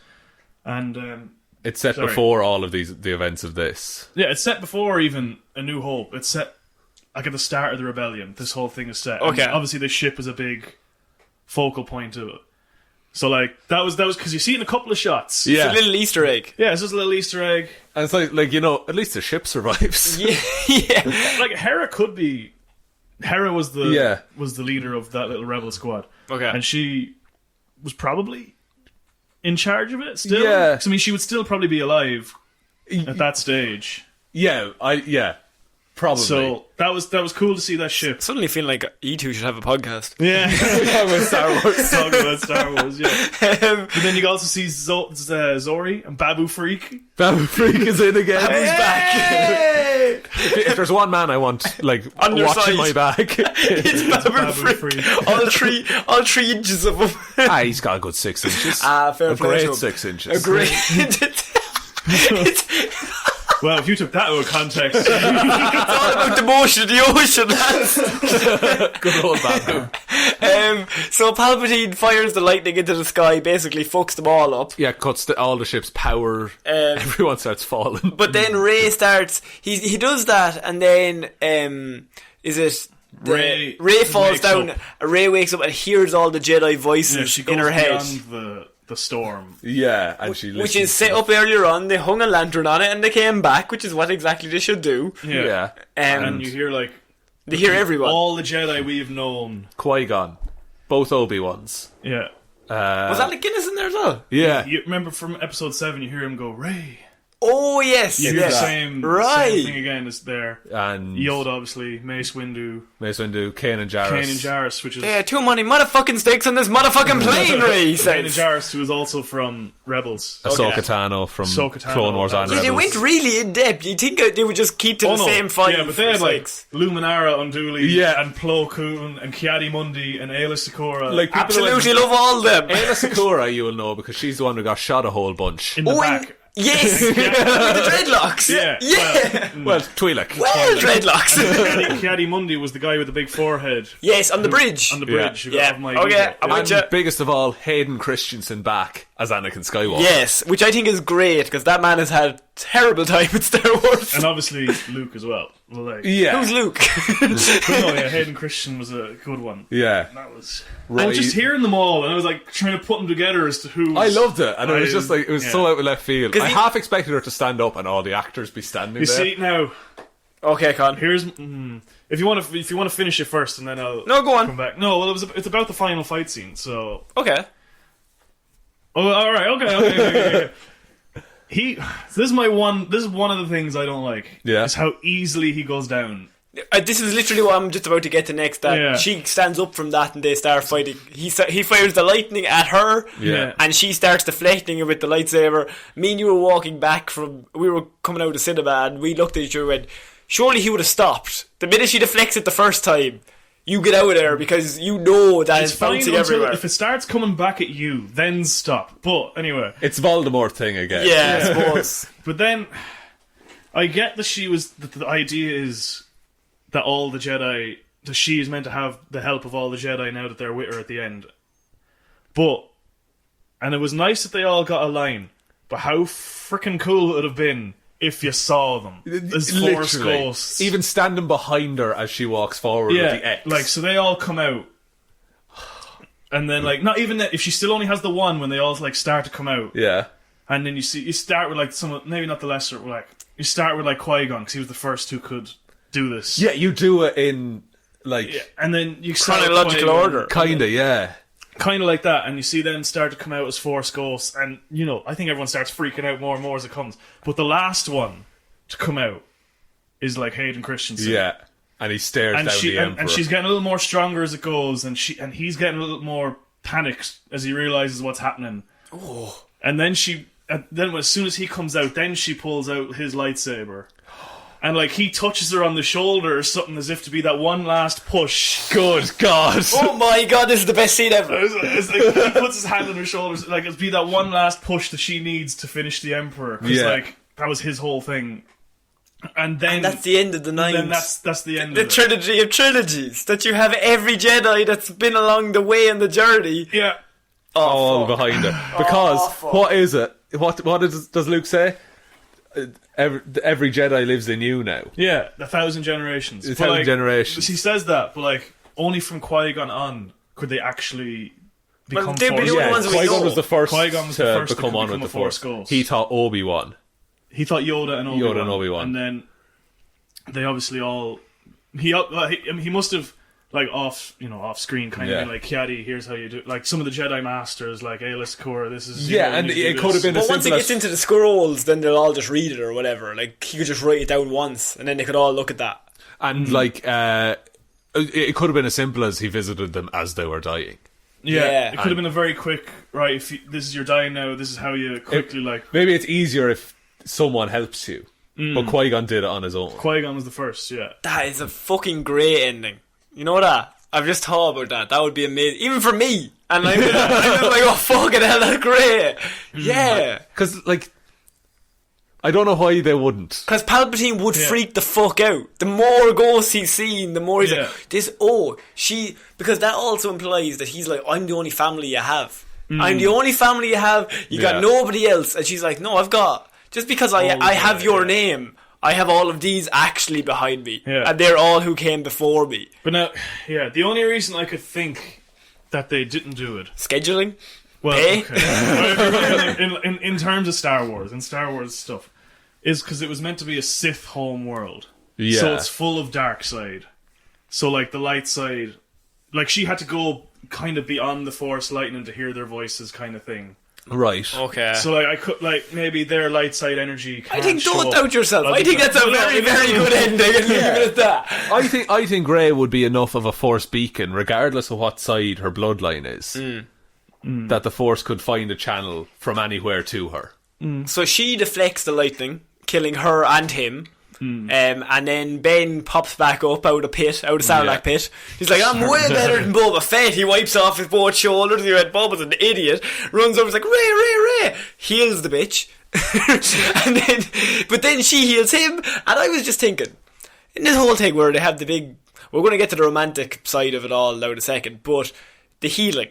and It's set Sorry. before all of the events of this. yeah, it's set before even A New Hope. It's set like at the start of the rebellion. This whole thing is set. Okay. And obviously, the ship is a big focal point of it. So like that was because you see it in a couple of shots. Yeah. It's a little Easter egg. Yeah, it's just a little Easter egg. And it's like at least the ship survives. Yeah. Like Hera could be. Hera was the Yeah. leader of that little rebel squad. Okay. And she was probably in charge of it still. Yeah. 'Cause, I mean, she would still probably be alive at that stage. Probably. So that was cool to see that ship. Suddenly feeling like E2 should have a podcast. Yeah. with Star Wars. Talking about Star Wars, yeah. But then you can also see Zori and Babu Freak. Babu Freak is in again. Babu's back. If there's one man I want, like, On your watching side. my back, It's Babu Babu Free. Free. All 3 inches of him. he's got a good 6 inches. Fair a play great to him. 6 inches. A great. Well, if you took that out of context, It's all about the motion of the ocean, lads. Good old Babu. So Palpatine fires the lightning into the sky, basically fucks them all up. Yeah, cuts all the ship's power. Everyone starts falling. But then Rey starts. He does that, and then is it Rey falls wakes down. up. Ray wakes up and hears all the Jedi voices she goes in her head, beyond the storm. Yeah, and she which listens is set to up earlier on. They hung a lantern on it, and they came back, which is what exactly they should do. Yeah. And you hear like They hear everyone. all the Jedi we've known. Qui-Gon. Both Obi-Wans. Yeah. Was Alec Guinness in there as well? Yeah. You remember from episode 7, you hear him go, Rey. Oh yes, You hear yeah. the same Right. thing again is there. And Yoda, obviously, Mace Windu, Mace Windu, Kanan Jarrus. Kanan Jarrus, which is Yeah, too many motherfucking stakes on this motherfucking plane, Ray Kanan says. Jarrus, who is also from Rebels. Ahsoka Okay. Tano from Ahsoka Tano, Clone Wars that and was- Yeah, they Rebels. went really in depth. You think they would just keep to the same five? Yeah, but they had like stakes. Luminara Unduli, Yeah. and Plo Koon, and Kiadi Mundi, and Ayla Sakura. Like, people Absolutely love all them. Ayla Sakura, you will know, because she's the one who got shot a whole bunch. in the Oh, back. yes, with the dreadlocks. Yeah. Well, Twi'lek. Well, dreadlocks. Kiadi Mundi was the guy with the big forehead Yes, on the bridge. on the bridge. who got Yeah. off my Okay, ego. I'm with And you. biggest of all, Hayden Christensen back as Anakin Skywalker. Yes, which I think is great because that man has had a terrible time with Star Wars. And obviously Luke as well. Well, like, Yeah. Who's Luke? but no, yeah, Hayden Christian was a good one. Yeah. That was. Right. And just hearing them all, and I was like trying to put them together as to who. I loved it, and it was just like, it was so out of left field. 'Cause I he- half expected her to stand up and all the actors be standing You there. see now. Okay, Con. Here's if you want to finish it first, and then I'll No, go on. come back. No, well, it's about the final fight scene. So Okay. oh, all right, okay. This is one of the things I don't like. Yeah. Is how easily he goes down. This is literally what I'm just about to get to next. That Yeah. she stands up from that and they start fighting. He fires the lightning at her, Yeah. and she starts deflecting it with the lightsaber. Me and you were walking back we were coming out of the cinema, and we looked at each other and went, surely he would have stopped. The minute she deflects it the first time, you get out of there because you know that it's Fine bouncing until everywhere. if it starts coming back at you, then stop. But anyway, It's Voldemort thing again. Yeah, I suppose. but then I get that the idea is that all the Jedi, that she is meant to have the help of all the Jedi now that they're with her at the end. And it was nice that they all got a line, but how freaking cool it would have been if you saw them as Force Literally. ghosts. Even standing behind her as she walks forward with the X. like, so they all come out. And then, like, not even that, if she still only has the one when they all, like, start to come out. Yeah. And then you start with, like, maybe not the lesser, like, you start with, like, Qui-Gon, because he was the first who could do this. Yeah, you do it in, like, Yeah, and then you start with Chronological Qui-Gon, order. kinda, yeah. kind of like that, and you see them start to come out as Force ghosts, and I think everyone starts freaking out more and more as it comes. But the last one to come out is like Hayden Christensen, Yeah. And he stares and down the Emperor. and she's getting a little more stronger as it goes, and he's getting a little more panicked as he realizes what's happening. Oh. And then then as soon as he comes out, then she pulls out his lightsaber. And, like, he touches her on the shoulder or something as if to be that one last push. Good God. Oh my god, this is the best scene ever. It's like he puts his hand on her shoulders, like it'd be that one last push that she needs to finish the Emperor. Because, Yeah. like, that was his whole thing. And then That's the end of the nine. then that's the end the of it. trilogy of trilogies. That you have every Jedi that's been along the way in the journey. Yeah. All fuck. behind her. Because, fuck. what is it? What does Luke say? Every Jedi lives in you now. Yeah, 1,000 generations. 1,000 generations. He says that, but, like, only from Qui-Gon on could they actually become they'd be Force the only Yeah, ones ghosts. we Qui-Gon know. was the first Qui-Gon was the to first to become on become with a the Force Force. ghost. He taught Obi-Wan. He thought Yoda and Obi-Wan. And then they obviously all... He must have, like, off screen kind of Yeah. been like, Kiadi, here's how you do it. Like, some of the Jedi Masters, like, Ayla Sakura, this is... Yeah, and it could have been But as once it simple gets as... into the scrolls, then they'll all just read it or whatever. Like, he could just write it down once, and then they could all look at that. And, like, it could have been as simple as he visited them as they were dying. Yeah. It could have been a very quick, right, this is your dying now, this is how you quickly, like... Maybe it's easier if someone helps you. But Qui-Gon did it on his own. Qui-Gon was the first, yeah. That is a fucking great ending. You know that? I've just thought about that. That would be amazing. Even for me. And I'm just like, oh, fucking hell, that's great. Yeah. Because, like, I don't know why they wouldn't. Because Palpatine would freak the fuck out. The more ghosts he's seen, the more he's like, because that also implies that he's like, I'm the only family you have. I'm the only family you have. You got nobody else. And she's like, no, I've got, just because I have your name, I have all of these actually behind me. Yeah. And they're all who came before me. But now, the only reason I could think that they didn't do it. Scheduling? Well, okay. in terms of Star Wars stuff, is because it was meant to be a Sith home world. Yeah. So it's full of dark side. So, like, the light side, like, she had to go kind of beyond the Force lightning to hear their voices kind of thing. Right. Okay. So, like, I could, like, maybe their light side energy can't I think don't show doubt yourself. I think that's a very, very good ending, and leave it at that. I think Rey would be enough of a Force beacon, regardless of what side her bloodline is, that the Force could find a channel from anywhere to her. So she deflects the lightning, killing her and him. And then Ben pops back up out of Sarlacc pit. He's like, I'm way better than Boba Fett. He wipes off his both shoulders. He went, Boba's an idiot. Runs over, he's like, Ray. Heals the bitch. But then she heals him. And I was just thinking, in this whole thing where they have the big, we're going to get to the romantic side of it all now in a second, but the healing.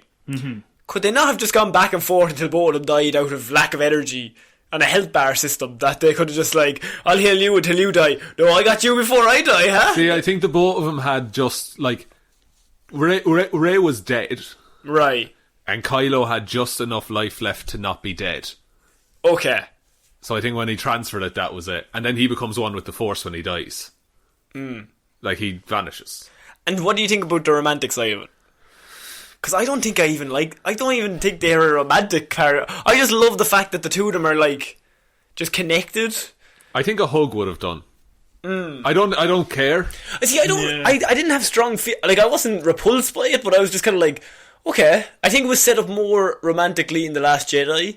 Could they not have just gone back and forth until both of them died out of lack of energy? And a health bar system that they could have just like, I'll heal you until you die. No, I got you before I die, huh? See, I think the both of them had just like Rey was dead, right? And Kylo had just enough life left to not be dead. Okay. So I think when he transferred it, that was it. And then he becomes one with the Force when he dies. Like he vanishes. And what do you think about the romantic side of it? Because I don't even think they're a romantic pair. I just love the fact that the two of them are like just connected. I think a hug would have done. I don't care. See, I didn't have strong I wasn't repulsed by it, but I was just kind of like, okay. I think it was set up more romantically in The Last Jedi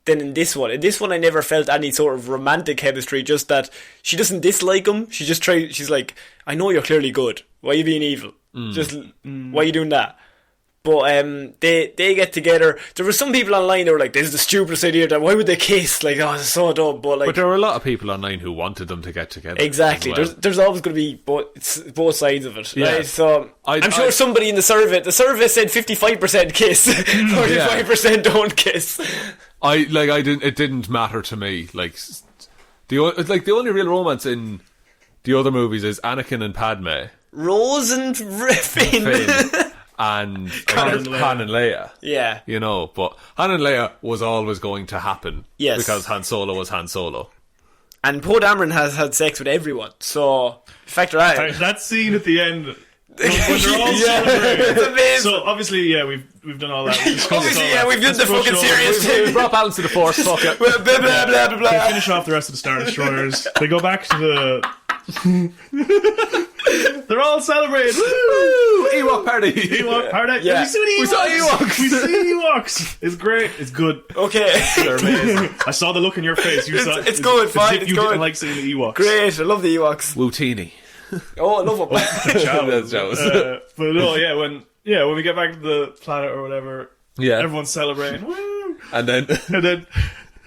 than in this one. In this one, I never felt any sort of romantic chemistry. Just that she doesn't dislike him. She's like, I know you're clearly good. Why are you being evil? Why are you doing that? But they get together. There were some people online that were like, this is the stupidest idea. Why would they kiss? Like, oh, it's so dumb. But there were a lot of people online who wanted them to get together. Exactly. Well. There's always going to be both sides of it. Yeah. Right? So I'm sure somebody in the survey said 55% kiss, 45% don't kiss. It didn't matter to me. Like the only real romance in the other movies is Anakin and Padme. Rose and Finn. And Han and Leia. Yeah. You know, but Han and Leia was always going to happen. Yes. Because Han Solo was Han Solo. And Poe Dameron has had sex with everyone. So, factor out. That scene at the end, when they're all celebrating. It's amazing. So, obviously, we've done all that. We've done the fucking serious thing. We brought balance to the Force, fuck it. Blah, blah, blah, blah, blah. They finish off the rest of the Star Destroyers. They go back to the... They're all celebrating. Woo! Ewok party. Yeah. We saw Ewoks. We see Ewoks. It's great. It's good. Okay. They're amazing. I saw the look in your face. It's good. Fine. It's you good. didn't like seeing the Ewoks. Great. I love the Ewoks. Wootini. Oh, I love them. That's Jawas. But no, when we get back to the planet or whatever, everyone's celebrating. Woo! And then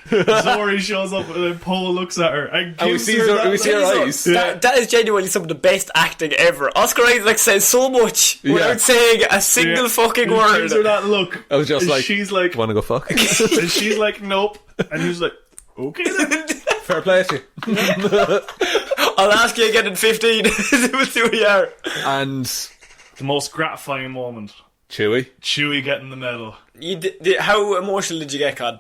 Zori shows up and then Poe looks at her and we see her eyes. That is genuinely some of the best acting ever. Oscar Isaac says so much without saying a single fucking word. Gives her that look. I was just like, she's like, wanna go fuck? And she's like, nope. And he's like, okay then. Fair play to you. I'll ask you again in 15. We'll see where you are. And the most gratifying moment. Chewie getting the medal. How emotional did you get, Con?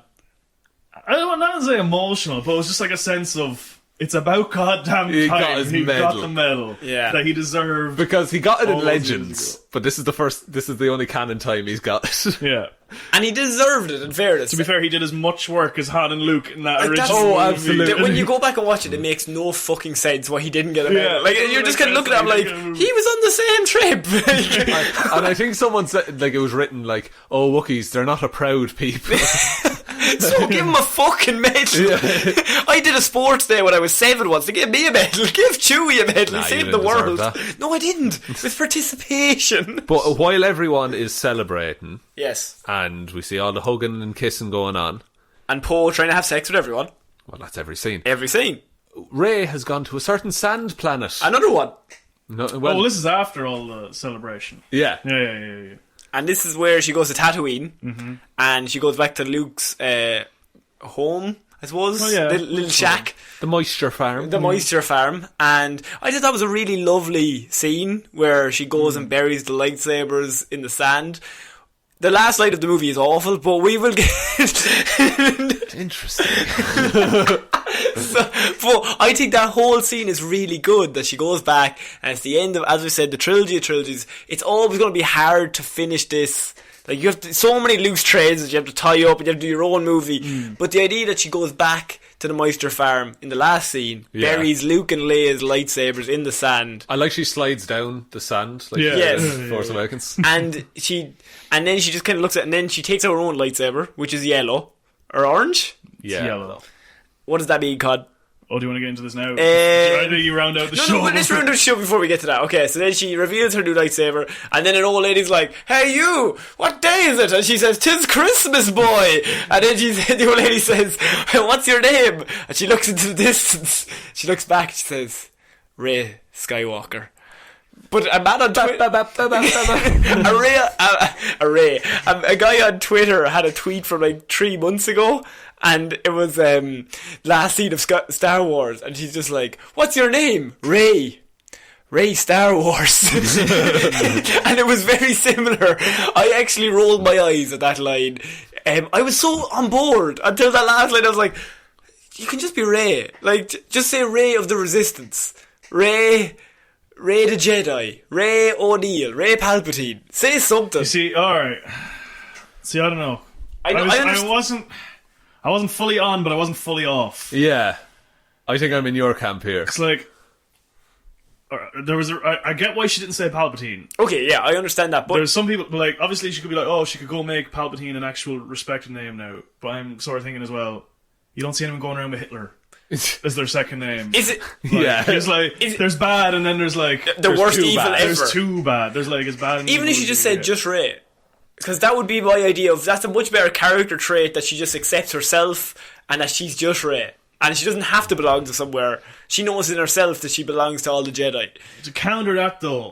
I don't want to say emotional, but it was just like a sense of it's about goddamn time he got the medal that he deserved, because he got it in Legends, but this is the only canon time he's got it. Yeah, and he deserved it. In fairness, to be fair, he did as much work as Han and Luke in that original movie. Absolutely. When you go back and watch it like no fucking sense why he didn't get a medal. Like you're just kind of looking at him like he was on the same trip. And I think someone said, like, it was written like, "Oh, Wookiees, they're not a proud people." So give him a fucking medal. I did a sports day when I was 7 once. They gave me a medal. Give Chewie a medal. Nah, He you saved the didn't deserve world. that. No, I didn't. With participation. But while everyone is celebrating, Yes. and we see all the hugging and kissing going on, And Poe trying to have sex with everyone. well, that's every scene. Every scene. Ray has gone to a certain sand planet. Another one. No, Well, this is after all the celebration. yeah. Yeah. And this is where she goes to Tatooine. And she goes back to Luke's home, I suppose. Oh, yeah. Little shack. The moisture farm. The moisture farm. And I thought that was a really lovely scene where she goes and buries the lightsabers in the sand. The last light of the movie is awful, but we will get... Interesting. But I think that whole scene is really good, that she goes back and it's the end of, as we said, the trilogy of trilogies. It's always going to be hard to finish this. Like, you have so many loose threads that you have to tie up and you have to do your own movie. But the idea that she goes back to the moisture farm in the last scene, buries Luke and Leia's lightsabers in the sand. I like she slides down the sand, like Yes. Force Awakens. And then she just kind of looks at it, and then she takes out her own lightsaber, which is yellow or orange. Yeah. Yellow. What does that mean, Cod? Oh, do you want to get into this now? I think you round out the show. No, but let's round out the show before we get to that. Okay, so then she reveals her new lightsaber, and then an old lady's like, "Hey, you! What day is it?" And she says, "'Tis Christmas, boy." And then the old lady says, "What's your name?" And she looks into the distance. She looks back. She says, "Ray Skywalker." But a man on Twitter, a guy on Twitter had a tweet from like 3 months ago, and it was last scene of Star Wars, and she's just like, "What's your name?" Ray Star Wars. And it was very similar. I actually rolled my eyes at that line. I was so on board until that last line. I was like, you can just be Ray. Like, just say Ray of the Resistance. Ray the Jedi, Ray O'Neill, Ray Palpatine. Say something. You see, alright. See, I don't know. I wasn't fully on, but I wasn't fully off. Yeah. I think I'm in your camp here. It's like, there was I get why she didn't say Palpatine. Okay, yeah, I understand that, but There's some people, like, obviously she could be like, oh, she could go make Palpatine an actual respected name now. But I'm sort of thinking as well, you don't see anyone going around with Hitler as their second name. is it Like, Yeah. There's like, there's bad, and then there's like, the worst too evil bad. ever? there's too bad. There's like, it's bad. and Even if evil she just is said good. just Ray. Because that would be my idea of, that's a much better character trait, that she just accepts herself and that she's just Ray. And she doesn't have to belong to somewhere. She knows in herself that she belongs to all the Jedi. To counter that though,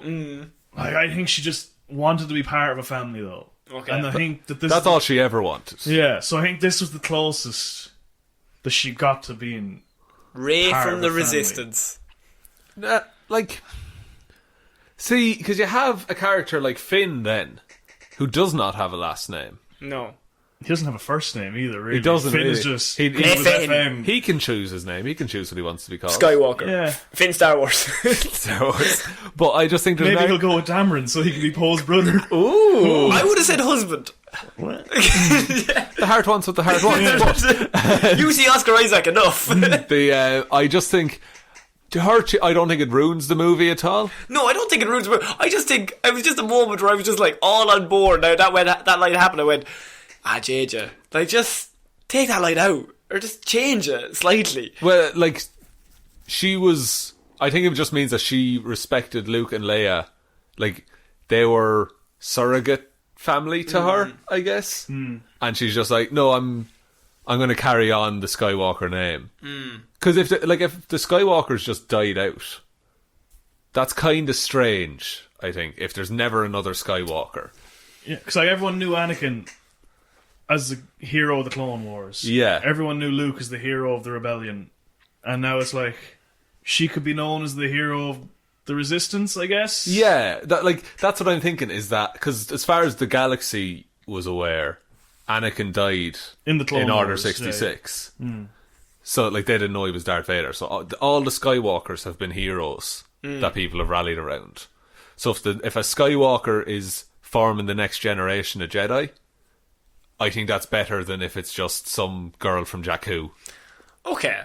like, I think she just wanted to be part of a family though. Okay. And I think that this That's all she ever wanted. Yeah, so I think this was the closest that she got to being Ray part from of the a family. Resistance. Like, see, because you have a character like Finn then, who does not have a last name. No. He doesn't have a first name either, really. He doesn't Finn really. is just He was FM. FM. He can choose his name. He can choose what he wants to be called. Skywalker. Yeah. Finn Star Wars. Star Wars. But I just think there's Maybe an he'll go with Dameron so he can be Poe's brother. Ooh. I would have said husband. What? The heart wants what the heart wants. You see Oscar Isaac enough. I just think, to her, I don't think it ruins the movie at all. No, I don't think it ruins the movie. I just think it was just a moment where I was just like all on board. Now that when that line happened, I went, JJ, like, just take that line out or just change it slightly. Well, like, she was. I think it just means that she respected Luke and Leia. Like, they were surrogate family to her, I guess. And she's just like, no, I'm going to carry on the Skywalker name. Because if the Skywalkers just died out, that's kind of strange, I think, if there's never another Skywalker. Yeah, because like everyone knew Anakin as the hero of the Clone Wars. Yeah. Everyone knew Luke as the hero of the Rebellion. And now it's like, she could be known as the hero of the Resistance, I guess? Yeah, that's what I'm thinking, is that, because as far as the galaxy was aware, Anakin died In the Clone Order Wars, 66. So, like, they didn't know he was Darth Vader. So all the Skywalkers have been heroes that people have rallied around. So if a Skywalker is forming the next generation of Jedi, I think that's better than if it's just some girl from Jakku. Okay.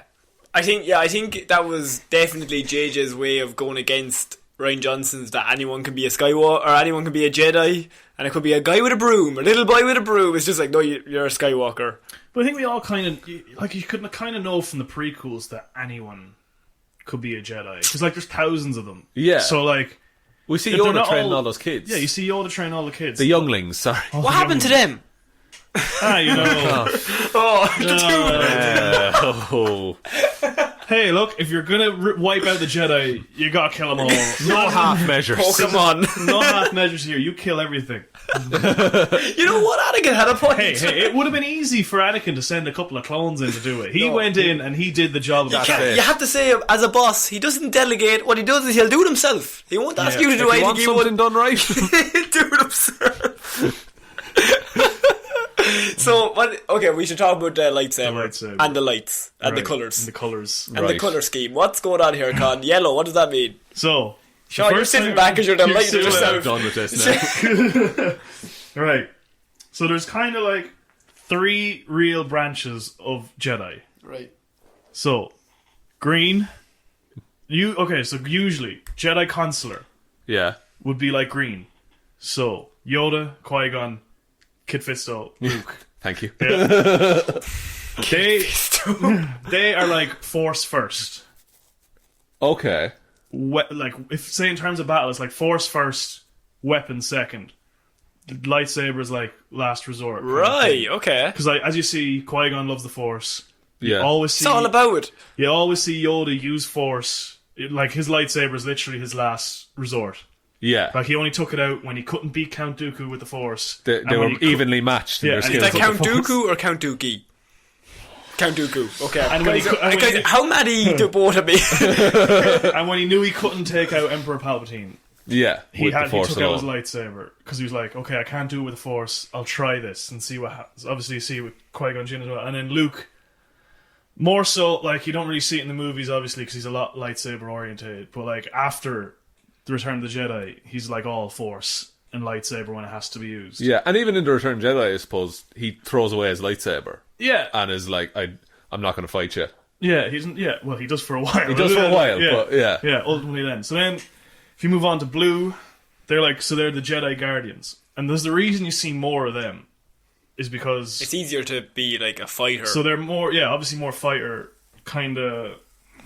I think that was definitely JJ's way of going against Rian Johnson's, that anyone can be a Skywalker or anyone can be a Jedi, and it could be a guy with a broom, a little boy with a broom. It's just like, no, you're a Skywalker. But I think we all kind of like you could kind of know from the prequels that anyone could be a Jedi because like there's thousands of them. Yeah. So like We see if they're Yoda not training all those kids. yeah, you see Yoda train all the kids. The younglings, sorry. What happened to them? You know. Oh. Hey, look, if you're gonna wipe out the Jedi, you gotta kill them all. No half measures. Pokemon. No half measures here. You kill everything. You know what? Anakin had a point. Hey, it would have been easy for Anakin to send a couple of clones in to do it. He went in and he did the job. That's it. You have to say, as a boss, he doesn't delegate. What he does is he'll do it himself. He won't ask you to do If you want anything. He something done right. won't do it himself. So, okay, we should talk about the lightsaber and the lights and the colours. And the colours. And the colour scheme. What's going on here, Con? Yellow, what does that mean? So, Sean, you're sitting back because you're delighted yourself. I'm done with this now. Right. So there's kind of like 3 real branches of Jedi. Right. So, green. So usually, Jedi Consular Yeah. would be like green. So, Yoda, Qui-Gon, Kit Fisto, Luke. Thank you. They are like Force first. Okay. Like, if say in terms of battle, it's like Force first, weapon second. The lightsaber is like last resort. Right, okay. Because like, as you see, Qui-Gon loves the Force. Yeah. You always see, It's all about it. you always see Yoda use Force. Like, his lightsaber is literally his last resort. Yeah. Like, he only took it out when he couldn't beat Count Dooku with the Force. They And were when he evenly matched in Yeah, their and skills. Is that with Count the Force. Dooku or Count Dookie? Count Dooku. Okay. And when he Guys, cou- and when guys, he- how mad are you to both of me? And when he knew he couldn't take out Emperor Palpatine, Yeah. he with the Force took out his alone. lightsaber. Because he was like, okay, I can't do it with the Force. I'll try this and see what happens. Obviously, you see with Qui-Gon Jinn as well. And then Luke, more so, like, you don't really see it in the movies, obviously, because he's a lot lightsaber oriented. But, like, after the Return of the Jedi, he's, like, all Force and lightsaber when it has to be used. Yeah, and even in the Return of the Jedi, I suppose, he throws away his lightsaber Yeah. and is like, I'm not going to fight you. Yeah, well, he does for a while. He does for a while, but yeah. Yeah, ultimately then. So then, if you move on to blue, they're the Jedi Guardians. And there's the reason you see more of them is because... It's easier to be like a fighter. So they're more, obviously more fighter, kind of,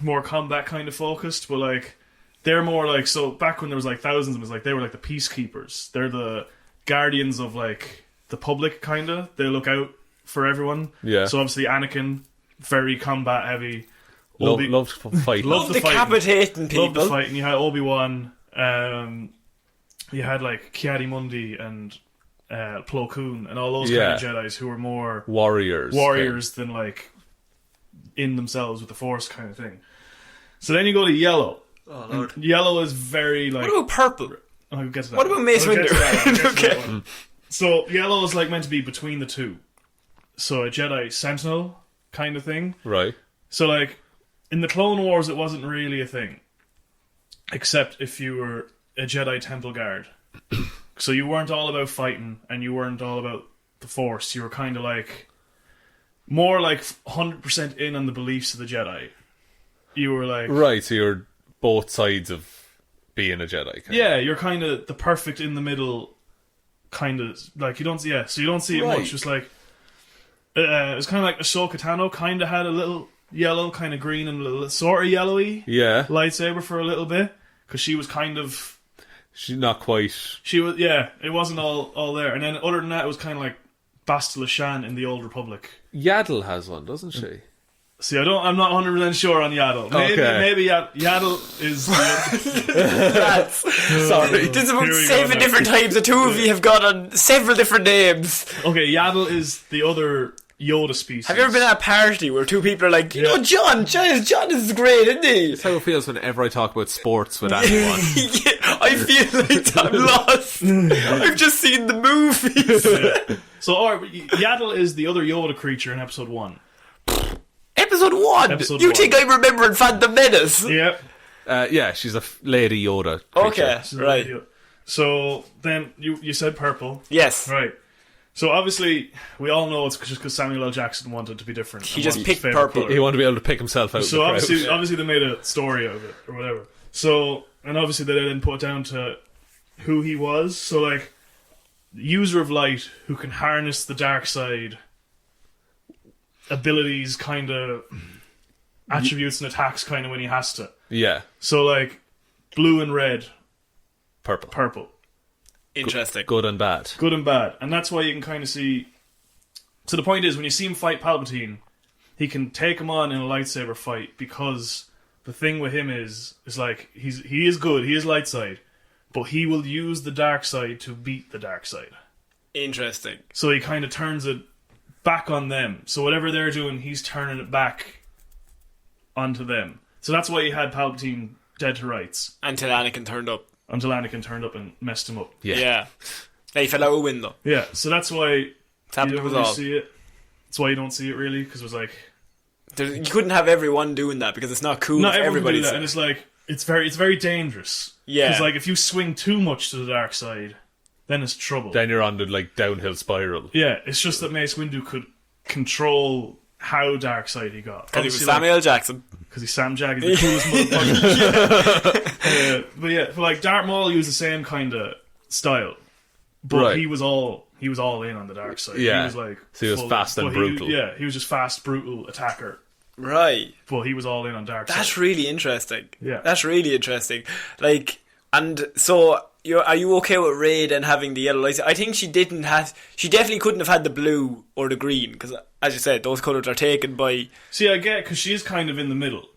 more combat kind of focused, but like, they're more like, so back when there was like thousands of them, it was like, they were like the peacekeepers. They're the guardians of like, the public kind of. They look out for everyone. Yeah. So obviously Anakin, very combat heavy. Loved fighting. Loved the fighting. decapitating people. Loved the fight, and you had Obi-Wan, you had like Ki-Adi-Mundi and Plo Koon and all those kind of Jedis who were more warriors than like in themselves with the Force kind of thing. So then you go to yellow. Oh, Lord. Yellow is very like... What about purple? I'll get to that. What about Mace I'll get to Windu? that. I'll get to Okay. that one. So yellow is like meant to be between the two. So a Jedi Sentinel kind of thing. Right. So like in the Clone Wars it wasn't really a thing. Except if you were a Jedi Temple Guard. So you weren't all about fighting and you weren't all about the Force. You were kind of like more like 100% in on the beliefs of the Jedi. You were like... Right, so you're both sides of being a Jedi. Yeah, you're kind of the perfect in the middle kind of... Like, you don't... Yeah, so you don't see it Right. much. It's like... it's kind of like Ahsoka Tano kind of had a little yellow, kind of green and a little sort of yellowy lightsaber for a little bit. Because she was kind of... She's not quite... She was... Yeah, it wasn't all there. And then other than that, it was kind of like Bastila Shan in the Old Republic. Yaddle has one, doesn't she? See, I'm not 100% sure on Yaddle. Maybe Yaddle is... Sorry. This is about Here we go 7 now. different times the two of you have got on several different names. Okay, Yaddle is the other Yoda species. Have you ever been at a party where two people are like, you know, John is great, isn't he? That's how it feels whenever I talk about sports with anyone. Yeah, I feel like I'm lost. I've just seen the movies. So, Yaddle is the other Yoda creature in Episode 1. Episode 1? Episode You 1. think I'm remembering Phantom Menace? Yep. Yeah, she's a Lady Yoda creature. Okay, right. So, then you said purple. Yes. Right. So, obviously, we all know it's just because Samuel L. Jackson wanted to be different. He and just wanted his picked favourite purple. colour. He wanted to be able to pick himself out So of the crowd. obviously they made a story out of it or whatever. So and obviously they then put down to who he was. So like user of light who can harness the dark side abilities, kind of attributes and attacks, kind of when he has to. Yeah. So like blue and red, Purple. Interesting. Good and bad. good and bad, and that's why you can kind of see. So the point is, when you see him fight Palpatine, he can take him on in a lightsaber fight because the thing with him is like he is good, he is light side, but he will use the dark side to beat the dark side. Interesting. So he kind of turns it back on them. So whatever they're doing, he's turning it back onto them. So that's why he had Palpatine dead to rights Until Anakin turned up. until Anakin turned up and messed him up. Yeah. They fell out a window. Yeah, so that's why It's happened you don't with really all. see it. That's why you don't see it really, because it was like You couldn't have everyone doing that because it's not cool not if everyone can do everybody's... that, and it's like it's very dangerous. Yeah. because like if you swing too much to the dark side, then it's trouble. Then you're on the like downhill spiral. Yeah, it's just that Mace Windu could control how dark side he got. Because he was Obviously, like, Samuel L. Jackson. because he's Sam Jack, he's the coolest motherfucker. But yeah, but like Darth Maul used the same kind of style, but Right. he was all in on the dark side. Yeah. He was like So he was fast and but brutal. he was just fast, brutal attacker, Right. but he was all in on dark That's side. really interesting. Yeah. That's really interesting. Like, and so... Are you okay with Rey then having the yellow lights? I think she definitely couldn't have had the blue or the green because, as you said, those colours are taken by. See, I get because she is kind of in the middle.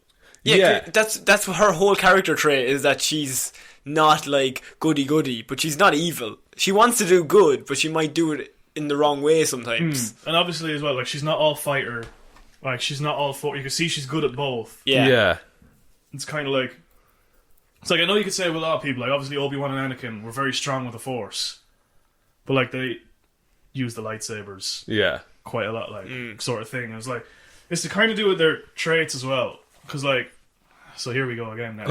Yeah. That's her whole character trait is that she's not like goody, but she's not evil. She wants to do good, but she might do it in the wrong way sometimes. And obviously as well, like she's not all fighter, like she's not all you can see she's good at both. Yeah. It's kind of like. It's like, I know you could say with a lot of people, like obviously Obi-Wan and Anakin were very strong with the Force, but like they use the lightsabers Yeah. quite a lot, like sort of thing. It's like, it's to kind of do with their traits as well, because like, so here we go again now.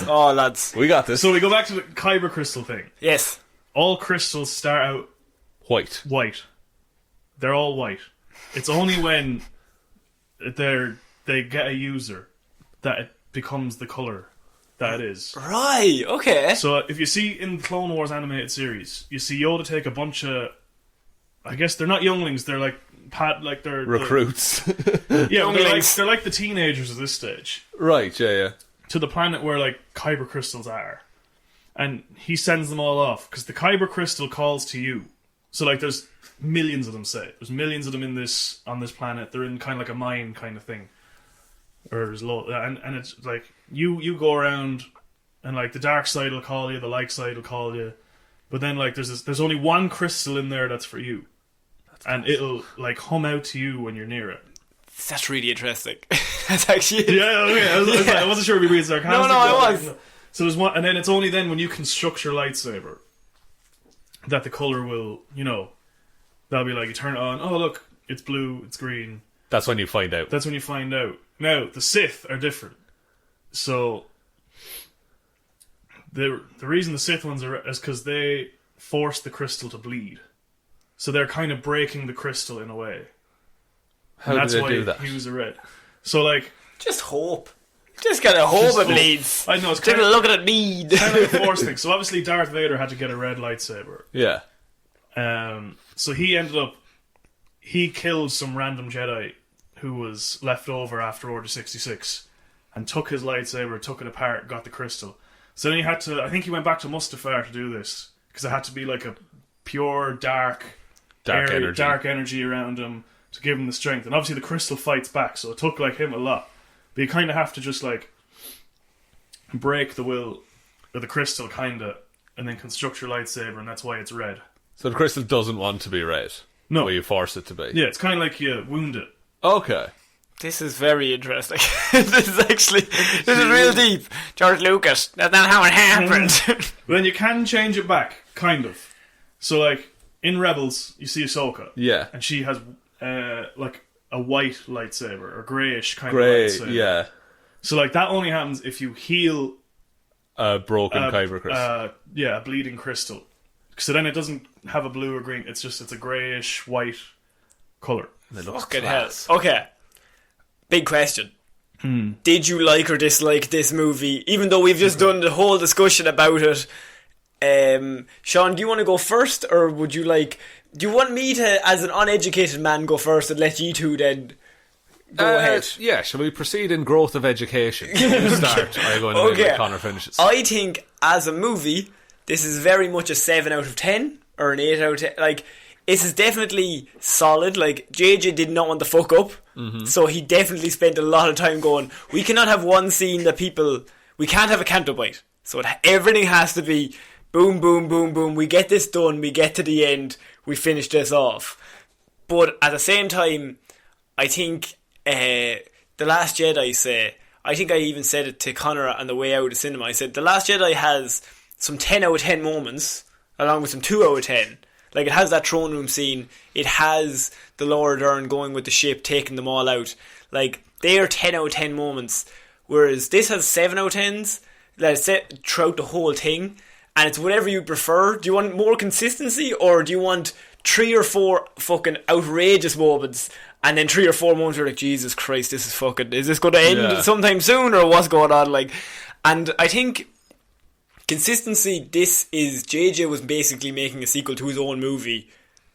Oh, lads. We got this. So we go back to the Kyber crystal thing. Yes. All crystals start out White. white. They're all white. It's only when they get a user that it becomes the color that it is. Right. Okay. So if you see in the Clone Wars animated series, you see Yoda take a bunch of, I guess they're not younglings, they're like they're Recruits. Younglings. they're like the teenagers at this stage Right, yeah. to the planet where like Kyber crystals are, and he sends them all off because the Kyber crystal calls to you. So like there's millions of them. There's millions of them on this planet. They're in kind of like a mine kind of thing. Or there's and it's like you go around and like the dark side will call you, the light side will call you, but then like there's only one crystal in there that's for you, and it'll like hum out to you when you're near it. That's really interesting. That's actually... Yeah, okay. I wasn't sure if we being sarcastic. No, I was. So there's one, and then it's only then when you construct your lightsaber that the color will, that'll be like you turn it on. Oh look, it's blue, it's green. That's when you find out. That's when you find out. Now, the Sith are different. So, the reason the Sith ones are is because they force the crystal to bleed. So they're kind of breaking the crystal in a way. How And do they do that? He was a red. So, like... Just hope. Just gotta hope it bleeds. I know, it's Take kind a of, look at it need. kind of like a force thing. So obviously Darth Vader had to get a red lightsaber. Yeah. So he ended up... He killed some random Jedi who was left over after Order 66 and took his lightsaber, took it apart, got the crystal. So then he had to... I think he went back to Mustafar to do this because it had to be like a pure dark energy around him to give him the strength. And obviously the crystal fights back, so it took like him a lot. But you kind of have to just like break the will of the crystal, kind of, and then construct your lightsaber, and that's why it's red. So the crystal doesn't want to be red. No. Well, you force it to be. Yeah, it's kind of like you wound it. Okay. This is very interesting. This is real deep. George Lucas, that's not how it happened. But then you can change it back, kind of. So like in Rebels, you see Ahsoka. Yeah. And she has like a white lightsaber or greyish kind Grey, of lightsaber. yeah. So like that only happens if you heal A broken kyber crystal. a bleeding crystal. So then it doesn't have a blue or green. It's a greyish white colour. Fucking hell. Okay. Big question. Did you like or dislike this movie? Even though we've just done the whole discussion about it. Sean, do you want to go first? Or would you like... Do you want me to, as an uneducated man, go first and let you two then go ahead? Yeah, shall we proceed in growth of education? You start. I go in the Conor finishes. I think, as a movie, this is very much a 7 out of 10 or an 8 out of 10. Like, this is definitely solid. Like, JJ did not want to fuck up, so he definitely spent a lot of time going, we cannot have one scene that we can't have a counterbite. So everything has to be boom, boom, boom, boom. We get this done. We get to the end. We finish this off. But at the same time, I think The Last Jedi, I think I even said it to Conor on the way out of the cinema. I said, The Last Jedi has some 10 out of 10 moments, along with some 2 out of 10. Like, it has that throne room scene. It has the Laura Dern going with the ship, taking them all out. Like, they are 10 out of 10 moments. Whereas this has 7 out of 10s, let's say, throughout the whole thing. And it's whatever you prefer. Do you want more consistency, or do you want 3 or 4 fucking outrageous moments, and then 3 or 4 moments where you're like, Jesus Christ, is this going to end sometime soon, or what's going on? Like, and I think consistency, this is, JJ was basically making a sequel to his own movie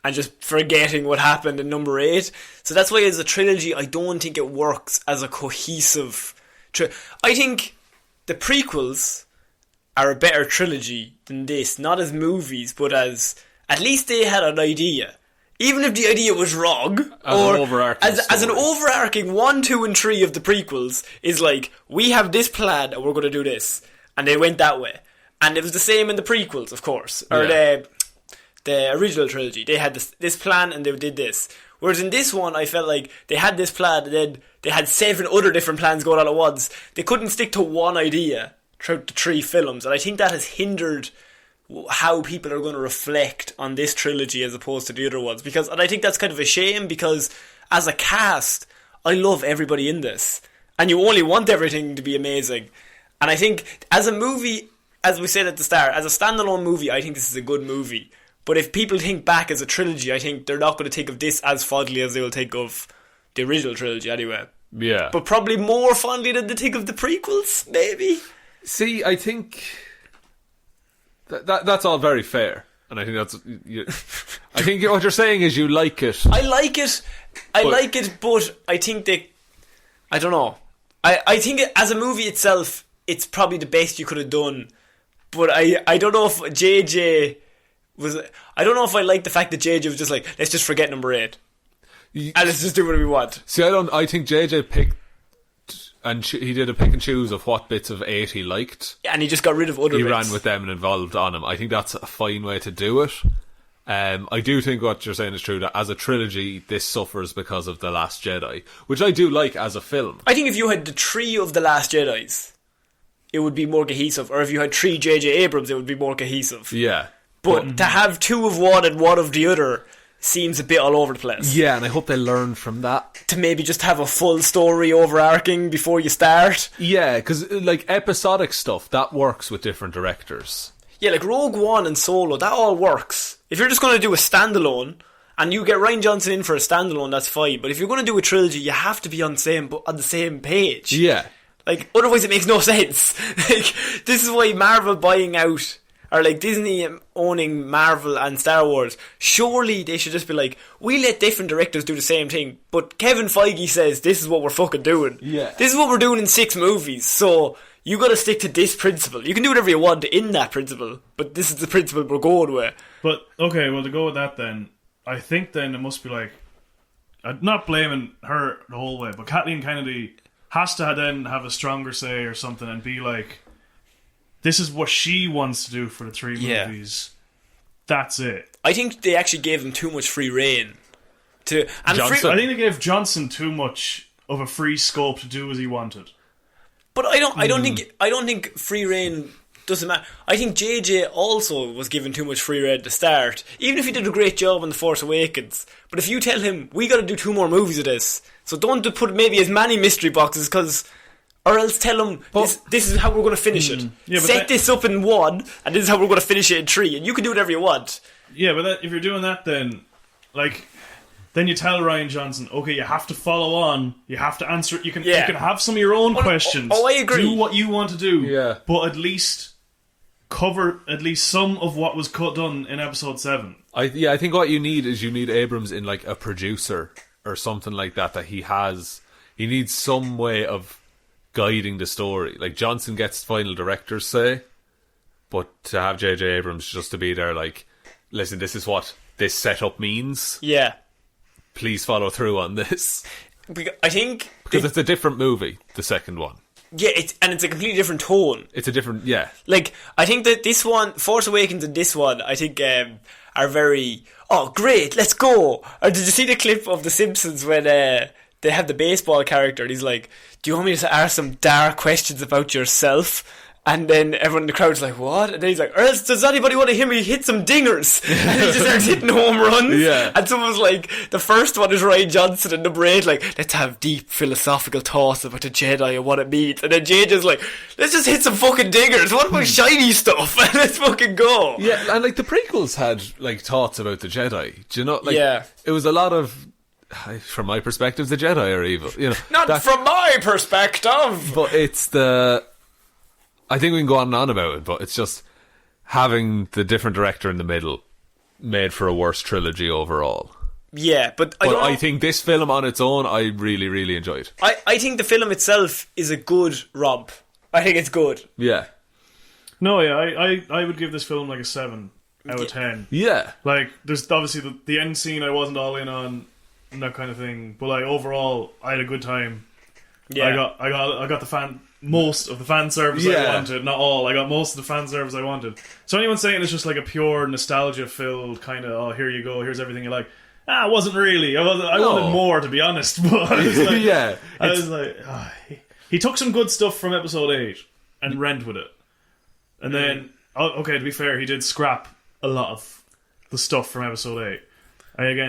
and just forgetting what happened in number 8. So that's why, as a trilogy, I don't think it works as a cohesive I think the prequels are a better trilogy than this, not as movies, but as, at least they had an idea. Even if the idea was wrong, as an overarching 1, 2 and 3 of the prequels is like, we have this plan and we're going to do this. And they went that way. And it was the same in the prequels, of course. Or the original trilogy. They had this plan and they did this. Whereas in this one, I felt like they had this plan and then they had 7 other different plans going on at once. They couldn't stick to one idea throughout the 3 films. And I think that has hindered how people are going to reflect on this trilogy as opposed to the other ones. And I think that's kind of a shame, because as a cast, I love everybody in this. And you only want everything to be amazing. And I think as a movie, as we said at the start, as a standalone movie, I think this is a good movie. But if people think back as a trilogy, I think they're not going to think of this as fondly as they will think of the original trilogy anyway. Yeah. But probably more fondly than they think of the prequels, maybe. See, I think that's all very fair. And I think I think what you're saying is you like it. I like it, but I think I don't know. I think as a movie itself, it's probably the best you could have done. But I don't know if JJ I don't know if I like the fact that JJ was just like, let's just forget number 8 and let's just do what we want. See, I think JJ picked, and he did a pick and choose of what bits of 8 he liked, and he just got rid of other bits. He ran with them and evolved on them. I think that's a fine way to do it. I do think what you're saying is true, that as a trilogy, this suffers because of The Last Jedi, which I do like as a film. I think if you had the 3 of The Last Jedis, it would be more cohesive. Or if you had 3 J.J. Abrams, it would be more cohesive. Yeah. But to have 2 of one and 1 of the other seems a bit all over the place. Yeah, and I hope they learn from that. To maybe just have a full story overarching before you start. Yeah, because like episodic stuff, that works with different directors. Yeah, like Rogue One and Solo, that all works. If you're just going to do a standalone, and you get Rian Johnson in for a standalone, that's fine. But if you're going to do a trilogy, you have to be on the same page. Yeah. Like, otherwise it makes no sense. Like, this is why Marvel buying out, or like Disney owning Marvel and Star Wars, surely they should just be like, we let different directors do the same thing, but Kevin Feige says this is what we're fucking doing. Yeah. This is what we're doing in 6 movies, so you gotta stick to this principle. You can do whatever you want in that principle, but this is the principle we're going with. But, okay, well, to go with that then, I think then it must be like, I'm not blaming her the whole way, but Kathleen Kennedy has to then have a stronger say or something and be like, this is what she wants to do for the 3 movies. That's it. I think they actually gave him too much free reign. I think they gave Johnson too much of a free scope to do as he wanted. But I don't think free reign doesn't matter. I think JJ also was given too much free reign to start. Even if he did a great job in The Force Awakens. But if you tell him, we gotta do 2 more movies of this, so don't put maybe as many mystery boxes, or else tell him, this is how we're going to finish it. Yeah, set this up in 1, and this is how we're going to finish it in 3, and you can do whatever you want. Yeah, but if you're doing that, then you tell Rian Johnson, okay, you have to follow on, you have to answer it, you can have some of your own questions. Oh, I agree. Do what you want to do. Yeah. But at least cover at least some of what was done in episode 7. I think what you need is Abrams in like a producer or something like that he needs some way of guiding the story. Like Johnson gets final director's say, but to have J.J. Abrams just to be there like, listen, this is what this setup means. Yeah. Please follow through on this. I think... Because it's a different movie, the second one. Yeah, it's a completely different tone. It's a different... Yeah. Like, I think that this one, Force Awakens and this one, I think are very... Oh, great, let's go! Or did you see the clip of The Simpsons when they have the baseball character and he's like, do you want me to ask some dark questions about yourself? And then everyone in the crowd's like, what? And then he's like, or else does anybody want to hear me hit some dingers? And he just starts hitting home runs. Yeah. And someone's like, the first one is Ryan Johnson and the brain, like, let's have deep philosophical thoughts about the Jedi and what it means. And then JJ's like, let's just hit some fucking dingers. What about shiny stuff? And let's fucking go. Yeah, and like the prequels had like thoughts about the Jedi. Do you know? Like, Yeah. It was a lot of... From my perspective, the Jedi are evil. You know, Not from my perspective. But it's the... I think we can go on and on about it, but it's just having the different director in the middle made for a worse trilogy overall. Yeah, but I think this film on its own, I really, really enjoyed. I think the film itself is a good romp. I think it's good. Yeah. No, yeah, I would give this film like a 7 out of 10. Yeah. Like, there's obviously the end scene I wasn't all in on and that kind of thing, but like overall, I had a good time. Yeah. I got most of the fan service I wanted. Not all. I got most of the fan service I wanted. So anyone saying it's just like a pure nostalgia filled kind of, oh, here you go, here's everything you like. It wasn't really. I wanted more, to be honest. But I was like, yeah. I was like, he took some good stuff from episode 8 and ran with it. And then, okay, to be fair, he did scrap a lot of the stuff from episode 8.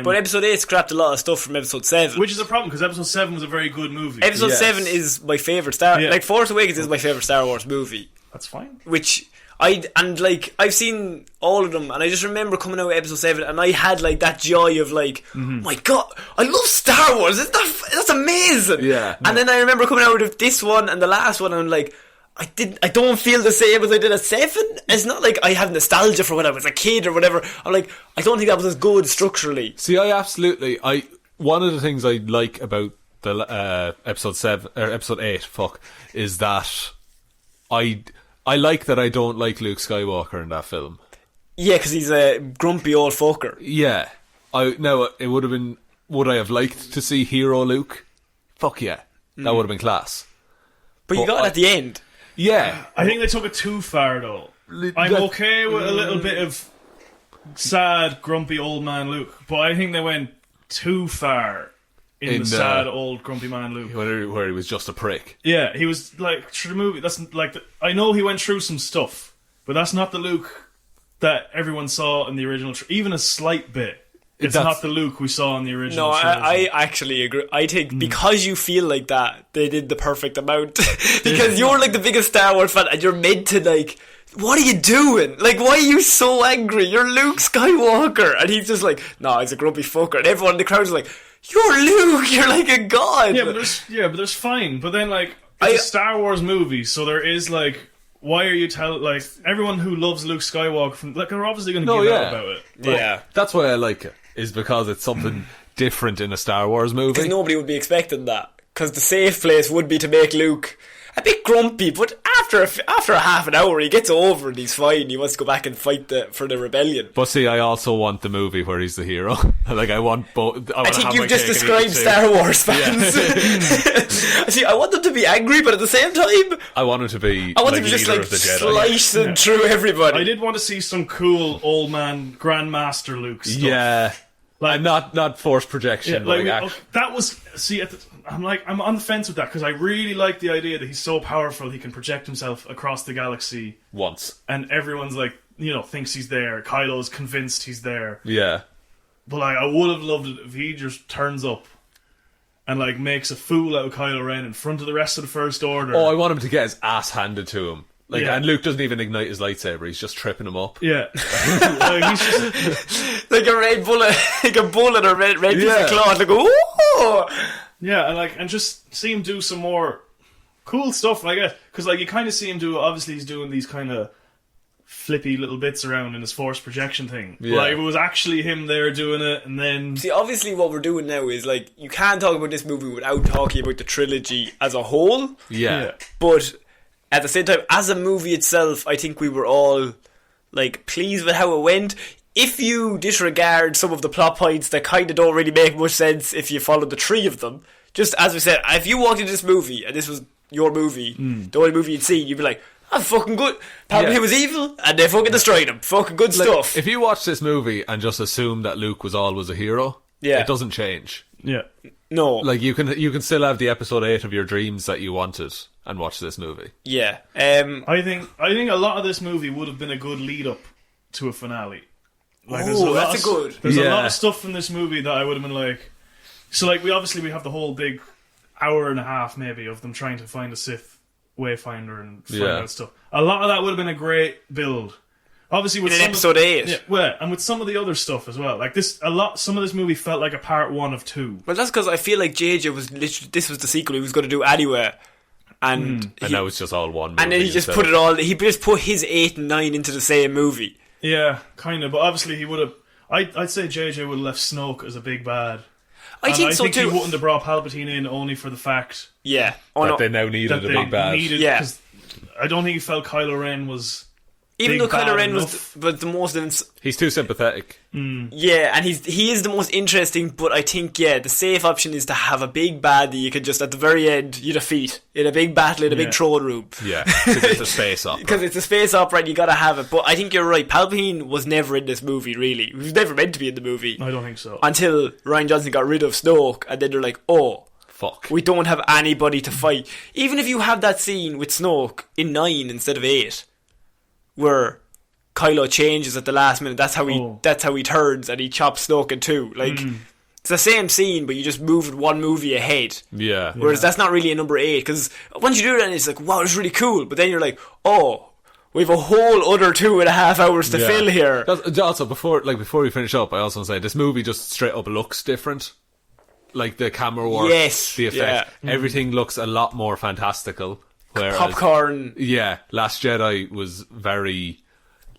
But episode 8 scrapped a lot of stuff from episode 7. Which is a problem, because episode 7 was a very good movie. Episode 7 is my favourite Star... Yeah. Like, Force Awakens is my favourite Star Wars movie. That's fine. Which... I've seen all of them, and I just remember coming out with episode 7, and I had, like, that joy of, like, my God, I love Star Wars, that's amazing! Yeah. And then I remember coming out with this one and the last one, and I'm like, I don't feel the same as I did at 7. It's not like I have nostalgia for when I was a kid or whatever. I'm like, I don't think that was as good structurally. See, one of the things I like about the episode 8, is that I like that I don't like Luke Skywalker in that film. Yeah, because he's a grumpy old fucker. Yeah. It would have been... Would I have liked to see Hero Luke? Fuck yeah. That would have been class. But you got it at the end. Yeah. I think they took it too far, though. I'm okay with a little bit of sad, grumpy old man Luke, but I think they went too far in the sad, old, grumpy man Luke. Where he was just a prick. Yeah, he was, like, through the movie, that's like... I know he went through some stuff, but that's not the Luke that everyone saw in the original... even a slight bit. It's not the Luke we saw in the original. No, I actually agree. I think because you feel like that, they did the perfect amount. Because you're like the biggest Star Wars fan, and you're meant to like, what are you doing? Like, why are you so angry? You're Luke Skywalker, and he's just like, no, he's a grumpy fucker. And everyone in the crowd's like, you're Luke. You're like a god. Yeah, but there's fine. But then like, it's a Star Wars movie, so there is like. Why are you like everyone who loves Luke Skywalker they're obviously going to give out about it. Yeah, that's why I like it. Is because it's something different in a Star Wars movie. Because nobody would be expecting that. Because the safe place would be to make Luke a bit grumpy, but after a half an hour he gets over and he's fine. He wants to go back and fight for the rebellion. But see, I also want the movie where he's the hero. Like, I want both. I think you've just described Star Wars fans. See, I want them to be angry, but at the same time, I want him to be. I want them to just like slicing through everybody. I did want to see some cool old man Grandmaster Luke stuff. Yeah. Like not force projection, that was I'm on the fence with that because I really like the idea that he's so powerful he can project himself across the galaxy once, and everyone's like thinks he's there. Kylo's convinced he's there. Yeah, but like I would have loved it if he just turns up and like makes a fool out of Kylo Ren in front of the rest of the First Order. Oh, I want him to get his ass handed to him. And Luke doesn't even ignite his lightsaber; he's just tripping him up. Yeah, like, he's just like a red bullet, like a bullet or red piece of cloth. Like, ooh, yeah, and just see him do some more cool stuff, I guess. Because like you kind of see him do. Obviously, he's doing these kind of flippy little bits around in his force projection thing. Yeah. Like, it was actually him there doing it, and then... See, obviously what we're doing now is, like, you can't talk about this movie without talking about the trilogy as a whole. Yeah. But at the same time, as a movie itself, I think we were all, like, pleased with how it went. If you disregard some of the plot points that kind of don't really make much sense if you follow the three of them, just as we said, if you walked into this movie and this was your movie, the only movie you'd seen, you'd be like, "I'm fucking good. Palpatine was evil and they fucking destroyed him. Fucking good stuff." If you watch this movie and just assume that Luke was always a hero, it doesn't change. Yeah. No. Like, you can still have the episode 8 of your dreams that you wanted and watch this movie. Yeah. I think a lot of this movie would have been a good lead up to a finale. Like, there's a lot of stuff in this movie that I would have been like... So, like, we have the whole big hour and a half, maybe, of them trying to find a Sith Wayfinder and find out stuff. A lot of that would have been a great build. Obviously, with episode 8. Yeah, well, and with some of the other stuff as well. Like, some of this movie felt like a part 1 of 2. Well, that's because I feel like JJ was literally... This was the sequel he was going to do anyway. And now it's just all one movie. And then he just put it all... He just put his 8 and 9 into the same movie. Yeah, kind of. But obviously he would have... I'd say JJ would have left Snoke as a big bad. I think so too. He wouldn't have brought Palpatine in only for the fact... Yeah. That they now needed a big bad. Because I don't think he felt Kylo Ren was... Even though Kylo Ren was the most... He's too sympathetic. Yeah, and he is the most interesting, but I think, the safe option is to have a big bad that you can just, at the very end, you defeat in a big battle in a big throne room. Yeah, because it's a space opera. Because it's a space opera and you gotta have it. But I think you're right, Palpatine was never in this movie, really. He was never meant to be in the movie. I don't think so. Until Rian Johnson got rid of Snoke, and then they're like, oh... Fuck. We don't have anybody to fight. Even if you have that scene with Snoke in 9 instead of 8, where Kylo changes at the last minute, that's how he turns and he chops Snoke in 2. Like, it's the same scene, but you just moved one movie ahead. Yeah. Whereas that's not really a number 8, because once you do that, it's like, wow, it's really cool. But then you're like, oh, we have a whole other 2.5 hours to fill here. Also, before we finish up, I also want to say this movie just straight up looks different. Like the camera work, the effect, everything looks a lot more fantastical. Whereas, popcorn. Yeah, Last Jedi was very,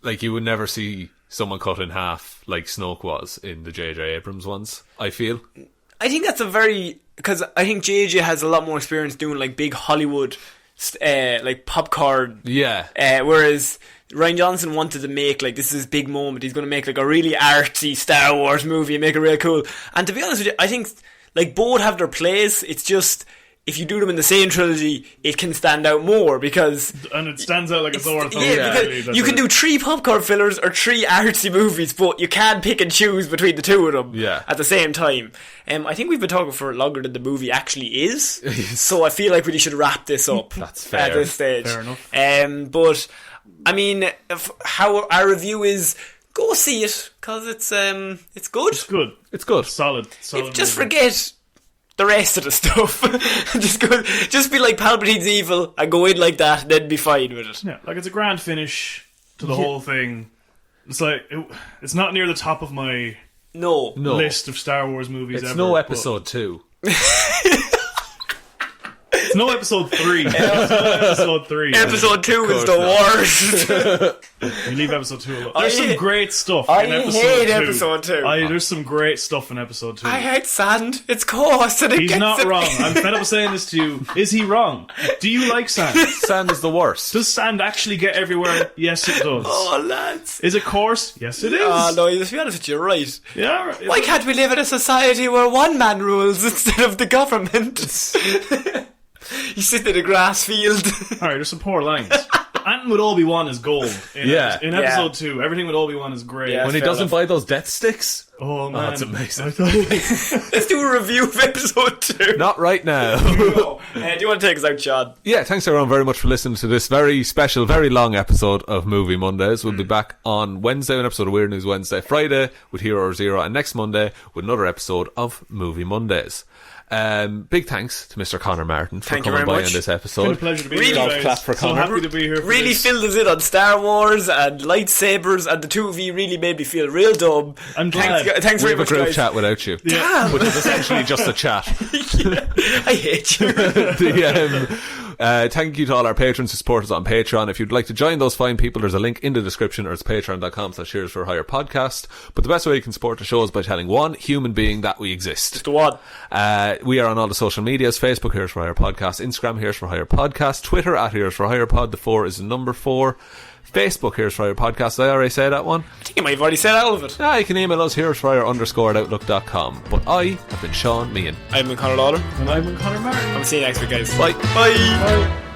like, you would never see someone cut in half like Snoke was in the J.J. Abrams ones, I feel. I think that's because I think J.J. has a lot more experience doing like big Hollywood, like popcorn. Yeah. Whereas Rian Johnson wanted to make, like, this is his big moment. He's going to make like a really artsy Star Wars movie and make it real cool. And to be honest with you, I think like both have their place. It's just if you do them in the same trilogy, it can stand out more because... And it stands out like a sore thumb. Yeah, because you can do 3 popcorn fillers or 3 artsy movies, but you can't pick and choose between the 2 of them at the same time. I think we've been talking for longer than the movie actually is, so I feel like we should wrap this up. That's fair. At this stage. Fair enough. But, I mean, how our review is... Go see it, because it's good. It's good. It's good. Solid just forget the rest of the stuff. just be like, Palpatine's evil, and go in like that, and then be fine with it. Yeah, like it's a grand finish to the whole thing. It's like, it's not near the top of my list of Star Wars movies it's ever. No episode 2. It's no episode 3. Episode 3. Episode 2 is the worst. We leave episode 2 alone. There's some great stuff in episode 2. I hate episode 2. There's some great stuff in episode 2. I hate sand. It's coarse and He's not wrong. I'm fed up saying this to you. Is he wrong? Do you like sand? Sand is the worst. Does sand actually get everywhere? Yes, it does. Oh, lads. Is it coarse? Yes, it is. Oh, no, to be honest with you, you're right. Yeah. Why can't we live in a society where one man rules instead of the government? You sit in a grass field. Alright, there's some poor lines. Anything with Obi-Wan is gold. In episode 2, everything with Obi-Wan is great. When he doesn't buy those death sticks. Oh, man. That's amazing. Let's do a review of episode 2. Not right now. Do you want to take us out, Sean? Yeah, thanks everyone very much for listening to this very special, very long episode of Movie Mondays. We'll be back on Wednesday with an episode of Weird News Wednesday, Friday with Hero or Zero, and next Monday with another episode of Movie Mondays. Big thanks to Mr. Conor Martin for coming by on this episode. It's been a pleasure to be here. Golf clap for Conor. So happy to be here. Really filled us in on Star Wars and lightsabers, and the 2 of you really made me feel real dumb. I'm glad. Thanks very much, We have a group guys. chat without you. Damn. Which is essentially just a chat. I hate you. Thank you to all our patrons who support us on Patreon. If you'd like to join those fine people, there's a link in the description, or it's patreon.com/Heroes for Hire podcast. But the best way you can support the show is by telling one human being that we exist. Just the one. We are on all the social medias: Facebook, Heroes for Hire podcast; Instagram, Heroes for Hire podcast; Twitter, @Heroes for Hire pod. The 4 is the number 4. Facebook, Heroes for Hire podcast. Did I already say that one? I think you might have already said all of it. You can email us, heroesforhire_@outlook.com. But I have been Sean Meehan. I've been Conor Lawler. And I'm Conor Martin. I'll see you next week, guys. Bye. Bye.